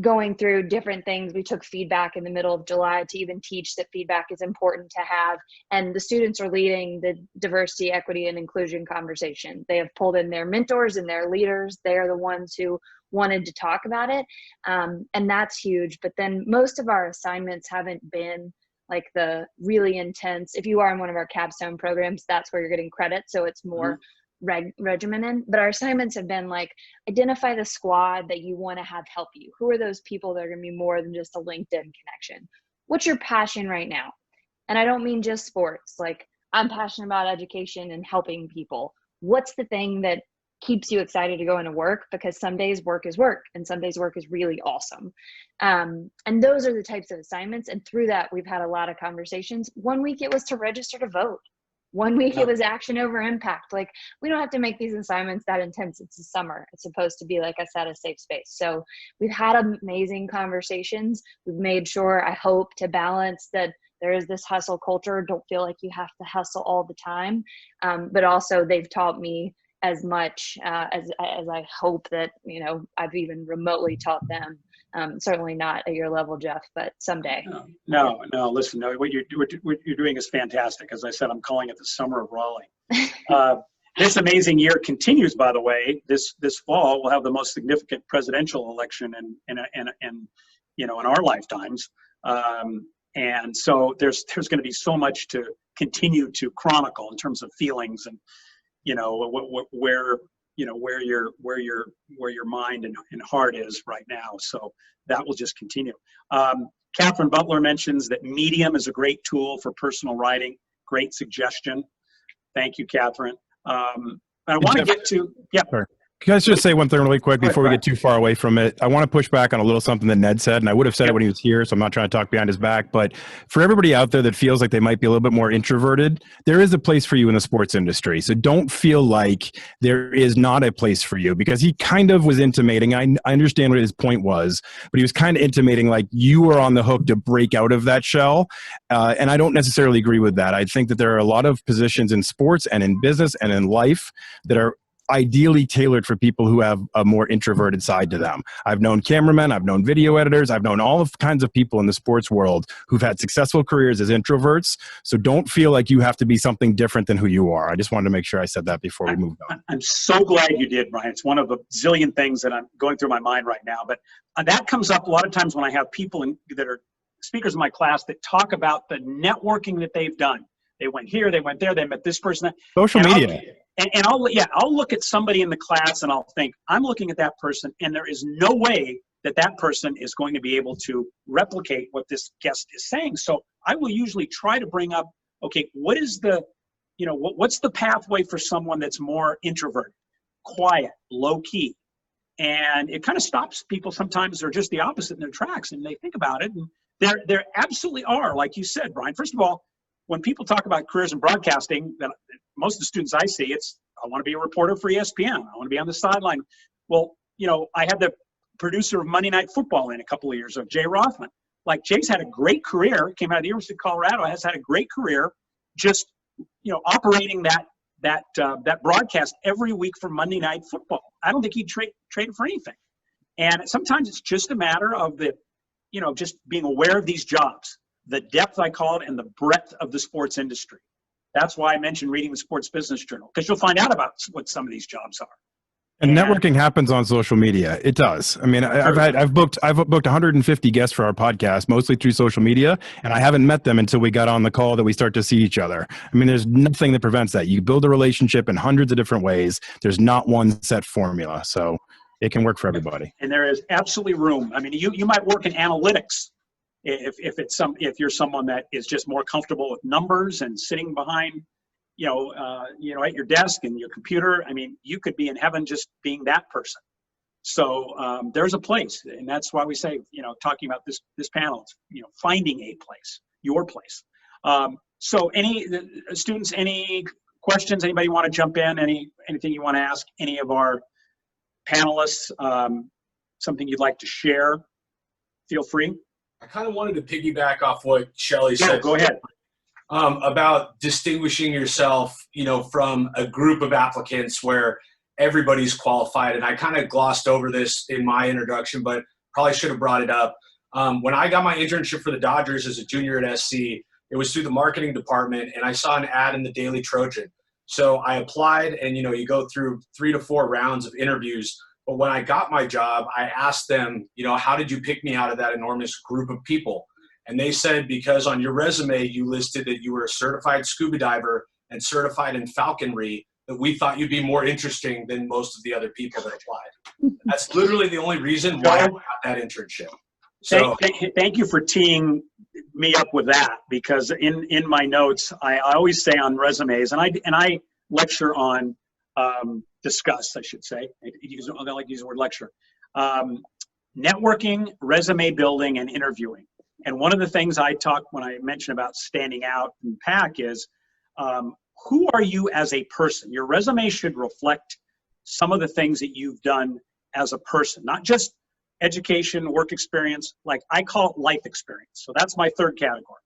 going through different things. We took feedback in the middle of July to even teach that feedback is important to have. And the students are leading the diversity, equity, and inclusion conversation. They have pulled in their mentors and their leaders. They are the ones who wanted to talk about it. And that's huge. But then most of our assignments haven't been like the really intense. If you are in one of our capstone programs, that's where you're getting credit. So it's more regimented, but our assignments have been like, identify the squad that you want to have help you. Who are those people that are going to be more than just a LinkedIn connection? What's your passion right now? And I don't mean just sports. Like, I'm passionate about education and helping people. What's the thing that keeps you excited to go into work? Because some days work is work and some days work is really awesome. And those are the types of assignments. And through that, we've had a lot of conversations. One week it was to register to vote. 1 week it was action over impact. Like, we don't have to make these assignments that intense. It's the summer. It's supposed to be, like I said, a safe space. So we've had amazing conversations. We've made sure, I hope, to balance that there is this hustle culture. Don't feel like you have to hustle all the time. But also they've taught me as much as I hope that, you know, I've even remotely taught them. Certainly not at your level, Jeff, but someday. No. Listen, no, what you're doing is fantastic. As I said, I'm calling it the summer of Raleigh. This amazing year continues, by the way. This fall, we'll have the most significant presidential election in you know, in our lifetimes. And so there's going to be so much to continue to chronicle in terms of feelings and, you know, where your mind and heart is right now. So that will just continue. Catherine Butler mentions that Medium is a great tool for personal writing. Great suggestion. Thank you, Catherine. I want to get to, yeah. Sorry. Can I just say one thing really quick before we get too far away from it? I want to push back on a little something that Ned said, and I would have said it when he was here, so I'm not trying to talk behind his back. But for everybody out there that feels like they might be a little bit more introverted, there is a place for you in the sports industry. So don't feel like there is not a place for you, because he kind of was intimating, I understand what his point was, but he was kind of intimating like you were on the hook to break out of that shell. And I don't necessarily agree with that. I think that there are a lot of positions in sports and in business and in life that are ideally tailored for people who have a more introverted side to them. I've known cameramen, I've known video editors, I've known all kinds of people in the sports world who've had successful careers as introverts. So don't feel like you have to be something different than who you are. I just wanted to make sure I said that before we moved on. I'm so glad you did, Brian. It's one of a zillion things that I'm going through my mind right now. But that comes up a lot of times when I have people that are speakers in my class that talk about the networking that they've done. They went here, they went there, they met this person. Social media. I'll look at somebody in the class and I'll think, I'm looking at that person, and there is no way that person is going to be able to replicate what this guest is saying. So I will usually try to bring up, okay, what is what's the pathway for someone that's more introverted, quiet, low key? And it kind of stops people sometimes. They're just the opposite in their tracks, and they think about it. And there absolutely are, like you said, Brian. First of all, when people talk about careers in broadcasting, that most of the students I see, it's, I want to be a reporter for ESPN. I want to be on the sideline. Well, you know, I had the producer of Monday Night Football in a couple of years, of Jay Rothman. Like, Jay's had a great career, came out of the University of Colorado, has had a great career, just, you know, operating that broadcast every week for Monday Night Football. I don't think he'd trade it for anything. And sometimes it's just a matter of just being aware of these jobs. The depth, I call it, and the breadth of the sports industry. That's why I mentioned reading the Sports Business Journal, because you'll find out about what some of these jobs are. And networking happens on social media. It does. I mean, I've booked 150 guests for our podcast, mostly through social media, and I haven't met them until we got on the call that we start to see each other. I mean, there's nothing that prevents that. You build a relationship in hundreds of different ways. There's not one set formula, so it can work for everybody. And there is absolutely room. I mean, you might work in analytics. If you're someone that is just more comfortable with numbers and sitting behind, at your desk and your computer, I mean, you could be in heaven just being that person. So there's a place, and that's why we say, talking about this panel, finding a place, your place. So any students, any questions? Anybody want to jump in? Anything you want to ask any of our panelists? Something you'd like to share? Feel free. I kind of wanted to piggyback off what Shelly said. Go ahead. About distinguishing yourself, from a group of applicants where everybody's qualified. And I kind of glossed over this in my introduction, but probably should have brought it up. When I got my internship for the Dodgers as a junior at SC, it was through the marketing department, and I saw an ad in the Daily Trojan. So I applied, and you go through 3 to 4 rounds of interviews. But when I got my job, I asked them, how did you pick me out of that enormous group of people? And they said, because on your resume, you listed that you were a certified scuba diver and certified in falconry, that we thought you'd be more interesting than most of the other people that applied. That's literally the only reason why I got that internship. So thank you for teeing me up with that, because in my notes, I always say on resumes, and I lecture on discuss, I should say. I like to use the word lecture. Networking, resume building, and interviewing. And one of the things I talk when I mention about standing out in PAC is who are you as a person? Your resume should reflect some of the things that you've done as a person, not just education, work experience, like I call it life experience. So that's my third category.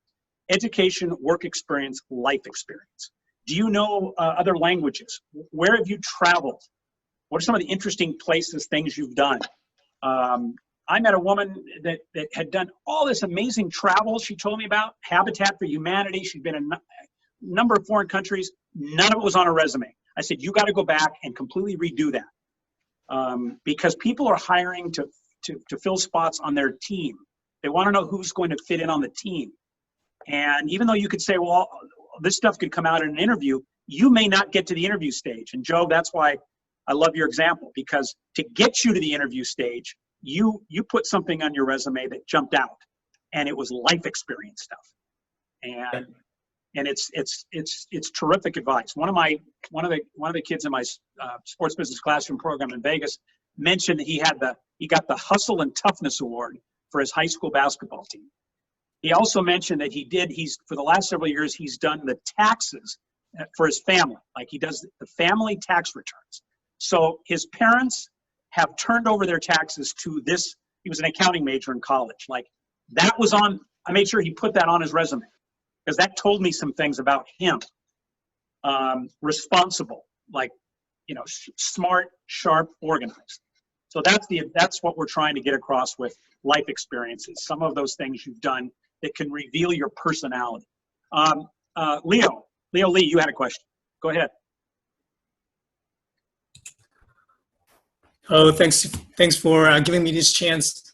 Education, work experience, life experience. Do you know other languages? Where have you traveled? What are some of the interesting places, things you've done? I met a woman that had done all this amazing travel she told me about, Habitat for Humanity. She'd been in a number of foreign countries. None of it was on her resume. I said, you got to go back and completely redo that. Because people are hiring to fill spots on their team. They want to know who's going to fit in on the team. And even though you could say, well, this stuff could come out in an interview, you may not get to the interview stage. And Joe, that's why I love your example, because to get you to the interview stage, you put something on your resume that jumped out, and it was life experience stuff. And it's terrific advice. One of the kids in my sports business classroom program in Vegas mentioned that he got the Hustle and Toughness Award for his high school basketball team. He also mentioned that he's for the last several years, he's done the taxes for his family. Like he does the family tax returns. So his parents have turned over their taxes to this. He was an accounting major in college. Like that was on, I made sure he put that on his resume because that told me some things about him. Responsible, like, smart, sharp, organized. So that's what we're trying to get across with life experiences. Some of those things you've done that can reveal your personality. Leo Lee, you had a question. Go ahead. Oh, thanks for giving me this chance.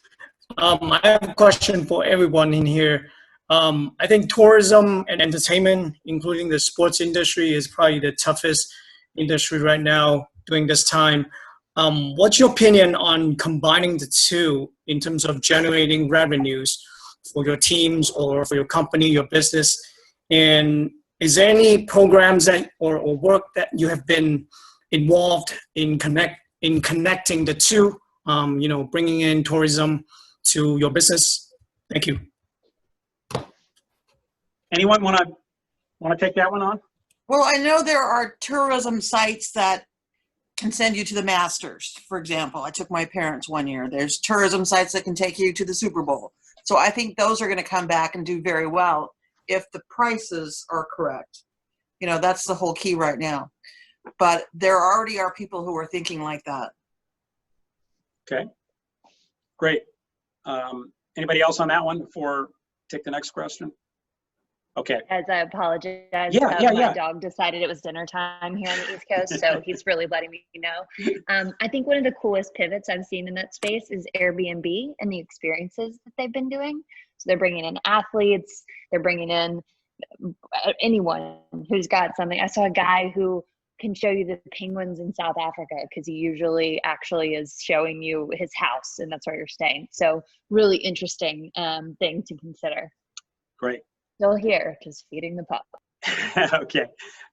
I have a question for everyone in here. I think tourism and entertainment, including the sports industry, is probably the toughest industry right now during this time. What's your opinion on combining the two in terms of generating revenues for your teams or for your company, your business? And is there any programs or work that you have been involved in connecting the two, bringing in tourism to your business? Thank you. Anyone want to take that one on? Well, I know there are tourism sites that can send you to the Masters, for example. I took my parents one year. There's tourism sites that can take you to the Super Bowl. So I think those are going to come back and do very well if the prices are correct. That's the whole key right now. But there already are people who are thinking like that. Okay, great. Anybody else on that one before take the next question? Okay. As I apologize, my dog decided it was dinner time here on the East Coast, so he's really letting me know. I think one of the coolest pivots I've seen in that space is Airbnb and the experiences that they've been doing. So they're bringing in athletes, they're bringing in anyone who's got something. I saw a guy who can show you the penguins in South Africa because he usually actually is showing you his house and that's where you're staying. So really interesting thing to consider. Great. Still here, just feeding the pup. Okay.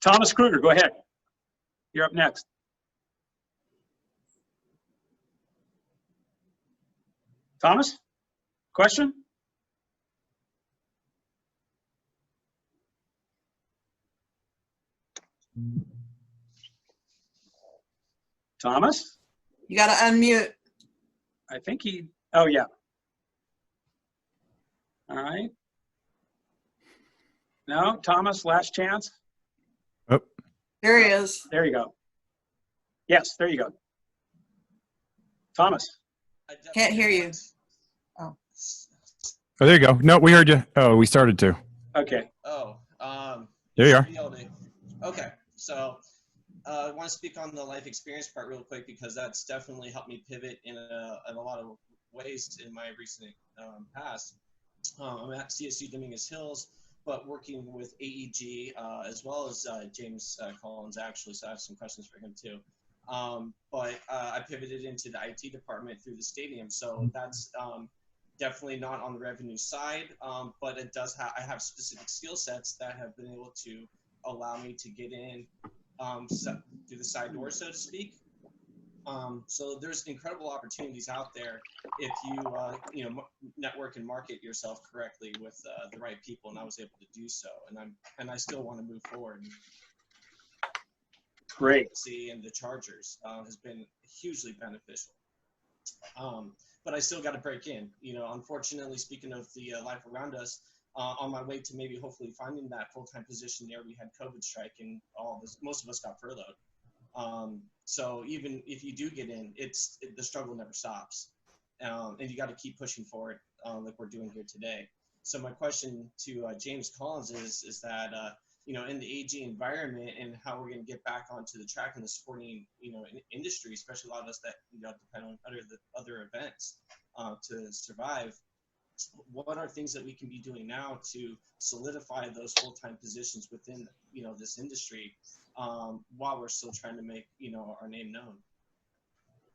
Thomas Kruger, go ahead. You're up next. Thomas, question? Thomas? You got to unmute. I think oh yeah. All right. No, Thomas, last chance. Oh. There he is. There you go. Yes, there you go. Thomas. Can't hear you. Oh, there you go. No, we heard you. Oh, we started to. Okay. Oh. There you are. Okay. So I want to speak on the life experience part real quick because that's definitely helped me pivot in a lot of ways in my recent past. I'm at CSU Dominguez Hills, but working with AEG as well as James Collins, actually, so I have some questions for him too. But I pivoted into the IT department through the stadium, so that's definitely not on the revenue side, but it does I have specific skill sets that have been able to allow me to get in through the side door, so to speak. So there's incredible opportunities out there if you network and market yourself correctly with the right people, and I was able to do so, and I still want to move forward. great. And the Chargers has been hugely beneficial. But I still got to break in. You know, unfortunately, speaking of the life around us, on my way to maybe hopefully finding that full-time position there, we had COVID strike and most of us got furloughed. So even if you do get in, the struggle never stops. And you got to keep pushing forward like we're doing here today. So my question to James Collins is that, you know, in the AG environment and how we're going to get back onto the track in the sporting, you know, industry, especially a lot of us that, you know, depend on other events to survive. What are things that we can be doing now to solidify those full-time positions within, you know, this industry while we're still trying to make, you know, our name known?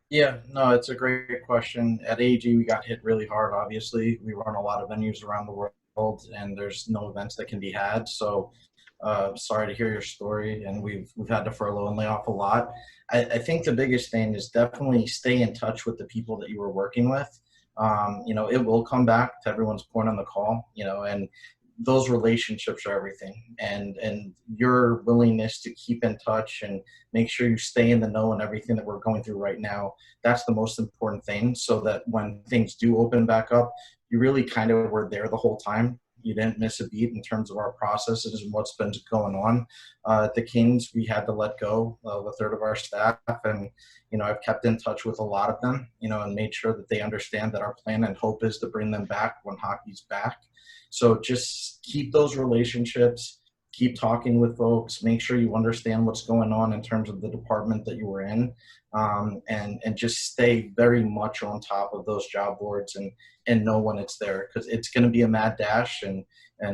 Yeah, no, it's a great question. At AG, we got hit really hard, obviously. We run a lot of venues around the world, and there's no events that can be had. So sorry to hear your story, and we've had to furlough and lay off a lot. I think the biggest thing is definitely stay in touch with the people that you were working with. You know, it will come back, to everyone's point on the call, you know, and those relationships are everything, and your willingness to keep in touch and make sure you stay in the know and everything that we're going through right now, that's the most important thing, so that when things do open back up, you really kind of were there the whole time. You didn't miss a beat in terms of our processes and what's been going on. At the Kings, we had to let go of a third of our staff, and, you know, I've kept in touch with a lot of them, you know, and made sure that they understand that our plan and hope is to bring them back when hockey's back. So just keep those relationships, keep talking with folks, make sure you understand what's going on in terms of the department that you were in, and just stay very much on top of those job boards and know when it's there, because it's going to be a mad dash, and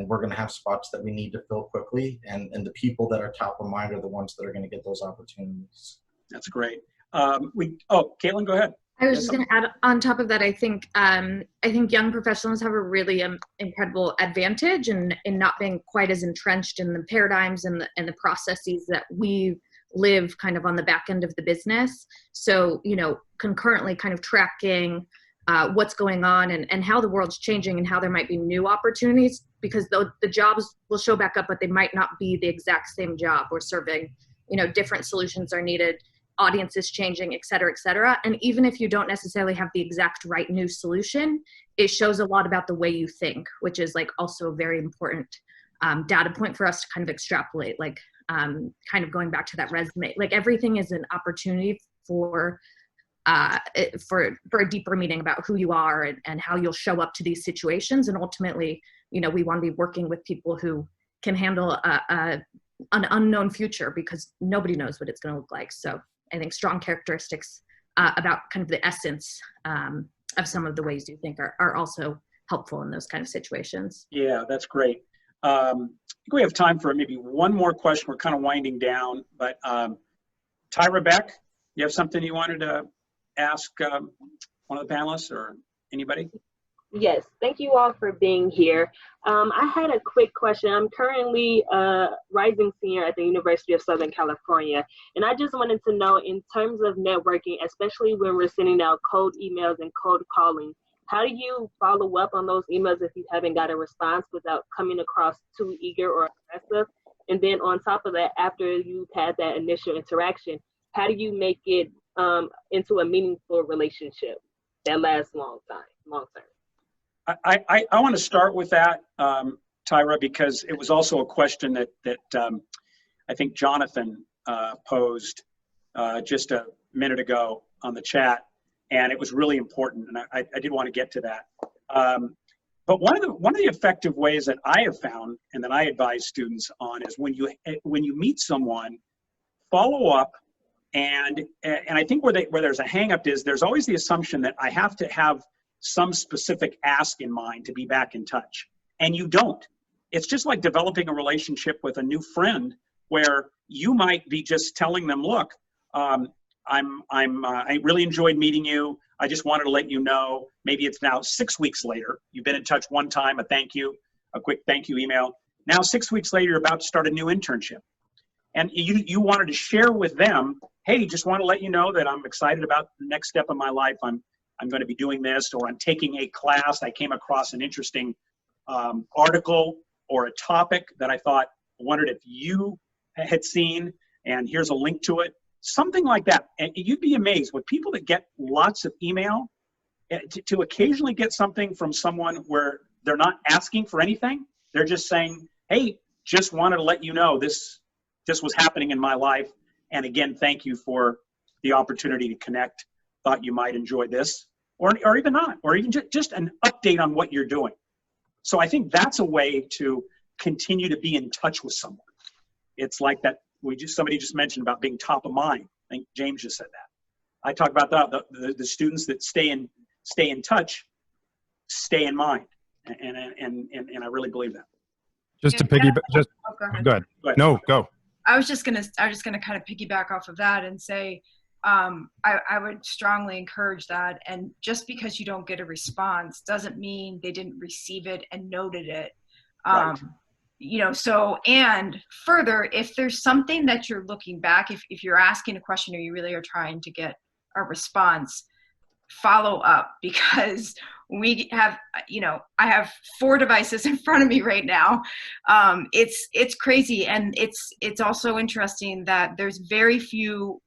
we're going to have spots that we need to fill quickly, and the people that are top of mind are the ones that are going to get those opportunities. That's great. Caitlin, go ahead. I was just going to add on top of that, I think young professionals have a really incredible advantage in not being quite as entrenched in the paradigms and the processes that we live kind of on the back end of the business. So, you know, concurrently kind of tracking what's going on and how the world's changing and how there might be new opportunities, because the jobs will show back up, but they might not be the exact same job. We're serving, you know, different solutions are needed. Audience is changing, et cetera, et cetera. And even if you don't necessarily have the exact right new solution, it shows a lot about the way you think, which is like also a very important data point for us to kind of extrapolate, like kind of going back to that resume, like everything is an opportunity for a deeper meeting about who you are and how you'll show up to these situations. And ultimately, you know, we want to be working with people who can handle an unknown future, because nobody knows what it's going to look like. So I think strong characteristics about kind of the essence of some of the ways you think are also helpful in those kind of situations. Yeah, that's great. I think we have time for maybe one more question. We're kind of winding down, but Tyra Beck, you have something you wanted to ask one of the panelists or anybody? Yes, thank you all for being here. I had a quick question. I'm currently a rising senior at the University of Southern California, and I just wanted to know, in terms of networking, especially when we're sending out cold emails and cold calling, how do you follow up on those emails if you haven't got a response without coming across too eager or aggressive? And then on top of that, after you've had that initial interaction, how do you make it into a meaningful relationship that lasts long term? I want to start with that, Tyra, because it was also a question that I think Jonathan posed just a minute ago on the chat, and it was really important, and I did want to get to that. But one of the effective ways that I have found and that I advise students on is when you meet someone, follow up, and I think where there's a hang up is there's always the assumption that I have to have some specific ask in mind to be back in touch. And you don't. It's just like developing a relationship with a new friend, where you might be just telling them, look, I really enjoyed meeting you. I just wanted to let you know, maybe it's now 6 weeks later. You've been in touch one time, a quick thank you email. Now 6 weeks later, you're about to start a new internship. And you wanted to share with them, hey, just want to let you know that I'm excited about the next step of my life. I'm going to be doing this, or I'm taking a class. I came across an interesting article or a topic that I wondered if you had seen. and here's a link to it. Something like that. And you'd be amazed with people that get lots of email, to occasionally get something from someone where they're not asking for anything. They're just saying, hey, just wanted to let you know this was happening in my life. And again, thank you for the opportunity to connect. Thought you might enjoy this, or even not, or even just an update on what you're doing. So I think that's a way to continue to be in touch with someone. It's like that somebody just mentioned about being top of mind. I think James just said that. I talk about the students that stay in touch, stay in mind, and I really believe that. Just to piggyback, go ahead. No, go. I was just gonna kind of piggyback off of that and say, I would strongly encourage that. And just because you don't get a response doesn't mean they didn't receive it and noted it. Right. So, and further, if there's something that you're looking back, if you're asking a question or you really are trying to get a response, follow up, because we have, I have 4 devices in front of me right now. It's crazy. And it's also interesting that there's very few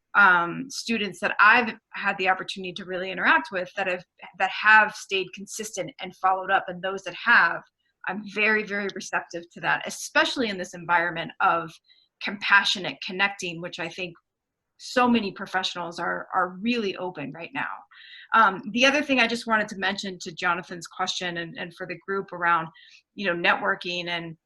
students that I've had the opportunity to really interact with that have stayed consistent and followed up. And those that have, I'm very, very receptive to that, especially in this environment of compassionate connecting, which I think so many professionals are really open right now. The other thing I just wanted to mention to Jonathan's question and for the group around, networking and,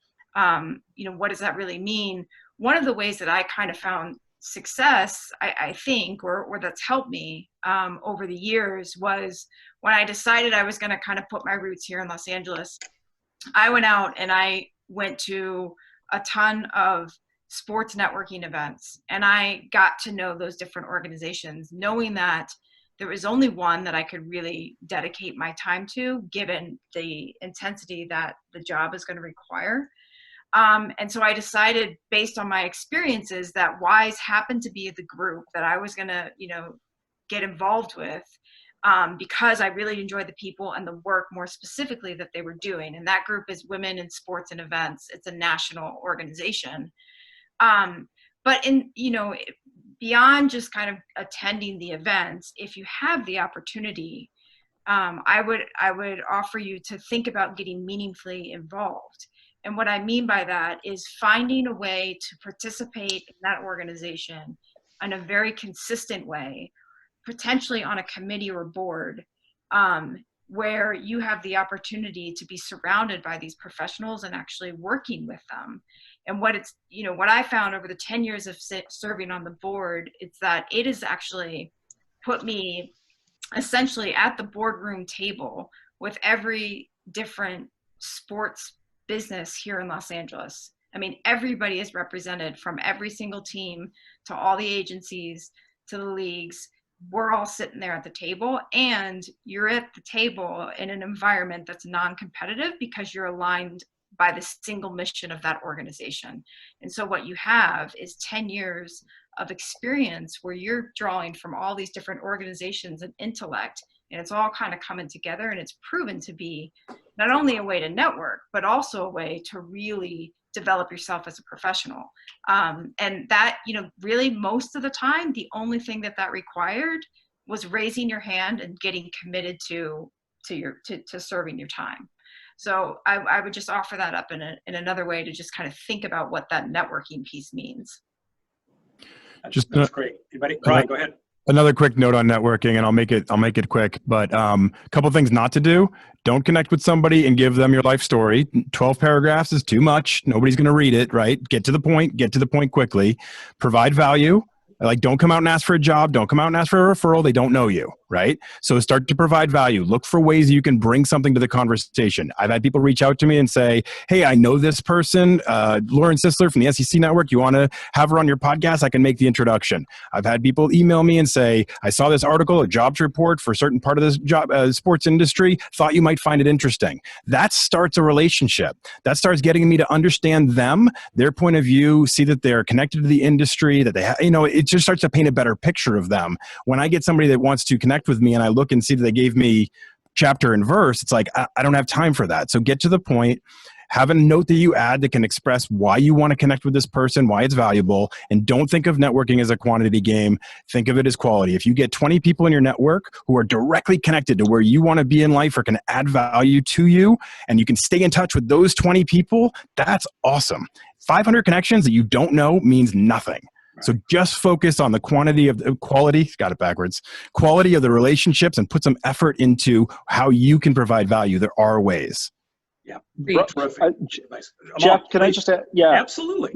what does that really mean? One of the ways that I kind of found success, I think, or that's helped me over the years, was when I decided I was going to kind of put my roots here in Los Angeles. I went out and I went to a ton of sports networking events, and I got to know those different organizations, knowing that there was only one that I could really dedicate my time to, given the intensity that the job is going to require. And so I decided, based on my experiences, that WISE happened to be the group that I was going to, get involved with, because I really enjoyed the people and the work more specifically that they were doing. And that group is Women in Sports and Events. It's a national organization. But beyond just kind of attending the events, if you have the opportunity, I would offer you to think about getting meaningfully involved. And what I mean by that is finding a way to participate in that organization in a very consistent way, potentially on a committee or board, where you have the opportunity to be surrounded by these professionals and actually working with them. And what I found over the 10 years of serving on the board, it's that it has actually put me essentially at the boardroom table with every different sports business here in Los Angeles. I mean, everybody is represented, from every single team to all the agencies to the leagues. We're all sitting there at the table, and you're at the table in an environment that's non-competitive because you're aligned by the single mission of that organization. And so what you have is 10 years of experience where you're drawing from all these different organizations and intellect, and it's all kind of coming together, and it's proven to be not only a way to network, but also a way to really develop yourself as a professional. And that, really most of the time, the only thing that required was raising your hand and getting committed to serving your time. So I would just offer that up in another way to just kind of think about what that networking piece means. That's great. Anybody? Brian, go ahead. Another quick note on networking, and I'll make it quick, but a couple things not to do. Don't connect with somebody and give them your life story. 12 paragraphs is too much. Nobody's going to read it, right? Get to the point quickly. Provide value. Like, don't come out and ask for a job. Don't come out and ask for a referral. They don't know you, right? So start to provide value. Look for ways you can bring something to the conversation. I've had people reach out to me and say, hey, I know this person, Lauren Sisler from the SEC Network. You want to have her on your podcast? I can make the introduction. I've had people email me and say, I saw this article, a jobs report for a certain part of this job sports industry. Thought you might find it interesting. That starts a relationship. That starts getting me to understand them, their point of view, see that they're connected to the industry, that they have, it just starts to paint a better picture of them. When I get somebody that wants to connect with me and I look and see that they gave me chapter and verse, it's like, I don't have time for that. So get to the point. Have a note that you add that can express why you want to connect with this person, why it's valuable, and don't think of networking as a quantity game. Think of it as quality. If you get 20 people in your network who are directly connected to where you want to be in life or can add value to you, and you can stay in touch with those 20 people, that's awesome. 500 connections that you don't know means nothing. So just focus on the quality, got it backwards, quality of the relationships, and put some effort into how you can provide value. There are ways. Yeah. Terrific. Advice. Jeff, Amal, can I just add? Yeah. Absolutely.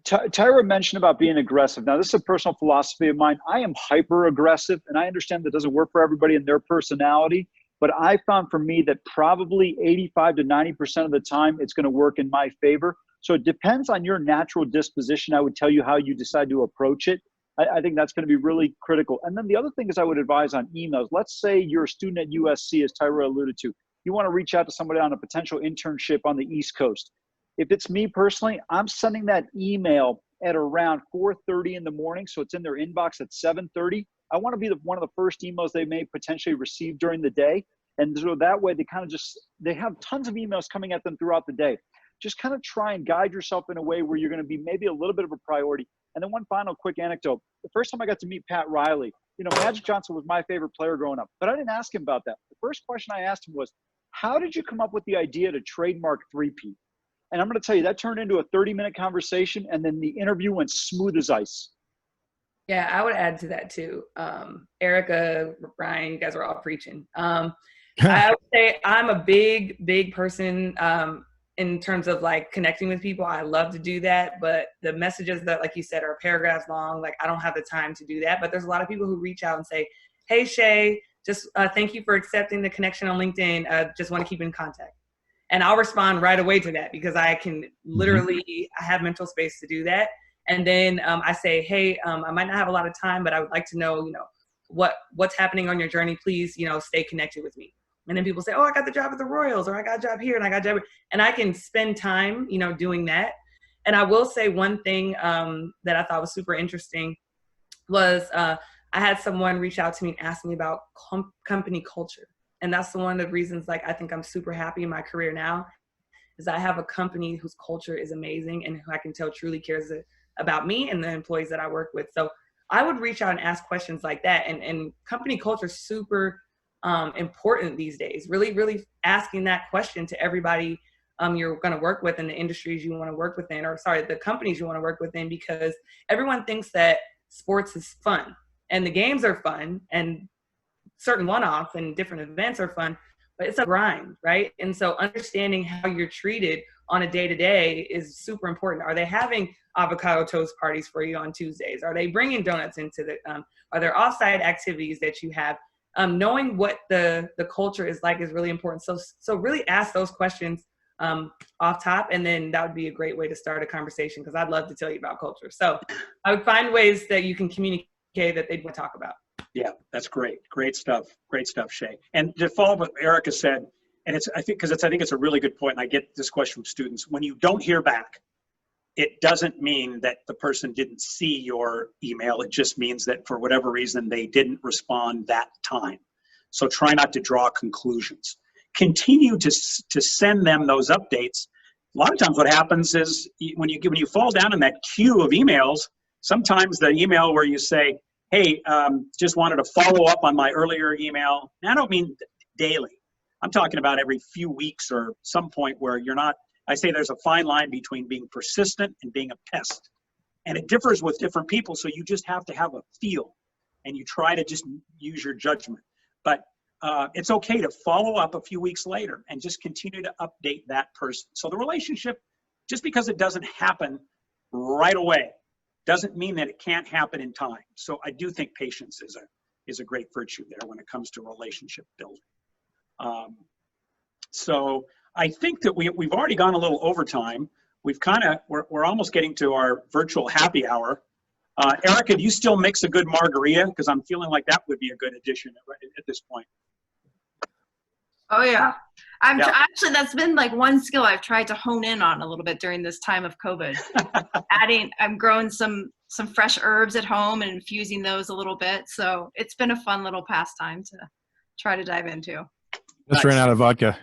Tyra mentioned about being aggressive. Now, this is a personal philosophy of mine. I am hyper aggressive, and I understand that doesn't work for everybody and their personality. But I found for me that probably 85 to 90% of the time, it's going to work in my favor. So it depends on your natural disposition. I would tell you how you decide to approach it. I think that's going to be really critical. And then the other thing is I would advise on emails. Let's say you're a student at USC, as Tyra alluded to. You want to reach out to somebody on a potential internship on the East Coast. If it's me personally, I'm sending that email at around 4:30 in the morning, so it's in their inbox at 7:30. I want to be one of the first emails they may potentially receive during the day. And so that way they kind of they have tons of emails coming at them throughout the day. Just kind of try and guide yourself in a way where you're going to be maybe a little bit of a priority. And then one final quick anecdote. The first time I got to meet Pat Riley, Magic Johnson was my favorite player growing up, but I didn't ask him about that. The first question I asked him was, how did you come up with the idea to trademark three-peat? And I'm going to tell you, that turned into a 30-minute conversation, and then the interview went smooth as ice. Yeah, I would add to that too. Erika, Ryan, you guys are all preaching. I would say I'm a big person in terms of like connecting with people. I love to do that, but the messages that, like you said, are paragraphs long. Like I don't have the time to do that, but there's a lot of people who reach out and say, hey, Shay, just thank you for accepting the connection on LinkedIn. Just want to keep in contact. And I'll respond right away to that because I can literally, I have mental space to do that. And then I say, hey, I might not have a lot of time, but I would like to know, what's happening on your journey. Please, stay connected with me. And then people say, oh, I got the job at the Royals, or I got a job here and I got a job. And I can spend time, doing that. And I will say one thing that I thought was super interesting was I had someone reach out to me and ask me about company culture. And that's one of the reasons, I think I'm super happy in my career now is I have a company whose culture is amazing and who I can tell truly cares about me and the employees that I work with. So I would reach out and ask questions like that. And company culture is super important these days. Really asking that question to everybody you're going to work with in the industries you want to work within, the companies you want to work within, because everyone thinks that sports is fun and the games are fun and certain one-offs and different events are fun, but it's a grind, right? And so understanding how you're treated on a day-to-day is super important. Are they having avocado toast parties for you on Tuesdays? Are they bringing donuts into are there offsite activities that you have? Knowing what the culture is like is really important. So really ask those questions off top, and then that would be a great way to start a conversation because I'd love to tell you about culture. So I would find ways that you can communicate that they'd want to talk about. Yeah, that's great. Great stuff, Shay. And to follow up what Erika said, and I think it's a really good point, and I get this question from students. When you don't hear back, it doesn't mean that the person didn't see your email. It just means that for whatever reason, they didn't respond that time. So try not to draw conclusions. Continue to send them those updates. A lot of times what happens is when you fall down in that queue of emails, sometimes the email where you say, hey, just wanted to follow up on my earlier email. And I don't mean daily. I'm talking about every few weeks or some point where you're not. I say there's a fine line between being persistent and being a pest. And it differs with different people, so you just have to have a feel. And you try to just use your judgment. But it's okay to follow up a few weeks later and just continue to update that person. So the relationship, just because it doesn't happen right away, doesn't mean that it can't happen in time. So I do think patience is a great virtue there when it comes to relationship building. So I think that we've already gone a little overtime. We're almost getting to our virtual happy hour. Erika, do you still mix a good margarita? Because I'm feeling like that would be a good addition at this point. Oh yeah. Actually, that's been like one skill I've tried to hone in on a little bit during this time of COVID. I'm growing some fresh herbs at home and infusing those a little bit. So it's been a fun little pastime to try to dive into. Just ran out of vodka.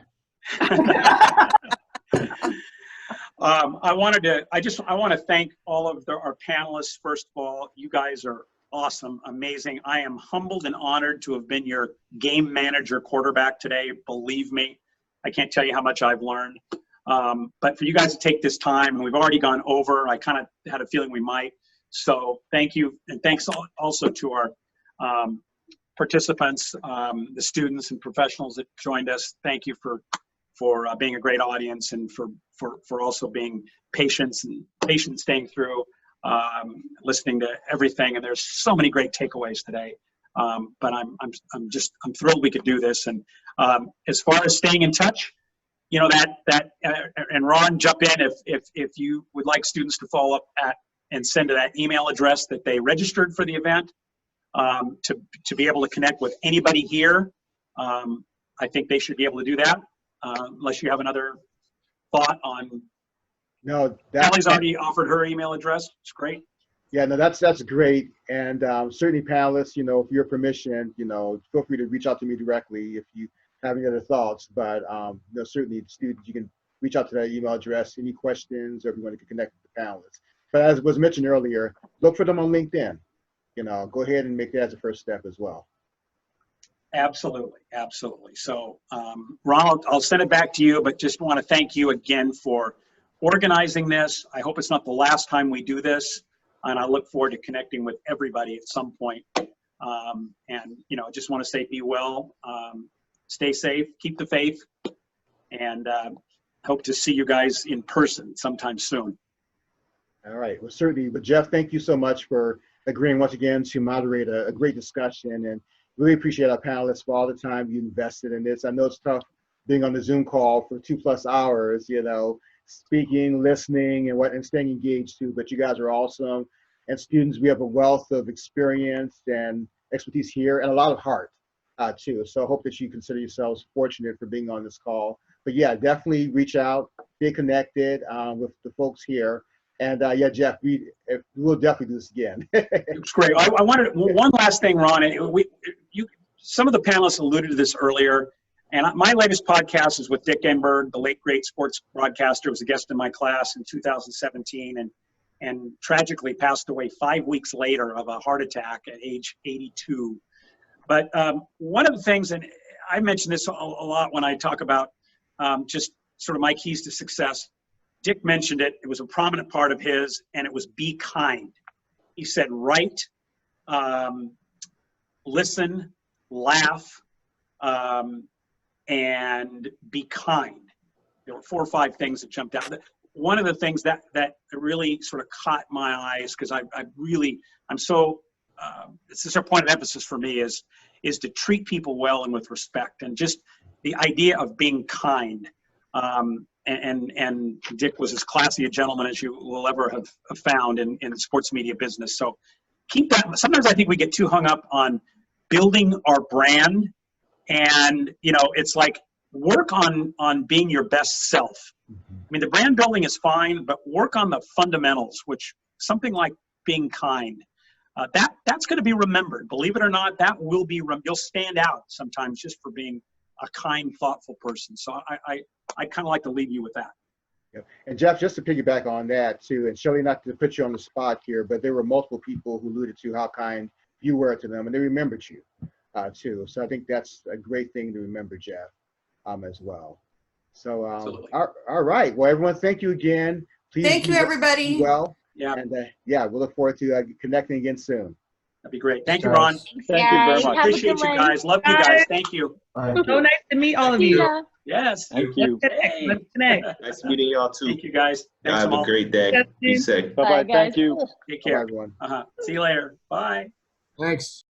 I want to thank all of our panelists. First of all, you guys are awesome, amazing. I am humbled and honored to have been your game manager quarterback today. Believe me, I can't tell you how much I've learned. But for you guys to take this time, and we've already gone over, I kind of had a feeling we might. So thank you, and thanks also to our participants, the students and professionals that joined us. Thank you for being a great audience, and for also being patient, staying through, listening to everything. And there's so many great takeaways today. But I'm thrilled we could do this. And as far as staying in touch, you know, and Ron, jump in if you would like students to follow up and send to that email address that they registered for the event, to be able to connect with anybody here. I think they should be able to do that, unless you have another thought on. No, Sally's already offered her email address. It's great. Yeah, no, that's great. And certainly panelists, you know, with your permission, you know, feel free to reach out to me directly if you have any other thoughts. But you know, certainly students, you can reach out to that email address, any questions, or if you want to connect with the panelists. But as was mentioned earlier, look for them on LinkedIn. You know, go ahead and make that as a first step as well. Absolutely, absolutely. So, Ron, I'll send it back to you, but just want to thank you again for organizing this. I hope it's not the last time we do this, and I look forward to connecting with everybody at some point. And, you know, I just want to say be well, stay safe, keep the faith, and hope to see you guys in person sometime soon. All right. Well, certainly. But Jeff, thank you so much for agreeing once again to moderate a great discussion, and really appreciate our panelists for all the time you invested in this. I know it's tough being on the Zoom call for 2+ hours, you know, speaking, listening, and staying engaged too. But you guys are awesome. And students, we have a wealth of experience and expertise here, and a lot of heart too. So I hope that you consider yourselves fortunate for being on this call. But yeah, definitely reach out, stay connected with the folks here. And yeah, Jeff, we'll definitely do this again. It's great. I wanted one last thing, Ron. Some of the panelists alluded to this earlier, and my latest podcast is with Dick Enberg, the late great sports broadcaster, was a guest in my class in 2017, and tragically passed away 5 weeks later of a heart attack at age 82. But one of the things, and I mention this a lot when I talk about just sort of my keys to success. Dick mentioned it. It was a prominent part of his, and it was be kind. He said, write, listen, laugh, and be kind. There were 4 or 5 things that jumped out. One of the things that really sort of caught my eyes, because it's just a point of emphasis for me, is to treat people well and with respect, and just the idea of being kind. And Dick was as classy a gentleman as you will ever have found in the sports media business. So keep that. Sometimes I think we get too hung up on building our brand, and you know, it's like work on being your best self. I mean, the brand building is fine, but work on the fundamentals, which something like being kind. That's going to be remembered. Believe it or not, that will be. You'll stand out sometimes just for being a kind, thoughtful person. So I kind of like to leave you with that. Yeah. And Jeff, just to piggyback on that too, and Shelly, not to put you on the spot here, but there were multiple people who alluded to how kind you were to them, and they remembered you too. So I think that's a great thing to remember, Jeff, as well. So all right. Well, everyone, thank you again. Please thank you, everybody. Well, yeah, and yeah, we'll look forward to connecting again soon. That'd be great. Thank you, Ron. Thank you very much. Appreciate you guys. Love you guys. Thank you. So nice to meet all of you. Yes. Thank you. Nice meeting y'all too. Thank you, guys. Thanks, have a great day. Be safe. Bye-bye. Thank you. Take care. Bye, everyone. See you later. Bye. Thanks.